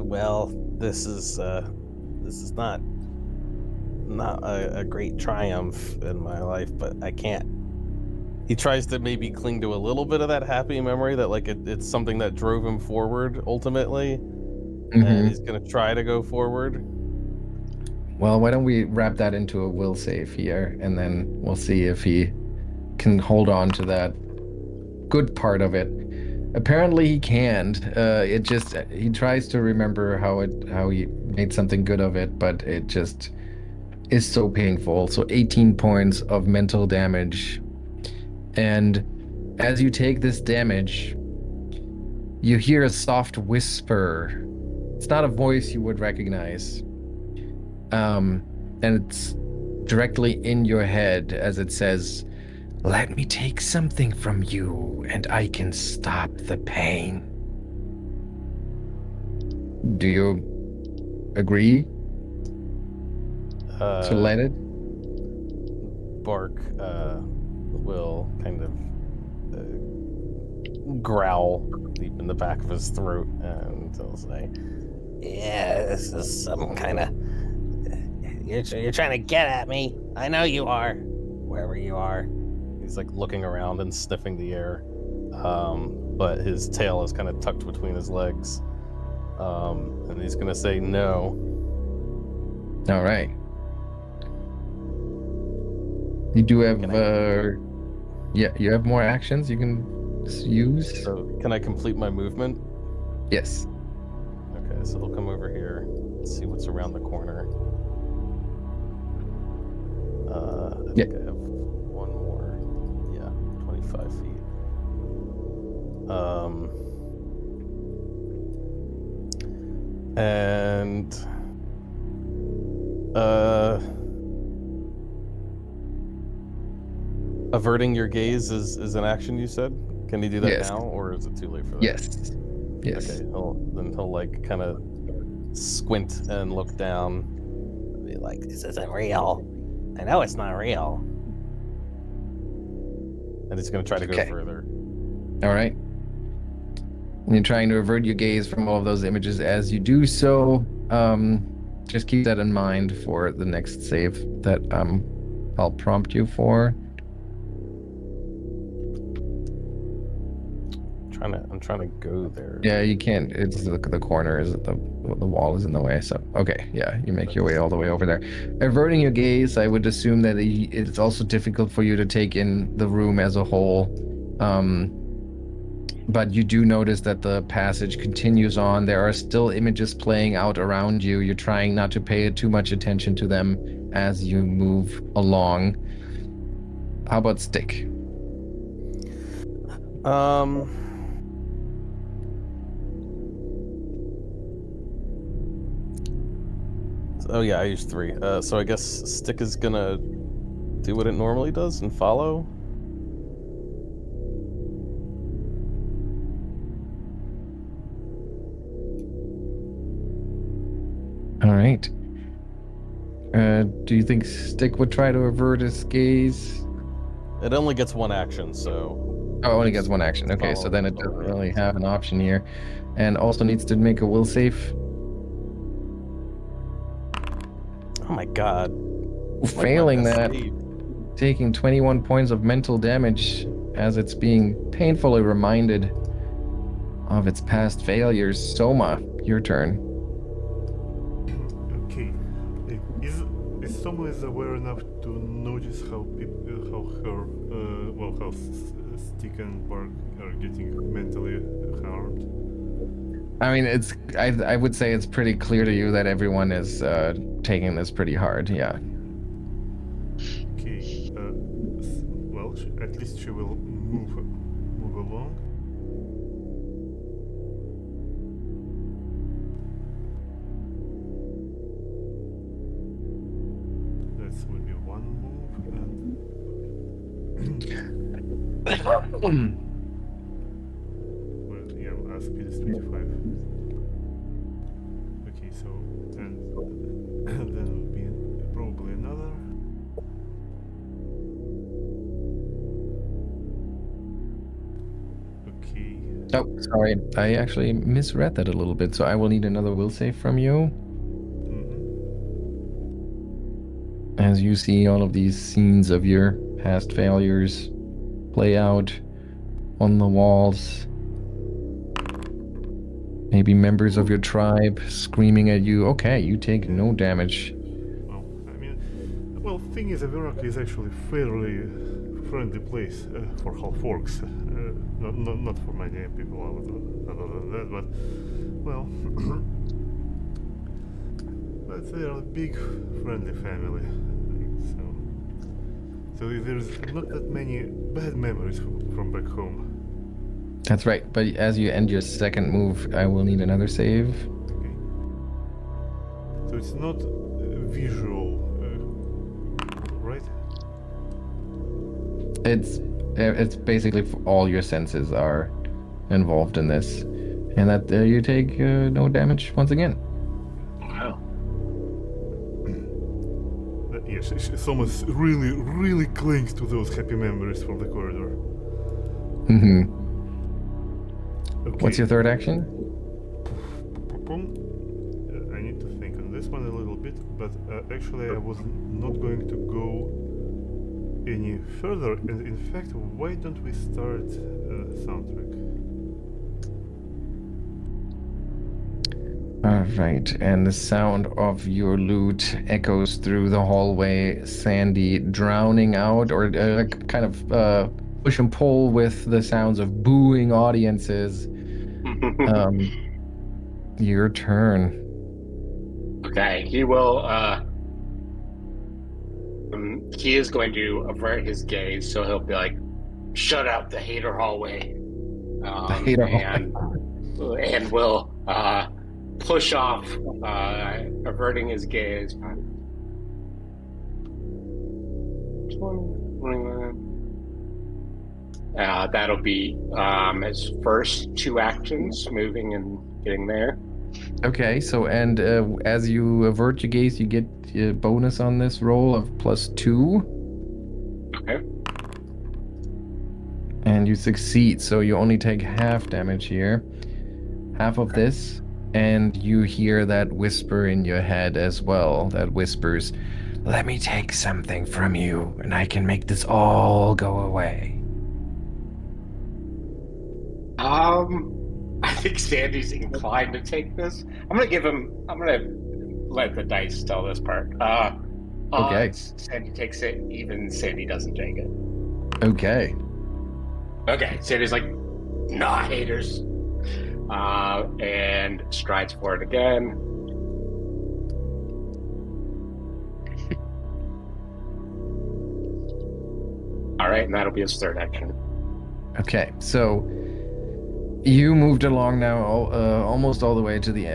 Well, this is not a great triumph in my life, but I can't. He tries to maybe cling to a little bit of that happy memory that like it's something that drove him forward ultimately, and he's gonna try to go forward. Well, why don't we wrap that into a will save here, and then we'll see if he can hold on to that good part of it. Apparently he can't. He tries to remember how he made something good of it, but it just is so painful. So 18 points of mental damage. And as you take this damage, you hear a soft whisper. It's not a voice you would recognize. And it's directly in your head as it says, "Let me take something from you and I can stop the pain." Do you agree to let it? Bark will kind of growl deep in the back of his throat, and he'll say, "Yeah, this is some kind of... You're trying to get at me. I know you are, wherever you are." He's like looking around and sniffing the air, but his tail is kind of tucked between his legs, and he's gonna say no. All right. You do have you have more actions you can use. So can I complete my movement? Yes. Okay, so he'll come over here and see what's around the corner. I think I have one more. Yeah, 25 feet. And averting your gaze is an action, you said? Can he do that now, or is it too late for that? Yes. Yes. Okay, he'll like kind of squint and look down and be like, "This isn't real. I know it's not real." And he's gonna try to go further. All right. And you're trying to avert your gaze from all of those images. As you do so, just keep that in mind for the next save that I'll prompt you for. I'm trying to go there. Yeah, you can't. It's the corner is the wall is in the way. So okay, yeah, you make your way all the way over there. Averting your gaze, I would assume that it's also difficult for you to take in the room as a whole. But you do notice that the passage continues on. There are still images playing out around you. You're trying not to pay too much attention to them as you move along. How about Stick? Oh yeah, I used 3. So I guess Stick is gonna do what it normally does and follow. All right. Do you think Stick would try to avert his gaze? It only gets 1 action, so... Oh, only gets 1 action. Okay, so then it doesn't really have an option here. And also needs to make a will save. Oh my god. Failing that, taking 21 points of mental damage as it's being painfully reminded of its past failures. Souma, your turn. Okay. Is Souma is aware enough to notice how Stick and Bark are getting mentally harmed? I mean, I would say it's pretty clear to you that everyone is taking this pretty hard, yeah. Okay, well, at least she will move along. That would be 1 move, and... well, yeah, our speed is 25. Okay, so, and then will be probably another. Okay. Oh, sorry. I actually misread that a little bit, so I will need another will save from you. As you see all of these scenes of your past failures play out on the walls. Maybe members of your tribe screaming at you. Okay, you take no damage. Well, I mean, well, thing is, Birke is actually fairly friendly place for half-orks. Not for many people other than that, but well, but they are a big friendly family. So there's not that many bad memories from back home. That's right, but as you end your second move, I will need another save. Okay. So it's not visual, right? It's basically all your senses are involved in this, and that you take no damage once again. Wow. Yes, Souma really clings to those happy memories from the corridor. Mm-hmm. Okay. What's your third action? I need to think on this one a little bit, but actually I was not going to go any further. And in fact, why don't we start soundtrack? Alright, and the sound of your lute echoes through the hallway, Sandy, drowning out or kind of push and pull with the sounds of booing audiences. Your turn. Okay, he will. He is going to avert his gaze, so he'll be like, "Shut up, the hater hallway," The hater hallway. and will push off, averting his gaze. 21. That'll be his first 2 actions, moving and getting there. Okay, so and as you avert your gaze, you get a bonus on this roll of +2. Okay. And you succeed, so you only take half damage here. Half of this and you hear that whisper in your head as well that whispers, "Let me take something from you, and I can make this all go away." I think Sandy's inclined to take this. I'm gonna let the dice tell this part. Okay. Sandy takes it, even Sandy doesn't take it. Okay. Okay, Sandy's like, nah, haters. And strides forward again. All right, and that'll be his third action. Okay, so you moved along now almost all the way to the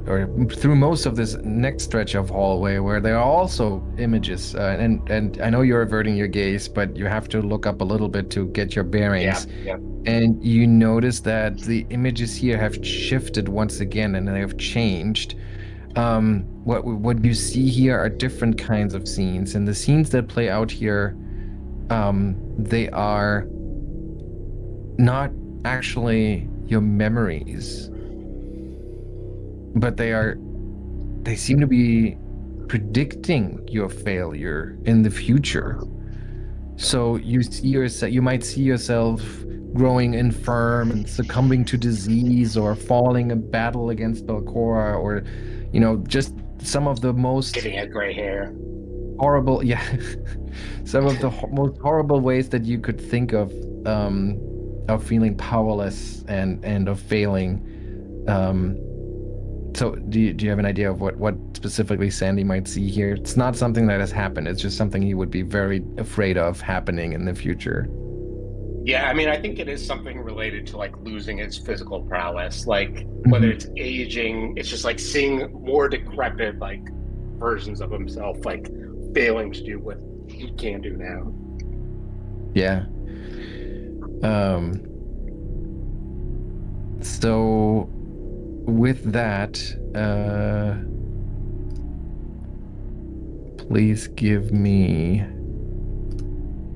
or through most of this next stretch of hallway where there are also images, and I know you're averting your gaze, but you have to look up a little bit to get your bearings. Yeah. And you notice that the images here have shifted once again, and they have changed. What you see here are different kinds of scenes, and the scenes that play out here, they are not actually your memories, but they seem to be predicting your failure in the future. So you might see yourself growing infirm and succumbing to disease, or falling in battle against Belcora, or just some of the most getting a gray hair, horrible, some of the most horrible ways that you could think of feeling powerless and of failing. So do you have an idea of what specifically Sandy might see here? It's not something that has happened. It's just something he would be very afraid of happening in the future. Yeah, I mean, I think it is something related to like losing his physical prowess, like whether it's aging, it's just like seeing more decrepit like versions of himself, like failing to do what he can do now. Yeah. So with that, please give me.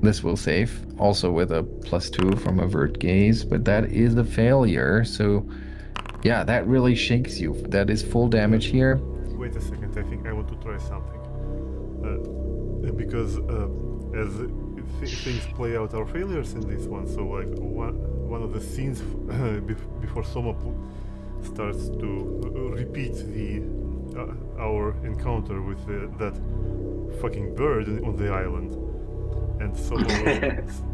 This will save, also with a +2 from avert gaze, but that is a failure. So, yeah, that really shakes you. That is full damage here. Wait a second, I think I want to try something. Because as things play out our failures in this one, so like one of the scenes before Souma starts to repeat our encounter with that fucking bird on the island. And so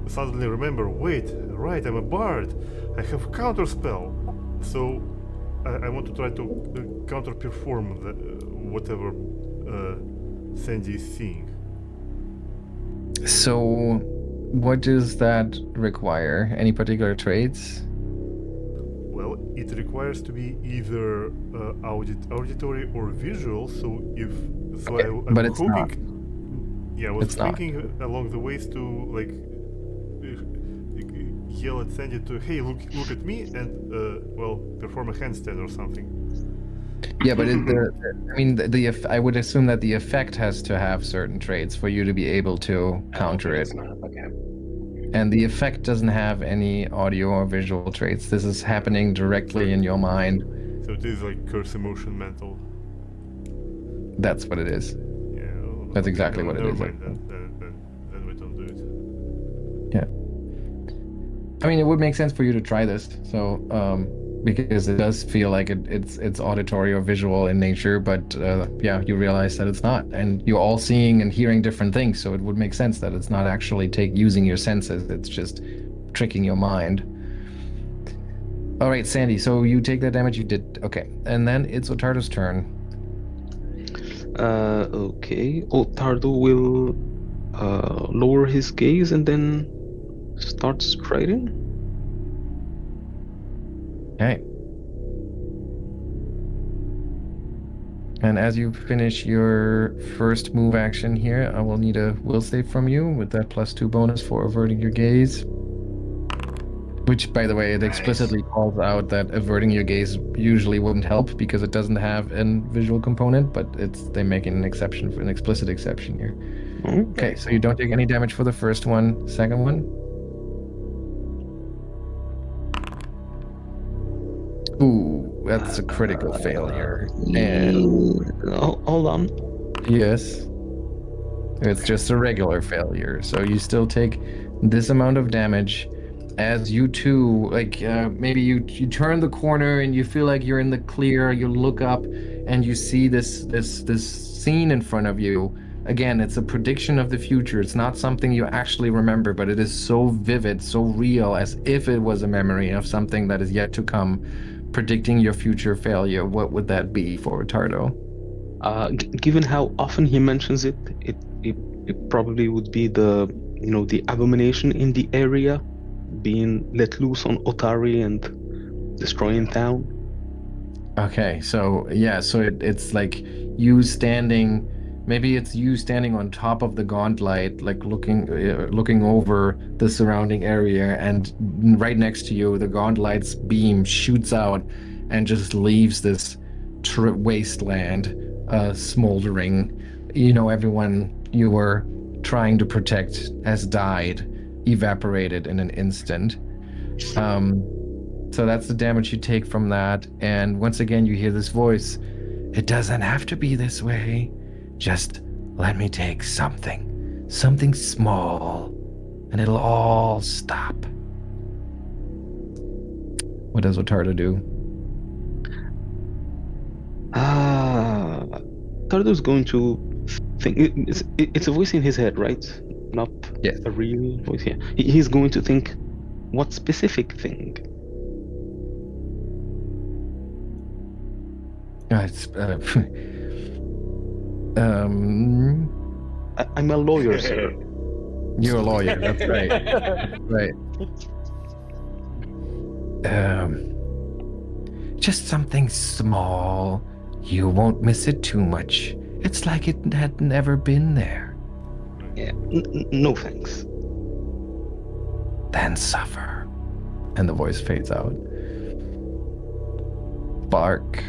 suddenly remember, wait, right, I'm a bard. I have counterspell. So I want to try to counter-perform whatever Sandy is seeing. So what does that require? Any particular traits? Well, it requires to be either auditory or visual, so but it's hoping... not. Yeah, I was thinking along the ways to like yell at Sandy to, hey, look at me, and perform a handstand or something. Yeah, but I would assume that the effect has to have certain traits for you to be able to counter it. Okay. And the effect doesn't have any audio or visual traits. This is happening directly in your mind. So it is like curse emotion mental. That's what it is. That's exactly what it is. Then we don't do it. Yeah. I mean, it would make sense for you to try this. So, because it does feel like it's auditory or visual in nature, but you realize that it's not, and you're all seeing and hearing different things. So it would make sense that it's not actually using your senses. It's just tricking your mind. All right, Sandy. So you take that damage. You did okay, and then it's Ottardo's turn. Okay. Ottardo will lower his gaze and then start striding. Okay. And as you finish your first move action here, I will need a will save from you with that +2 bonus for averting your gaze. Which, by the way, it explicitly calls out that averting your gaze usually wouldn't help because it doesn't have a visual component, but they're making an exception, for an explicit exception here. Okay, so you don't take any damage for the first one. Second one? Ooh, that's a critical failure. And hold on. yes, it's just a regular failure. So you still take this amount of damage. As you two, like maybe you turn the corner and you feel like you're in the clear. You look up and you see this scene in front of you. Again, it's a prediction of the future. It's not something you actually remember, but it is so vivid, so real, as if it was a memory of something that is yet to come, predicting your future failure. What would that be for Ottardo? Given how often he mentions it, it probably would be the abomination in the area being let loose on Otari and destroying town. Okay, so yeah, so it's like you standing, maybe it's you standing on top of the Gauntlight, like looking over the surrounding area, and right next to you, the Gauntlight's beam shoots out and just leaves this wasteland, smoldering. You know, everyone you were trying to protect has died, evaporated in an instant. So that's the damage you take from that. And once again, you hear this voice. It doesn't have to be this way. Just let me take something small, and it'll all stop. What does Ottardo do? Ottardo's going to think. It's a voice in his head, right? Not Yes. a real voice. Yeah. He's going to think, what specific thing? It's I'm a lawyer, sir. You're a lawyer. That's right. That's right. Just something small. You won't miss it too much. It's like it had never been there. Yeah. No thanks. Then suffer. And the voice fades out. Bark.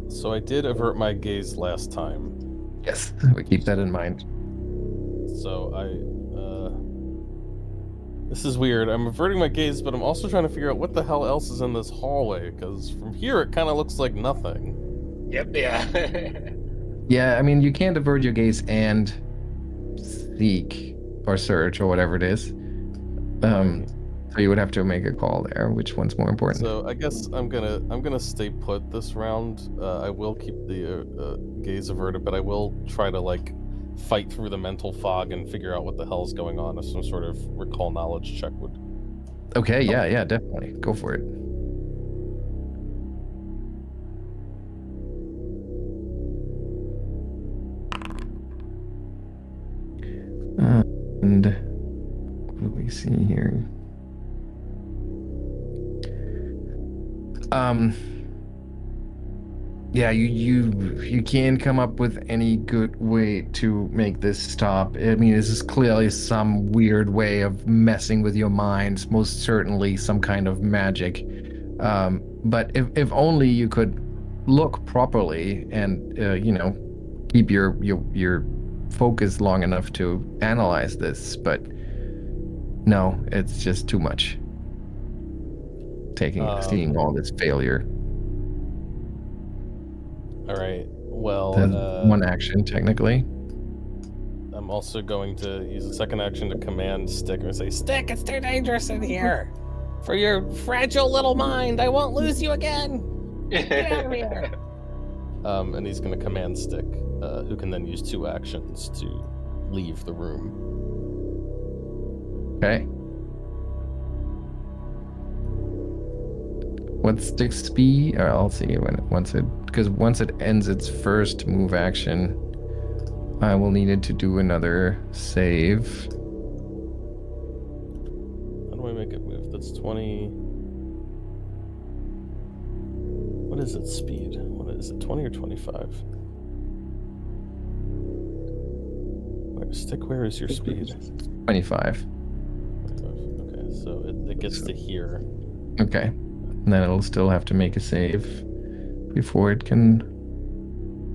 So I did avert my gaze last time. Yes, we keep that in mind. So this is weird. I'm averting my gaze, but I'm also trying to figure out what the hell else is in this hallway, because from here it kind of looks like nothing. Yep, yeah. Yeah, I mean, you can't avert your gaze and seek or search or whatever it is. So you would have to make a call there. Which one's more important? So I guess I'm gonna stay put this round. I will keep the gaze averted, but I will try to like fight through the mental fog and figure out what the hell's going on. If some sort of recall knowledge check would. Okay, yeah, definitely. Go for it. And what do we see here? Yeah, you can come up with any good way to make this stop. I mean, this is clearly some weird way of messing with your mind, most certainly some kind of magic. But if only you could look properly and keep your focus long enough to analyze this, but no, it's just too much. Seeing all this failure. All right. Well, one action technically. I'm also going to use a second action to command Stick and say, "Stick, it's too dangerous in here. For your fragile little mind, I won't lose you again. Get out of here." And he's going to command Stick, who can then use 2 actions to leave the room. Okay. What's Stick's speed? Or I'll see once it ends its first move action, I will need it to do another save. How do I make it move? That's 20. What is its speed? What is it? 20 or 25? Stick, where is your speed? 25. Okay, so it gets to here. Okay. And then it'll still have to make a save before it can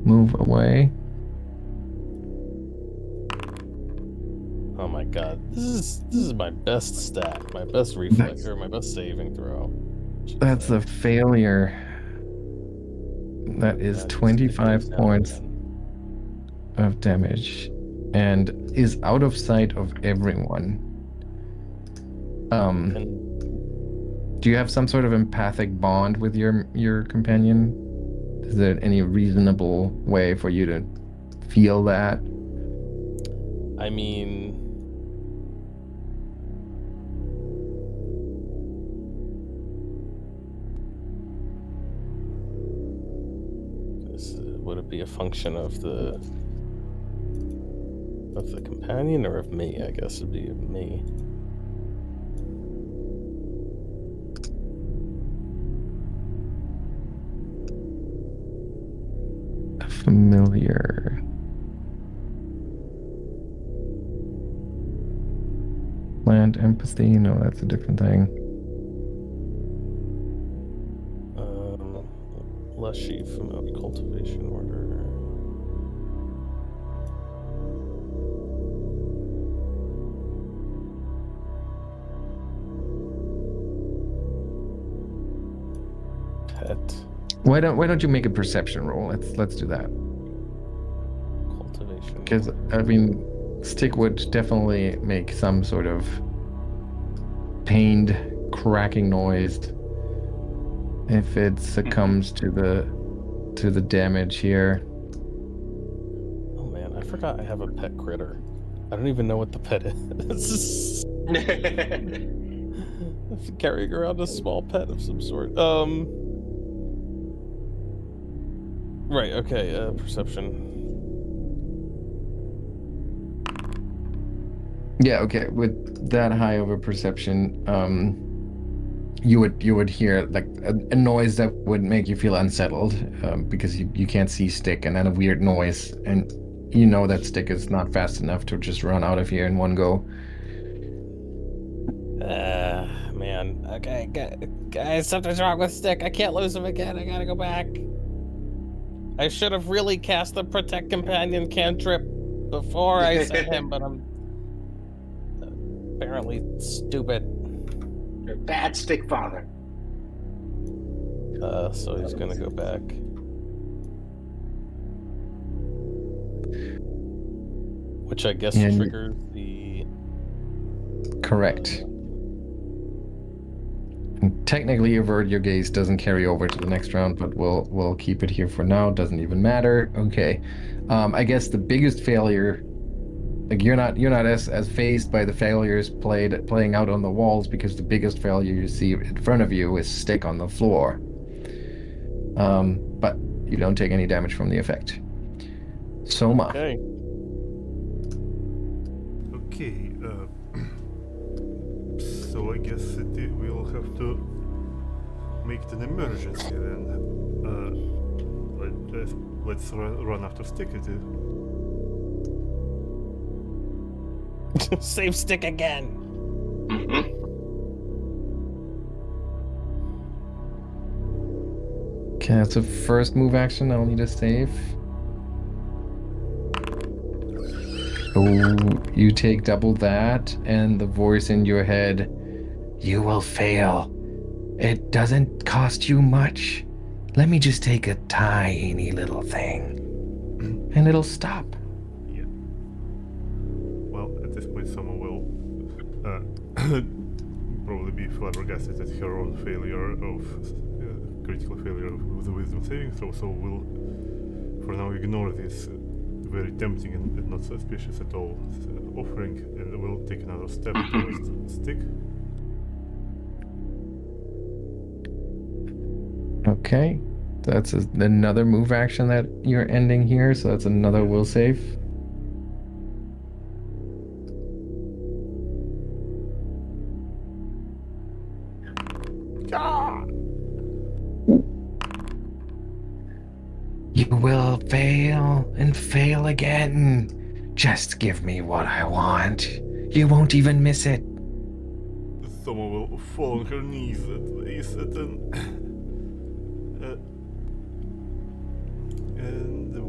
move away. Oh my god, this is my best stat, my best reflex, or my best saving throw. That's a failure. That is 25 points of damage, and is out of sight of everyone. Do you have some sort of empathic bond with your companion? Is there any reasonable way for you to feel that? I mean, would it be a function of the companion or of me? I guess it'd be of me. Familiar. Land empathy? No, that's a different thing. Leshy familiar cultivation order. Pet. Why don't you make a perception roll? Let's do that. Cultivation. Because I mean, stick would definitely make some sort of pained, cracking noise if it succumbs to the damage here. Oh man, I forgot I have a pet critter. I don't even know what the pet is. I'm carrying around a small pet of some sort. Right, okay, perception. Yeah, okay. With that high of a perception, you would hear like a noise that would make you feel unsettled, because you can't see Stick, and then a weird noise, and you know that Stick is not fast enough to just run out of here in one go. Man. Okay, guys, something's wrong with Stick. I can't lose him again. I gotta go back. I should have really cast the Protect Companion cantrip before I sent him, but I'm apparently stupid. You're a bad Stick father. So he's gonna go back. Which I guess triggers the... Correct. And technically, Avert Your Gaze doesn't carry over to the next round, but we'll keep it here for now. Doesn't even matter. Okay. I guess the biggest failure, like you're not as faced by the failures playing out on the walls, because the biggest failure you see in front of you is Stick on the floor. But you don't take any damage from the effect. Souma. Okay. Okay, so I guess we'll have to make it an emergency then. Let's run after Stick. Save Stick again. Okay, that's a first move action. I'll need a save. Oh, you take double that, and the voice in your head, you will fail. It doesn't cost you much. Let me just take a tiny little thing, and it'll stop. Yeah. Well, at this point, someone will probably be flabbergasted at her own failure of critical failure of the wisdom saving throw. So we'll, for now, ignore this very tempting and not suspicious at all offering, and we'll take another step towards Stick. Okay, that's another move action that you're ending here, so that's another will save. You will fail and fail again. Just give me what I want. You won't even miss it. Someone will fall on her knees and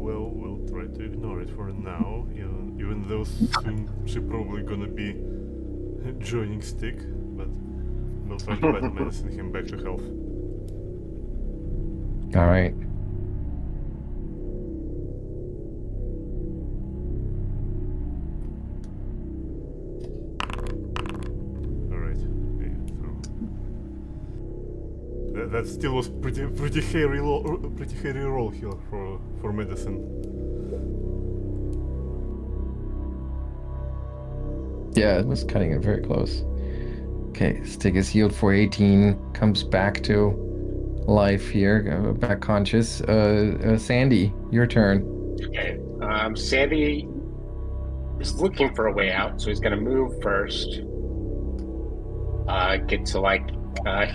well, we'll try try to ignore it for now, even though soon she's probably gonna be joining Stick, but we'll try to battle medicine him back to health. All right. That still was pretty hairy roll here for medicine. Yeah, it was cutting it very close. Okay, Stick is healed for 18, comes back to life here, back conscious. Sandy, your turn. Okay, Sandy is looking for a way out, so he's gonna move first. Get to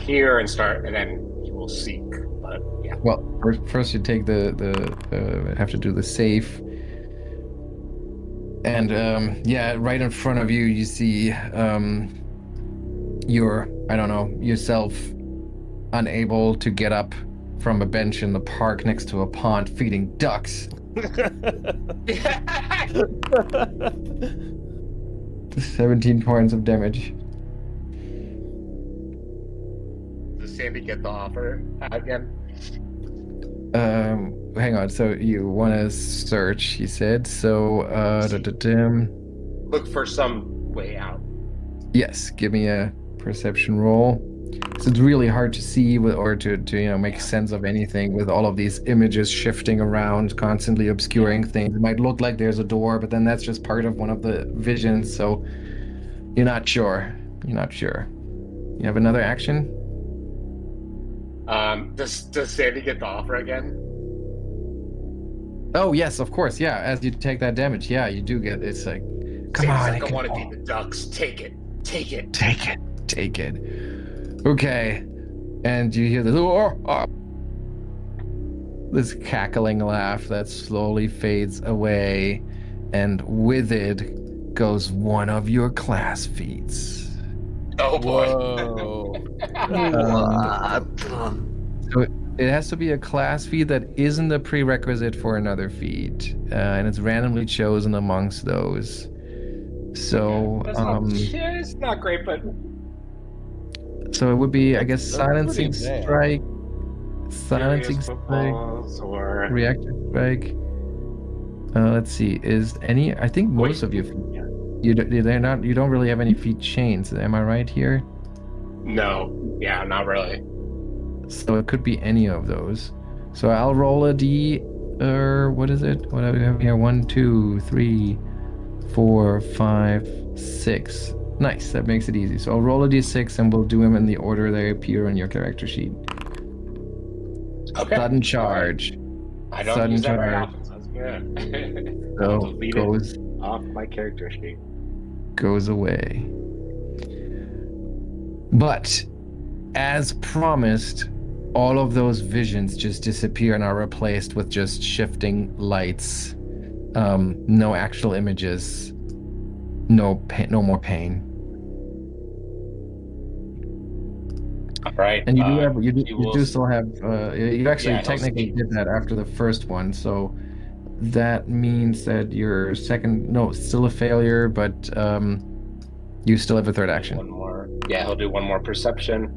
here and start, and then he will seek. But yeah. Well, first you take have to do the safe. And yeah, right in front of you, you see yourself unable to get up from a bench in the park next to a pond feeding ducks. 17 points of damage. Does Sandy get the offer again? Hang on. So you want to search, he said. So, look for some way out. Yes, give me a perception roll. So it's really hard to see or to make sense of anything with all of these images shifting around, constantly obscuring things. It might look like there's a door, but then that's just part of one of the visions. So you're not sure. You have another action? Does Sandy get the offer again? Oh yes, of course. Yeah, as you take that damage, yeah, you do get. It's like, come on, I don't want to feed the ducks. Take it. Okay, and you hear this cackling laugh that slowly fades away, and with it goes one of your class feats. Oh boy! So it has to be a class feat that isn't a prerequisite for another feat, and it's randomly chosen amongst those. So it's not great, but so it would be, I guess, That's silencing pretty bad. strike, or reactive strike. Let's see. I think most of you you don't really have any feat chains. Am I right here? No, yeah, not really. So it could be any of those. So I'll roll a D, what is it? What do we have here? 1, 2, 3, 4, 5, 6. Nice, that makes it easy. So I'll roll a D6 and we'll do them in the order they appear on your character sheet. Okay. Sudden charge. I don't use that very often, so that's good. So delete goes it off my character sheet. Goes away. But as promised, all of those visions just disappear and are replaced with just shifting lights. No actual images. No more pain. All right. And you do still have. You actually technically did that after the first one, so that means that your still a failure, but you still have a third action. One more. Yeah, he'll do one more perception.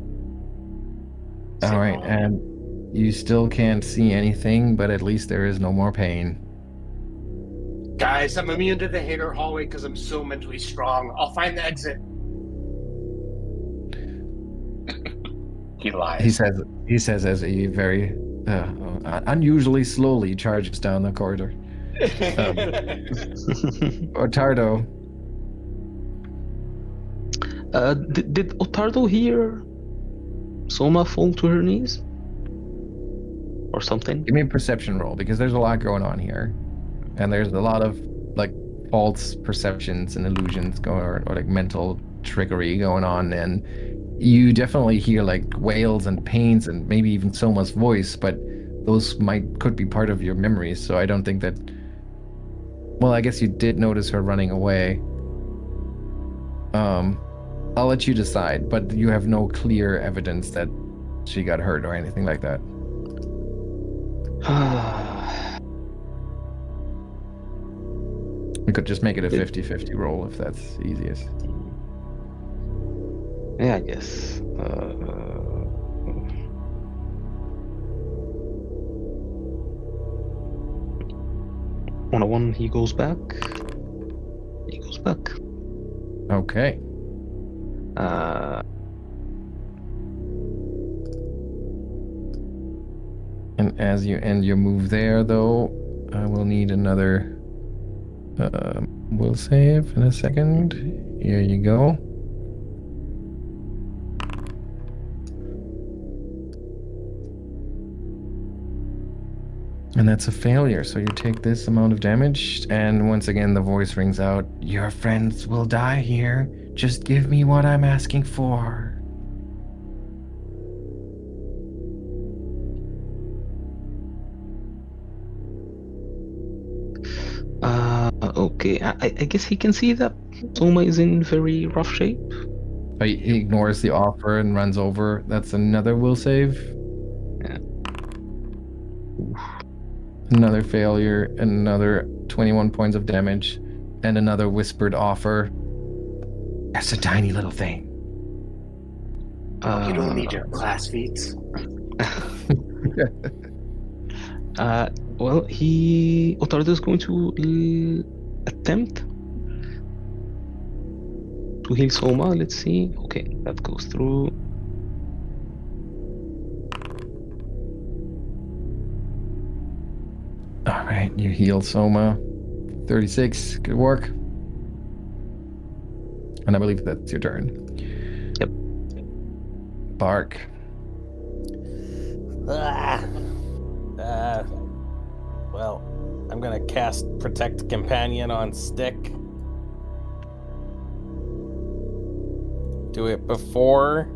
All right, and you still can't see anything, but at least there is no more pain. Guys, I'm immune to the hater hallway because I'm so mentally strong. I'll find the exit. He lies. He says as he very unusually slowly charges down the corridor. Ottardo. Did Ottardo hear Souma fall to her knees? Or something? Give me a perception roll, because there's a lot going on here. And there's a lot of false perceptions and illusions going on, or mental trickery going on, and you definitely hear wails and pains and maybe even Souma's voice, but those could be part of your memories, so I don't think that. Well, I guess you did notice her running away. I'll let you decide, but you have no clear evidence that she got hurt or anything like that. We could just make it a 50-50 roll if that's easiest. Yeah, I guess. On a 1, he goes back. He goes back. Okay. And as you end your move there, though, I will need another will save in a second. Here you go. And that's a failure, so you take this amount of damage, and once again the voice rings out, "Your friends will die here. Just give me what I'm asking for." Okay, I guess he can see that Souma is in very rough shape. He ignores the offer and runs over. That's another will save. Yeah. Another failure, another 21 points of damage, and another whispered offer. That's a tiny little thing. You don't need your class feats. Well, Ottardo is going to attempt to heal Souma. Let's see. Okay, that goes through. All right, you heal Souma. 36. Good work. And I believe that's your turn. Yep. Bark. Well, I'm gonna cast Protect Companion on Stick. Do it before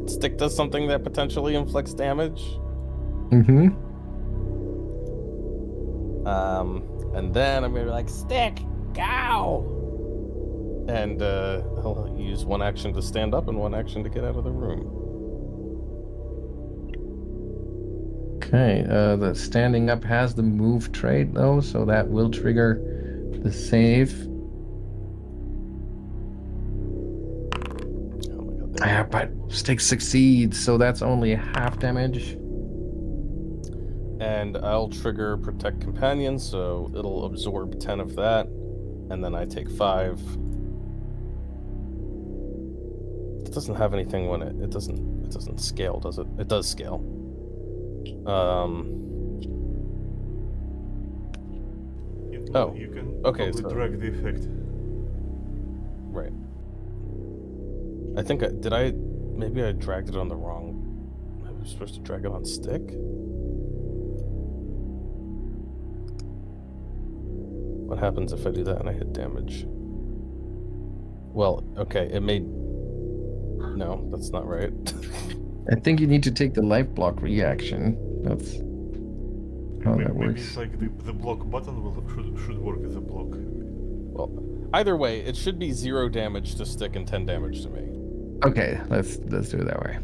Stick does something that potentially inflicts damage. Mm-hmm. And then I'm gonna be like, Stick, go! And I'll use one action to stand up and one action to get out of the room. Okay, the standing up has the move trait though, so that will trigger the save. Oh my god. Yeah, but Stick succeeds, so that's only half damage. And I'll trigger Protect Companion, so it'll absorb 10 of that, and then I take 5. It doesn't have anything when it doesn't scale, does it? It does scale. You can okay, probably so, drag the effect. Right. I think maybe I dragged it on the wrong. I was supposed to drag it on Stick. What happens if I do that and I hit damage? Well, okay, it made... No, that's not right. I think you need to take the life block reaction. That's how that Maybe works. it's like the block button should work as a block. Well, either way, it should be 0 damage to Stick and 10 damage to me. Okay, let's do it that way.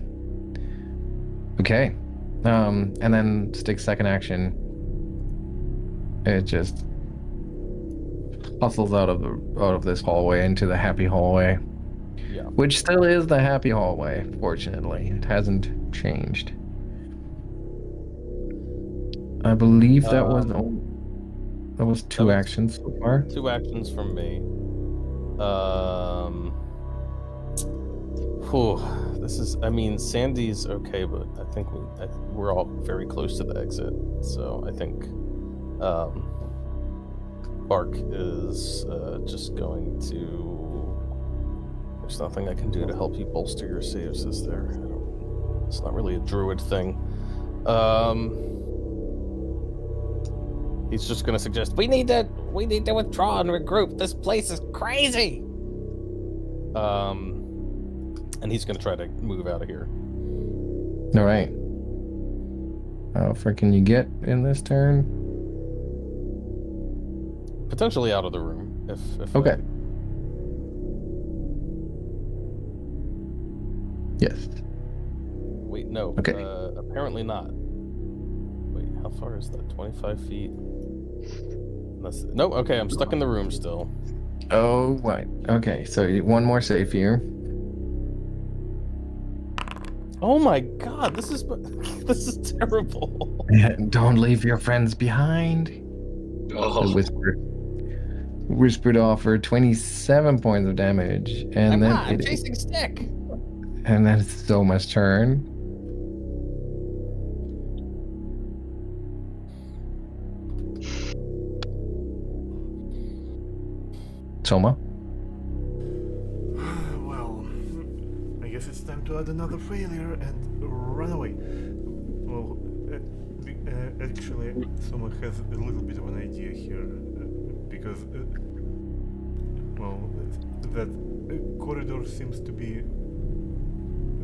Okay, and then Stick's second action. It just hustles out of this hallway into the happy hallway. Yeah. Which still is the happy hallway, fortunately. It hasn't changed. I believe that was two actions so far. 2 actions from me. This is, I mean, Sandy's okay, but I think we're all very close to the exit. So I think Bark is just going to... There's nothing I can do to help you bolster your saves, is there? It's not really a druid thing. He's just going to suggest, we need to withdraw and regroup. This place is crazy. And he's going to try to move out of here. All right. How far can you get in this turn? Potentially out of the room, if okay. Yes. Wait, no. Okay. Apparently not. Wait, how far is that? 25 feet? Nope. Okay, I'm stuck in the room still. Oh, right. Okay, so one more save here. Oh my god, this is this is terrible. Don't leave your friends behind. Oh. The whispered offer 27 points of damage, and I'm chasing stick. And then it's Soma's turn. Soma. Well, I guess it's time to add another failure and run away. Well, actually, Soma has a little bit of an idea here, because, well, that corridor seems to be,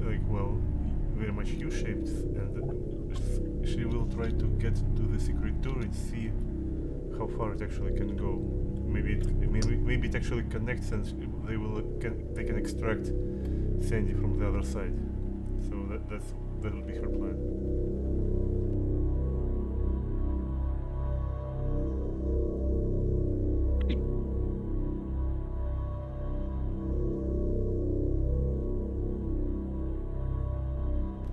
like, well, very much U-shaped, and she will try to get to the secret door and see how far it actually can go. Maybe it actually connects, and they can extract Sandy from the other side. So that will be her plan.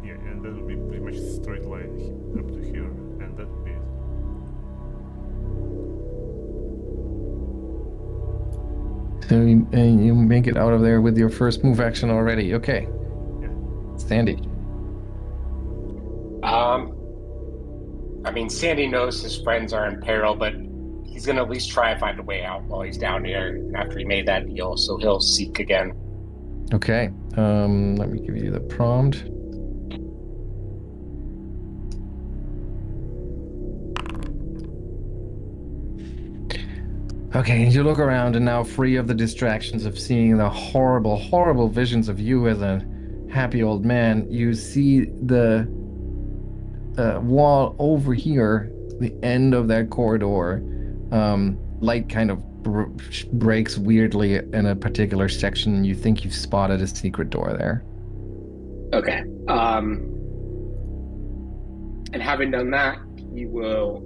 Yeah, and that will be pretty much a straight line up to here, and that will be it. So you make it out of there with your first move action already. Okay. Yeah. Sandy. I mean, Sandy knows his friends are in peril, but he's gonna at least try to find a way out while he's down here after he made that deal, so he'll seek again. Okay. Let me give you the prompt. Okay, you look around and now free of the distractions of seeing the horrible, horrible visions of you as a happy old man, you see the wall over here, the end of that corridor. Light kind of breaks weirdly in a particular section. You think you've spotted a secret door there. Okay. And having done that, he will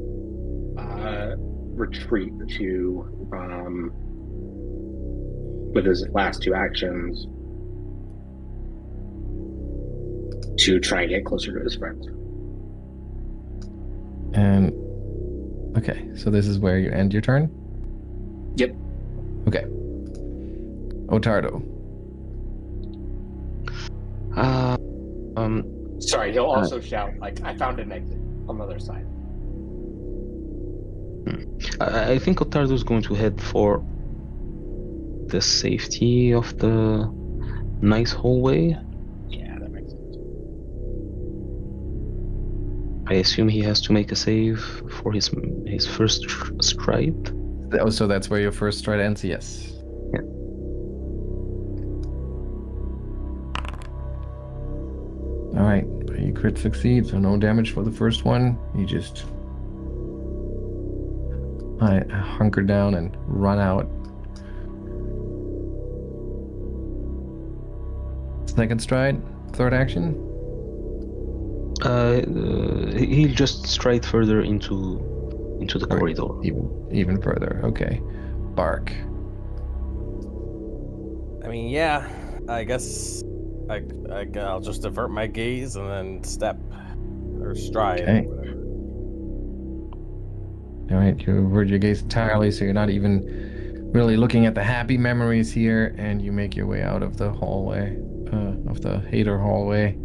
retreat to, with his last two actions, to try and get closer to his friends. And okay, so this is where you end your turn? Yep. Okay. Ottardo. Sorry, he'll also shout, like, I found an exit on the other side. I think Ottardo is going to head for the safety of the nice hallway. Yeah, that makes sense. I assume he has to make a save for his first stride. Oh, so that's where your first stride ends? Yes. Yeah. All right, you crit succeed, so no damage for the first one. You just hunker down and run out. Second stride, third action. He'll just stride further into the corridor. Even further. Okay. Bark. I mean, yeah, I guess I'll just avert my gaze and then step or stride. Okay. Or whatever. All right, you avert your gaze entirely, so you're not even really looking at the happy memories here, and you make your way out of the hallway, of the hater hallway.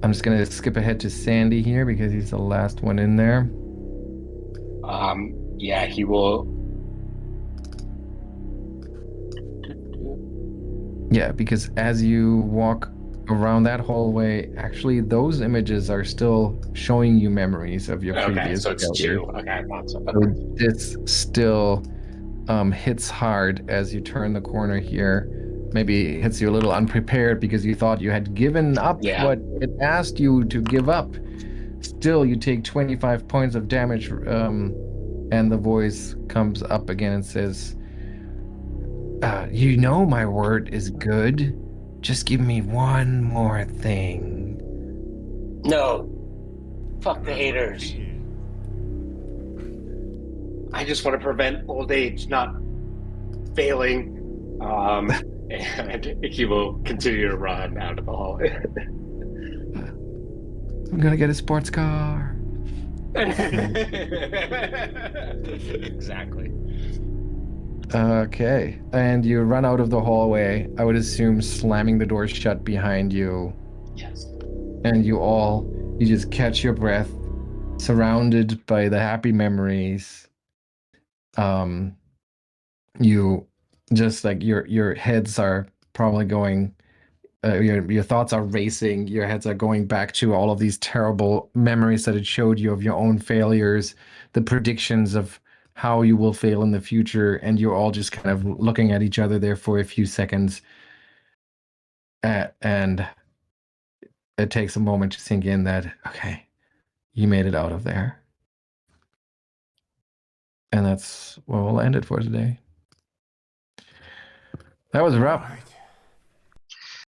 I'm just gonna skip ahead to Sandy here because he's the last one in there. Yeah, he will. Yeah, because as you walk around that hallway, actually those images are still showing you memories of your previous so it's failures. 2. Okay, I thought so. So this still hits hard as you turn the corner here. Maybe it hits you a little unprepared because you thought you had given up what it asked you to give up. Still, you take 25 points of damage, and the voice comes up again and says, you know my word is good. Just give me one more thing. No. Fuck the haters. I just want to prevent old age not failing. And he will continue to run out of the hall. I'm gonna get a sports car. Exactly. Okay, and you run out of the hallway, I would assume slamming the door shut behind you. Yes. And you just catch your breath, surrounded by the happy memories. You just like your heads are probably going, your thoughts are racing, your heads are going back to all of these terrible memories that it showed you of your own failures, the predictions of how you will fail in the future, and you're all just kind of looking at each other there for a few seconds. And it takes a moment to sink in that, okay, you made it out of there. And that's where we'll end it for today. That was rough. Alright.